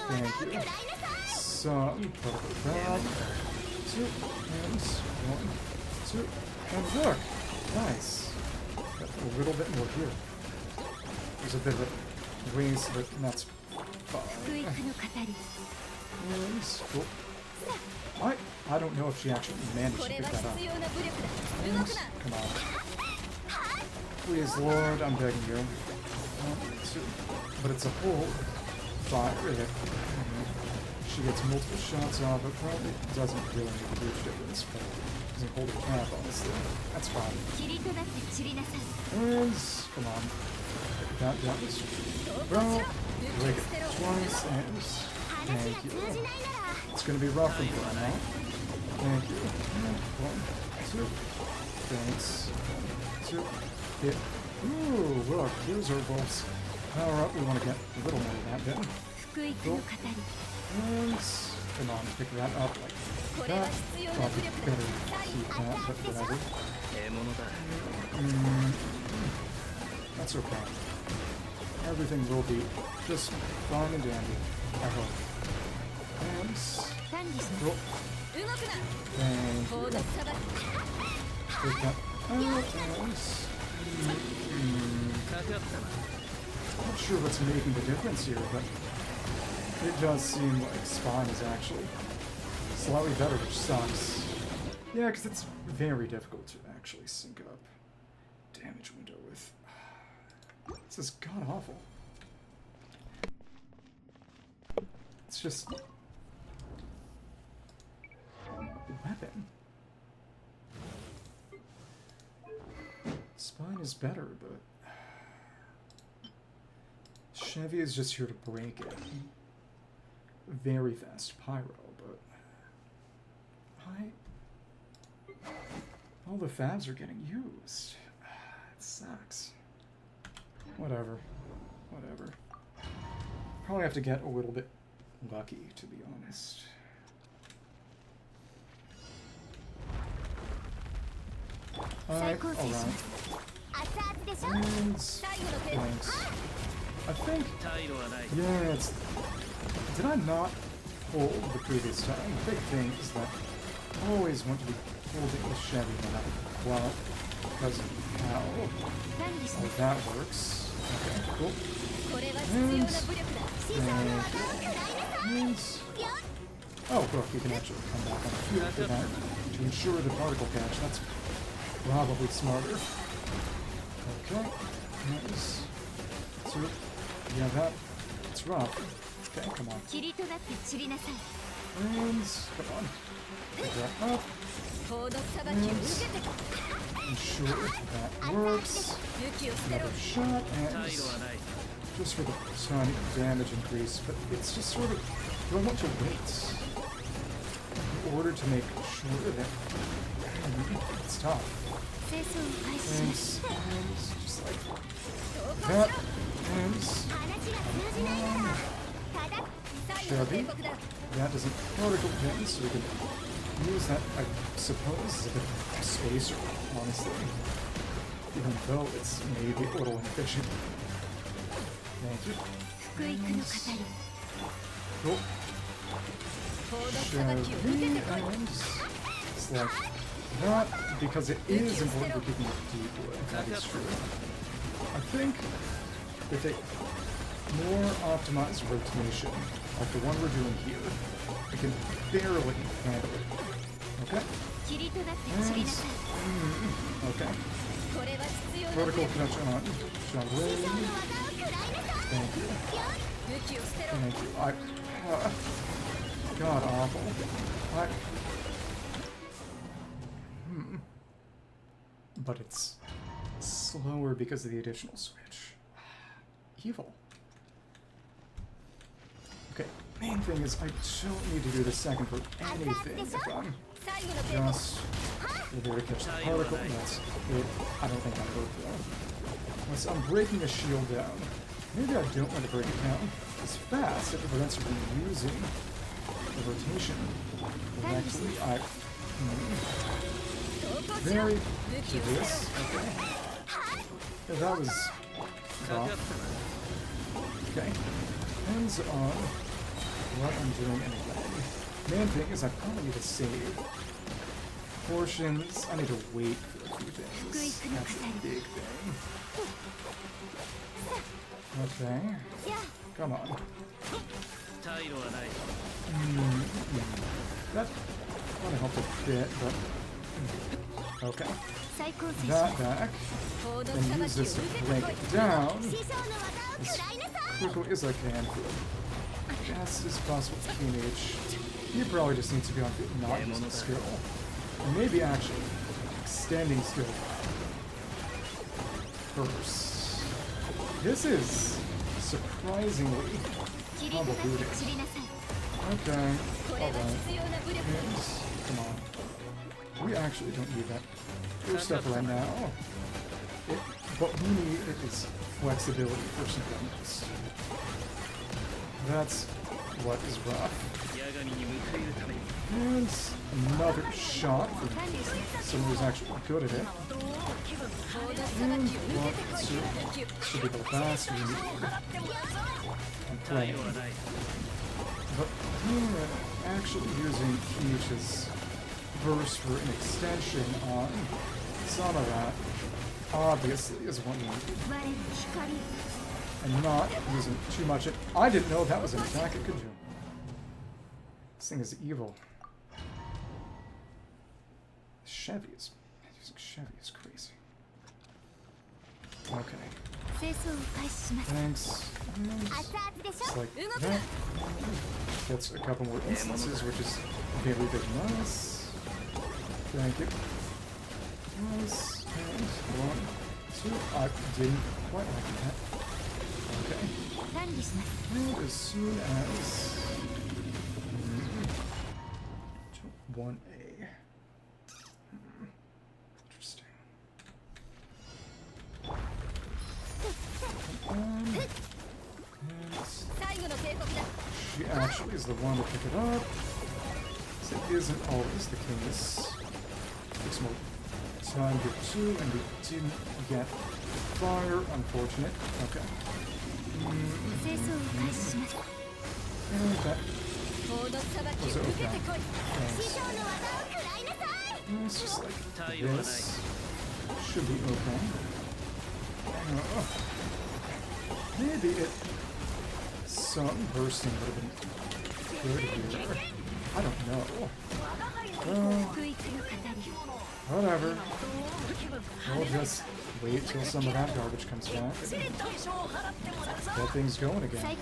Thank you. Some purple crab. 2 and 1, 2, and look! Nice. Got a little bit more here. There's a bit of a waste, but that's fine. Nice. Cool. I don't know if she actually managed to pick that up. Nice. Come on. Please, Lord, I'm begging you. 1, 2. But it's a whole 5 hit. She gets multiple shots off, but probably doesn't really make a huge difference. But doesn't hold her cap, honestly. That's fine. And come on. That was bro. Break it twice, and thank you. It's gonna be rough for you now. Thank you. 1, 2. Thanks. 1, 2. Hit. Ooh, look, here's our bolts. Power up. We want to get a little more of that then. Cool. And come on, pick that up like that. Probably better keep that, but whatever. That's okay. Everything will be just fine and dandy, I hope. And cool. Thank you. Take that out. Not sure what's making the difference here, but it does seem like Spine is actually slightly better, which sucks. Yeah, because it's very difficult to actually sync up damage window with. This is god-awful. It's just... weapon. Spine is better, but... Chevy is just here to break it. Very fast pyro, but all the fabs are getting used. It sucks. Whatever. Probably have to get a little bit lucky, to be honest. Alright. Thanks. I think... Yeah, it's... Did I not hold the previous time? The big thing is that I always want to be holding the Chevy no matter what, because of how that works. Okay, cool. And... Oh, look, you can actually come back on the field for that to ensure the particle catch. That's probably smarter. Okay, nice. So, yeah, it's rough. Okay, come on. And, come on. Pick that up. And ensure that works. Another shot, and just for the tiny damage increase, but it's just sort of, do I want to wait in order to make sure that it's tough. And just like that, and Chevy. That doesn't particle pin, so we can use that, I suppose, as a bit of spacer, honestly. Even though it's maybe a little inefficient. Thank you. And cool. Chevy, and it's like that, because it is important for keeping it deep wood, that is true. I think with a more optimized rotation, like the one we're doing here, we can barely handle it. Okay? Okay. Vertical connection on. Shockwave. Thank you. Thank you. God awful. But it's slower because of the additional switch. Evil. Okay, main thing is I don't need to do the second for anything if I'm just there to catch the particle. That's it. I don't think I go for that. Unless I'm breaking a shield down. Maybe I don't want to break it down as fast if it prevents from using the rotation. But actually, very curious. Okay. Yeah, that was rough. Okay. Depends on what I'm doing anyway. Main thing is I probably need to save portions. I need to wait for a few things. That's a big thing. Okay. Come on. That kind of helped a bit, but okay. That back. Then use this to break it down as quickly as I can for as fast as possible to teenage. He probably just needs to be on not using skill. And maybe actually extending skill first. This is surprisingly convoluted. Okay. Alright. Come on. We actually don't need that stuff right now. What we need is flexibility first and foremost. That's what is rough. And another shot from someone who's actually good at it. And what should be the last we need. I'm playing. But actually using Peach's burst for an extension on some of that obviously is one we need. And not using too much. I didn't know that was an attack it could do. This thing is evil. Using Chevy is crazy. Okay. Thanks. It's like that. Gets a couple more instances, which is very big nice. Thank you. Nice. And 1, 2. I didn't quite like that. Okay. And as soon as 1A. Interesting. She actually is the one to pick it up. It isn't always the case. Takes more time to two, and we didn't get fire. Unfortunate. Okay. And that was okay. Thanks. It's just like this. Should be okay. Maybe some bursting would have been good here. I don't know. Whatever. We'll just wait till some of that garbage comes back and get things going again. Okay,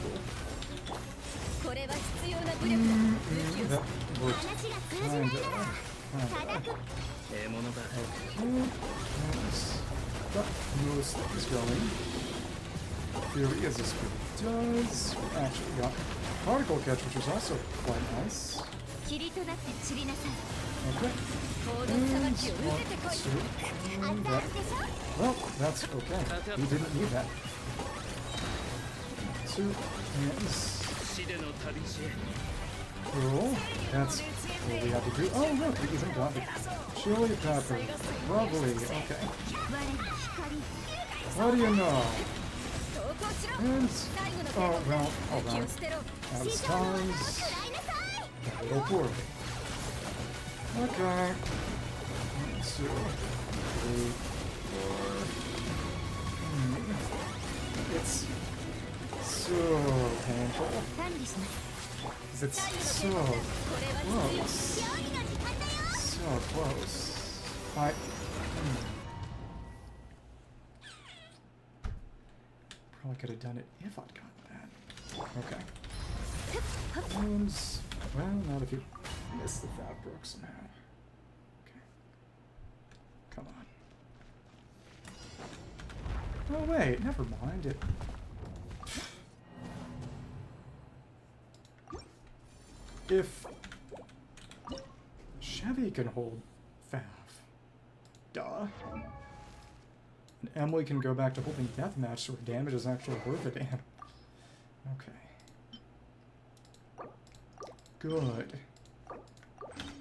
cool. That worked kinda. Okay. But most things going. Theory as this really does. We actually got particle catch, which was also quite nice. Okay. And that. Well, that's okay. We didn't need that. 2 hands. Cool. That's what we have to do. Oh, look, we even got the chili pepper. Lovely. Okay. What do you know? And, oh, well, hold on. As times, a little poorly. Okay. 1, 2, 3, 4. It's so painful. Because it's so close. Oh, close. Probably could have done it if I'd gotten that. Okay. And, well, not if you miss the Fabric somehow. Okay. Come on. Oh, wait, never mind it. If Chevy can hold Fav, duh. And Emily can go back to holding Deathmatch, so her damage is actually worth it. Okay. Good.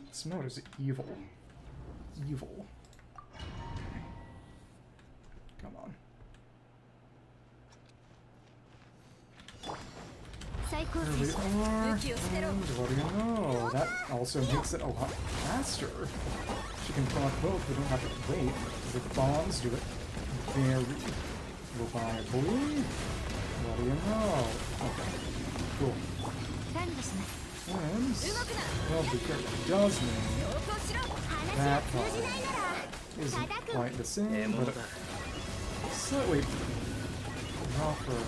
This mode is evil. Evil. Okay. Come on. There we are. And what do you know? That also makes it a lot faster. She can proc both, we don't have to wait. The bombs do it very reliably. What do you know? Okay. Cool. And, well, because it does mean that isn't quite the same, but slightly rougher.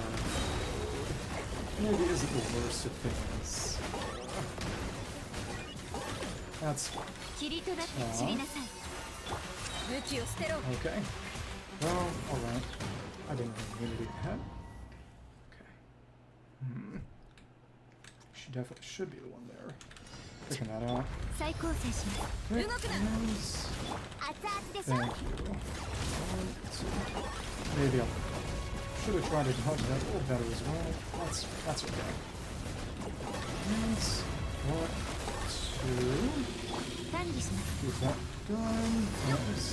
Maybe isn't the worst of things. That's okay. Well, alright. I didn't really mean to do that. Okay. She definitely should be the one there. Picking that out. Okay, and thank you. 1, 2. Maybe I should have tried to dodge that a little better as well. That's okay. And 1, 2. Get that done. Nice.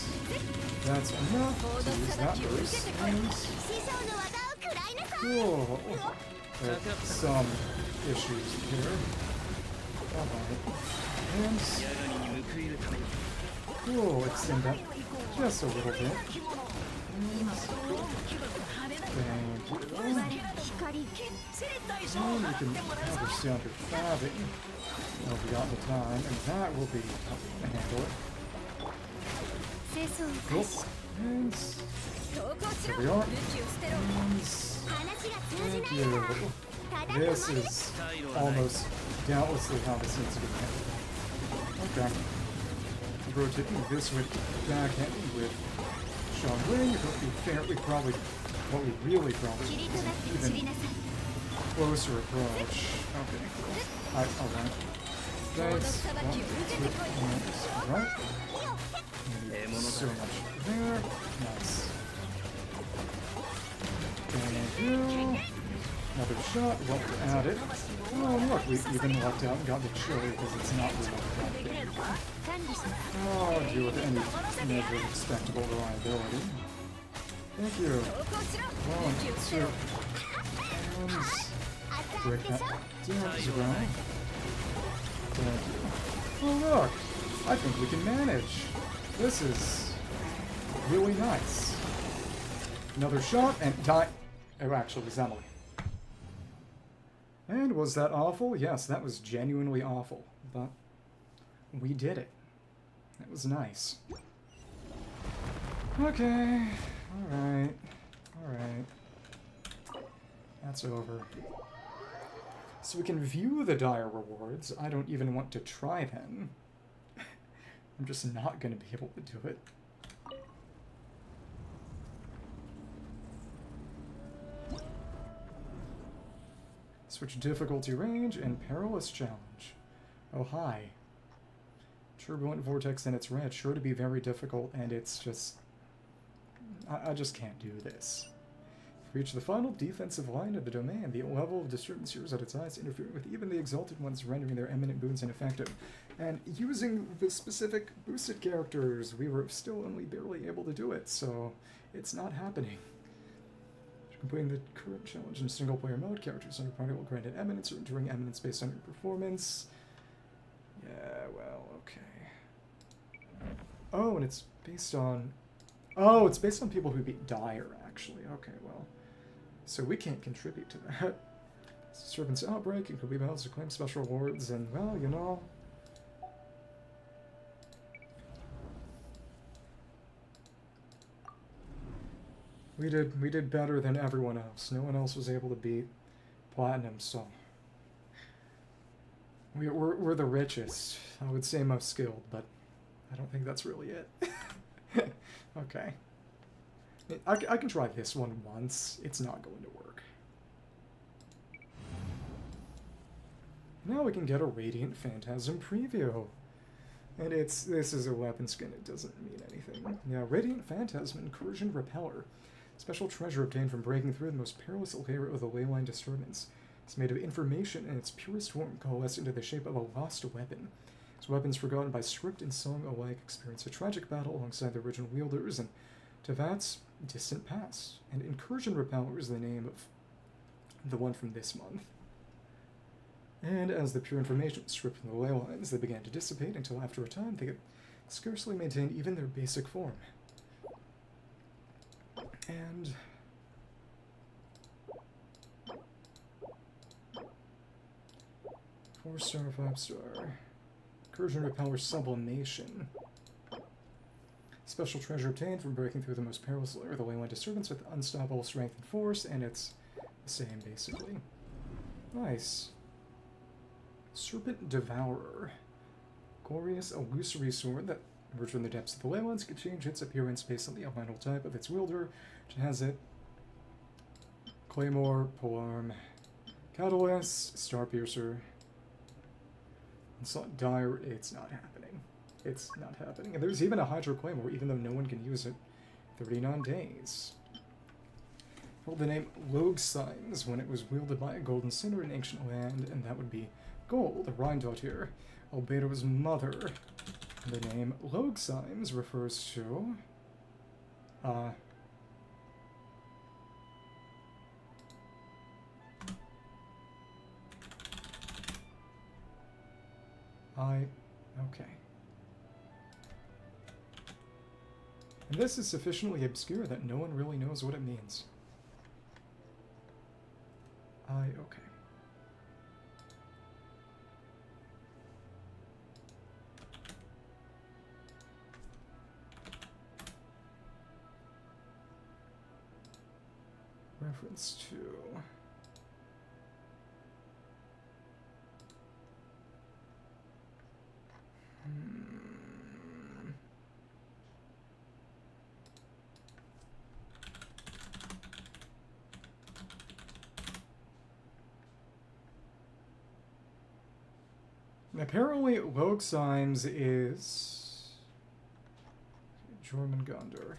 That's enough to use that burst. And cool. There are some issues here. Alright. And cool, extend that just a little bit. And thank you. And you can understand your fabbing. Well, we got the time, and that will be helpful to handle it. Cool. And there we are. And thank you. This is almost doubtlessly how this needs to be handled. Okay. Rotating this with backhand with Xilonen, but we fairly probably, what we really probably need is an even closer approach. Okay, cool. Alright. Thanks. Alright. So much there. Nice. Thank you. Another shot, while we're at it. Oh, look, we even lucked out and got the chili because it's not really that. Oh, I'll deal with any measure of respectable reliability. Thank you. 1, 2. And break that down as well. Thank you. Oh, look! I think we can manage. This is really nice. Another shot and die. Oh, actually, it was Emily. And was that awful? Yes, that was genuinely awful. But we did it. That was nice. Okay. Alright. Alright. That's over. So we can view the dire rewards. I don't even want to try them. I'm just not going to be able to do it. Switch difficulty range and perilous challenge. Oh, hi. Turbulent vortex and it's red. Sure to be very difficult, and it's just... I just can't do this. Reach the final defensive line of the domain. The level of disturbance here is at its highest, interfering with even the exalted ones, rendering their eminent boons ineffective. And using the specific boosted characters, we were still only barely able to do it, so it's not happening. Completing the current challenge in single-player mode, characters under party will grant an eminence or enduring eminence based on your performance. Yeah, well, okay. Oh, and it's based on... Oh, it's based on people who beat Dire, actually. Okay, well. So we can't contribute to that. Serpent's Outbreak, and could be battles to claim special rewards, and, well, you know... We did better than everyone else. No one else was able to beat Platinum, so we're the richest. I would say most skilled, but I don't think that's really it. Okay. I can try this one once. It's not going to work. Now we can get a Radiant Phantasm preview. And this is a weapon skin, it doesn't mean anything. Yeah, Radiant Phantasm Incursion Repeller. Special treasure obtained from breaking through the most perilous layer of the leyline disturbance. It's made of information in its purest form, coalesced into the shape of a lost weapon. Its weapons forgotten by script and song alike experience a tragic battle alongside the original wielders and Tevat's distant past. And Incursion Repeller is the name of the one from this month. And as the pure information stripped from the ley lines, they began to dissipate until after a time they could scarcely maintain even their basic form. And 4-star, 5-star. Incursion Repeller Sublimation. Special treasure obtained from breaking through the most perilous layer of the leyline disturbance with unstoppable strength and force, and it's the same basically. Nice. Serpent Devourer. Glorious illusory sword that emerged from the depths of the leylines can change its appearance based on the elemental type of its wielder, which has it Claymore, Polearm, Catalyst, Starpiercer, Onslaught, Dire. It's not happening. It's not happening. And there's even a Hydro Claymore, even though no one can use it. 39 days. Held the name Logsymes when it was wielded by a golden sinner in ancient land, and that would be Gold, Rhindottir, Albedo's mother. The name Logsymes refers to okay. And this is sufficiently obscure that no one really knows what it means. Okay. Reference to apparently Logsymes is Jormungandr.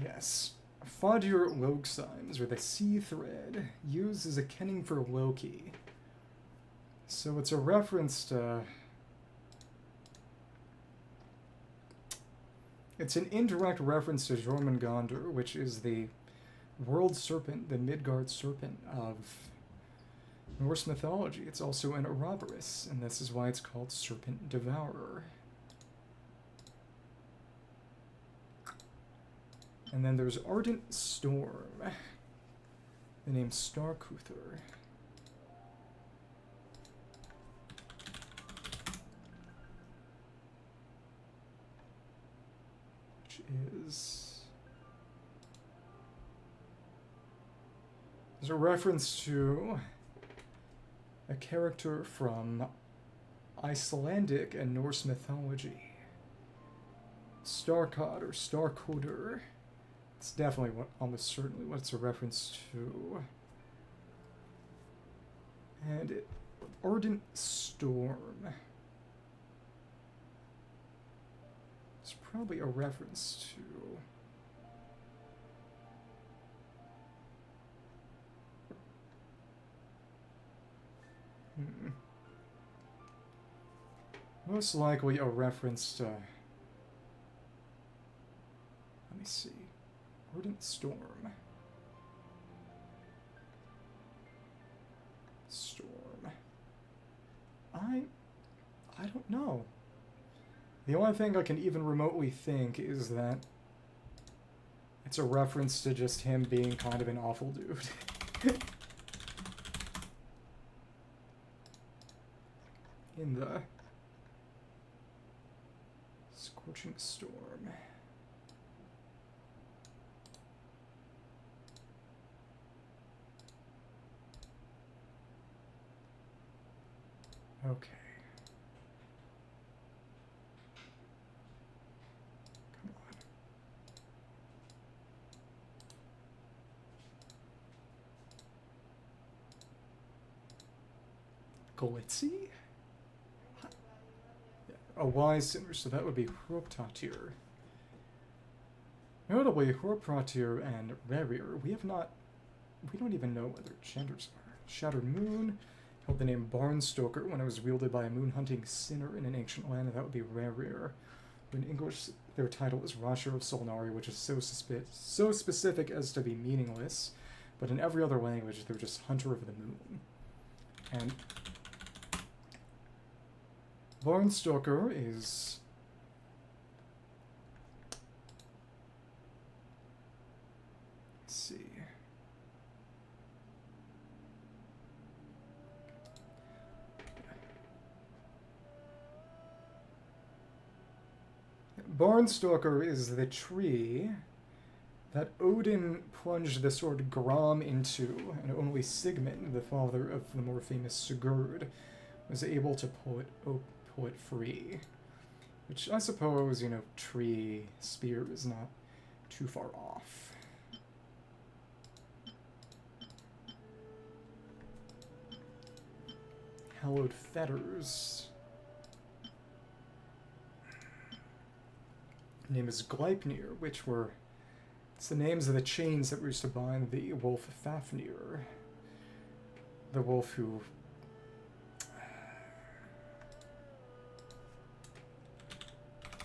Yes. Fadir Logsymes, or the Sea Thread, used as a kenning for Loki. So it's a reference to... It's an indirect reference to Jormungandr, which is the world serpent, the Midgard serpent of Norse mythology. It's also an Ouroboros, and this is why it's called Serpent Devourer. And then there's Ardent Storm, the name Starkuther. Which is... There's a reference to a character from Icelandic and Norse mythology. Starkad or Starkoder. It's definitely almost certainly what it's a reference to. And Ardent Storm. It's probably a reference to... Most likely a reference to... Let me see. Ardent Storm. Storm. I don't know. The only thing I can even remotely think is that it's a reference to just him being kind of an awful dude. In the Scorching Storm. Okay. Come on. Glitzy? A wise sinner, so that would be Hroptatir. Notably, Hroptatir and Rerir, we don't even know what their genders are. Shattered Moon held the name Barnstoker when it was wielded by a moon-hunting sinner in an ancient land, and that would be Rerir. In English, their title is Rasher of Solnari, which is so specific as to be meaningless, but in every other language, they're just Hunter of the Moon. And Barnstoker is... Let's see. Barnstalker is the tree that Odin plunged the sword Grom into, and only Sigmund, the father of the more famous Sigurd, was able to pull it free. Which I suppose, you know, tree spear is not too far off. Hallowed Fetters. Name is Gleipnir, which were... It's the names of the chains that were used to bind the wolf Fafnir. The wolf who...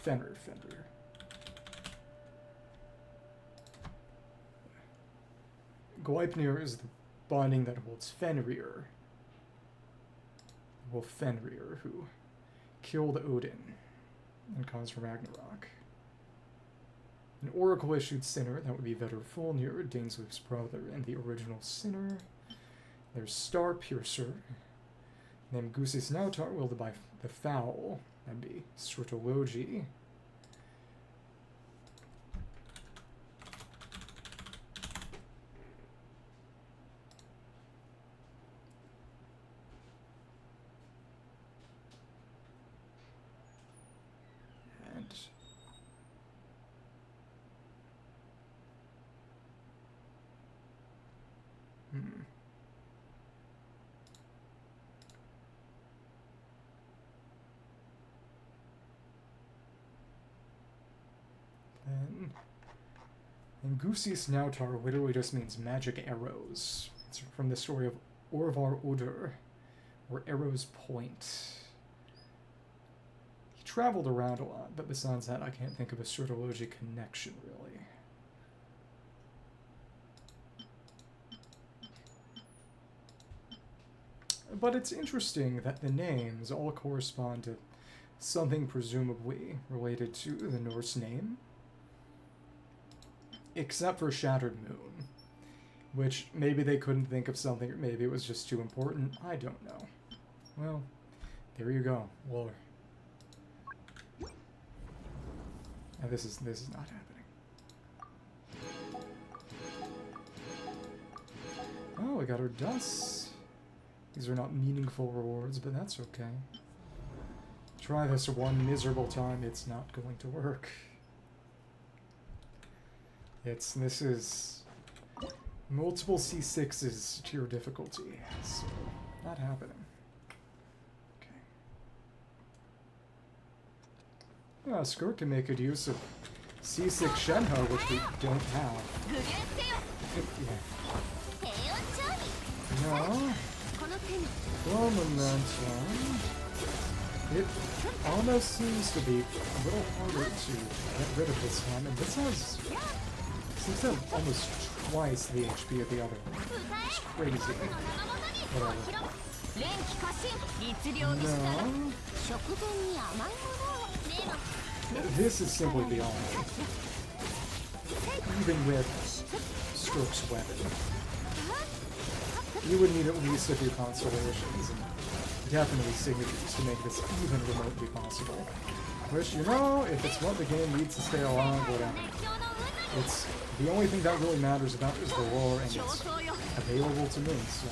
Fenrir. Gleipnir is the binding that holds Fenrir. The wolf Fenrir, who killed Odin and caused Ragnarok. An oracle-issued sinner, that would be Vedrfolnir, Dainsleif's brother, and the original sinner. There's Star Piercer, named Gusis Nautar, wielded by the Fowl, that'd be Srutologi. And Gusis Nautar literally just means magic arrows. It's from the story of Orvar Udur, or Arrow's Point. He traveled around a lot, but besides that, I can't think of a Srutologi connection, really. But it's interesting that the names all correspond to something presumably related to the Norse name. Except for Shattered Moon, which maybe they couldn't think of something, or maybe it was just too important. I don't know. Well, there you go. Lore. Now this is not happening. Oh, we got our dusts. These are not meaningful rewards, but that's okay. Try this one miserable time, it's not going to work. This is multiple C6s to your difficulty, so not happening. Okay. Skirk can make good use of C6 Shenhe, which we don't have. No. Well, momentum. It almost seems to be a little harder to get rid of this one, and this has... Seems to have almost twice the HP of the other one. It's crazy. Whatever. No. This is simply beyond me. Even with Skirk's weapon. You would need at least a few constellations and definitely signatures to make this even remotely possible. Which, you know, if it's what the game needs to stay alive, whatever. It's the only thing that really matters about is the lore, and it's available to me, so...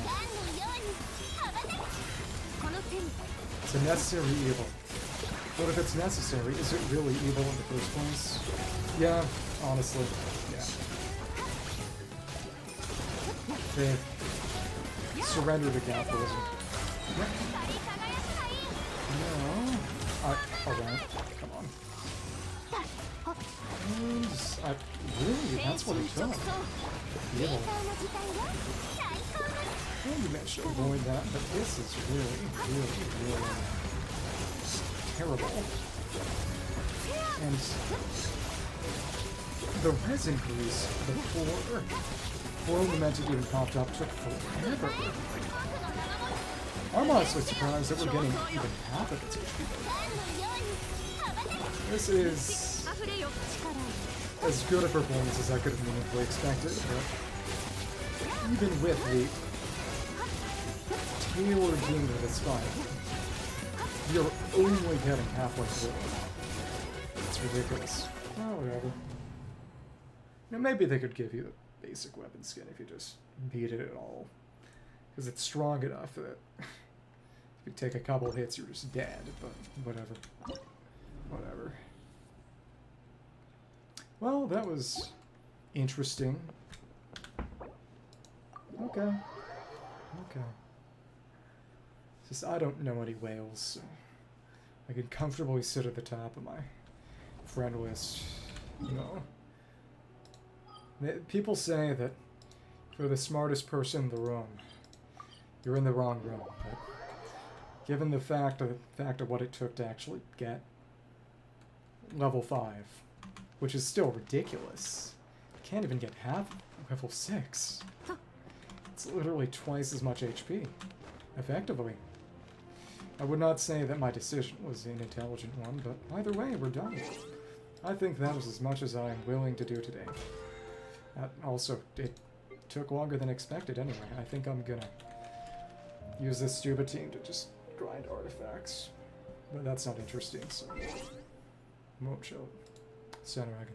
It's a necessary evil. But if it's necessary, is it really evil in the first place? Yeah, honestly, yeah. They surrender to capitalism. Yep. No. Alright, come on. And really, that's what it took. Evil. Well, you managed to avoid that, but this is really, really, really terrible. And the resin grease before the magic even popped up took forever. I'm honestly surprised that we're getting even half of its HP. This is as good a performance as I could have meaningfully expected, but even with the tailored game of this fight, you're only getting halfway through. It's ridiculous. Oh, whatever. Now, maybe they could give you the basic weapon skin if you just beat it at all. Because it's strong enough that if you take a couple hits, you're just dead, but whatever. Whatever. Well, that was interesting. Okay. Okay. It's just, I don't know any whales, so I can comfortably sit at the top of my friend list, you know. People say that if you're the smartest person in the room, you're in the wrong room, but given the fact of what it took to actually get level 5, which is still ridiculous. You can't even get half level 6. It's literally twice as much HP, effectively. I would not say that my decision was an intelligent one, but either way, we're done. I think that was as much as I'm willing to do today. Also, it took longer than expected anyway. I think I'm gonna use this stupid team to just grind artifacts. But that's not interesting, so I won't show it. Center, I can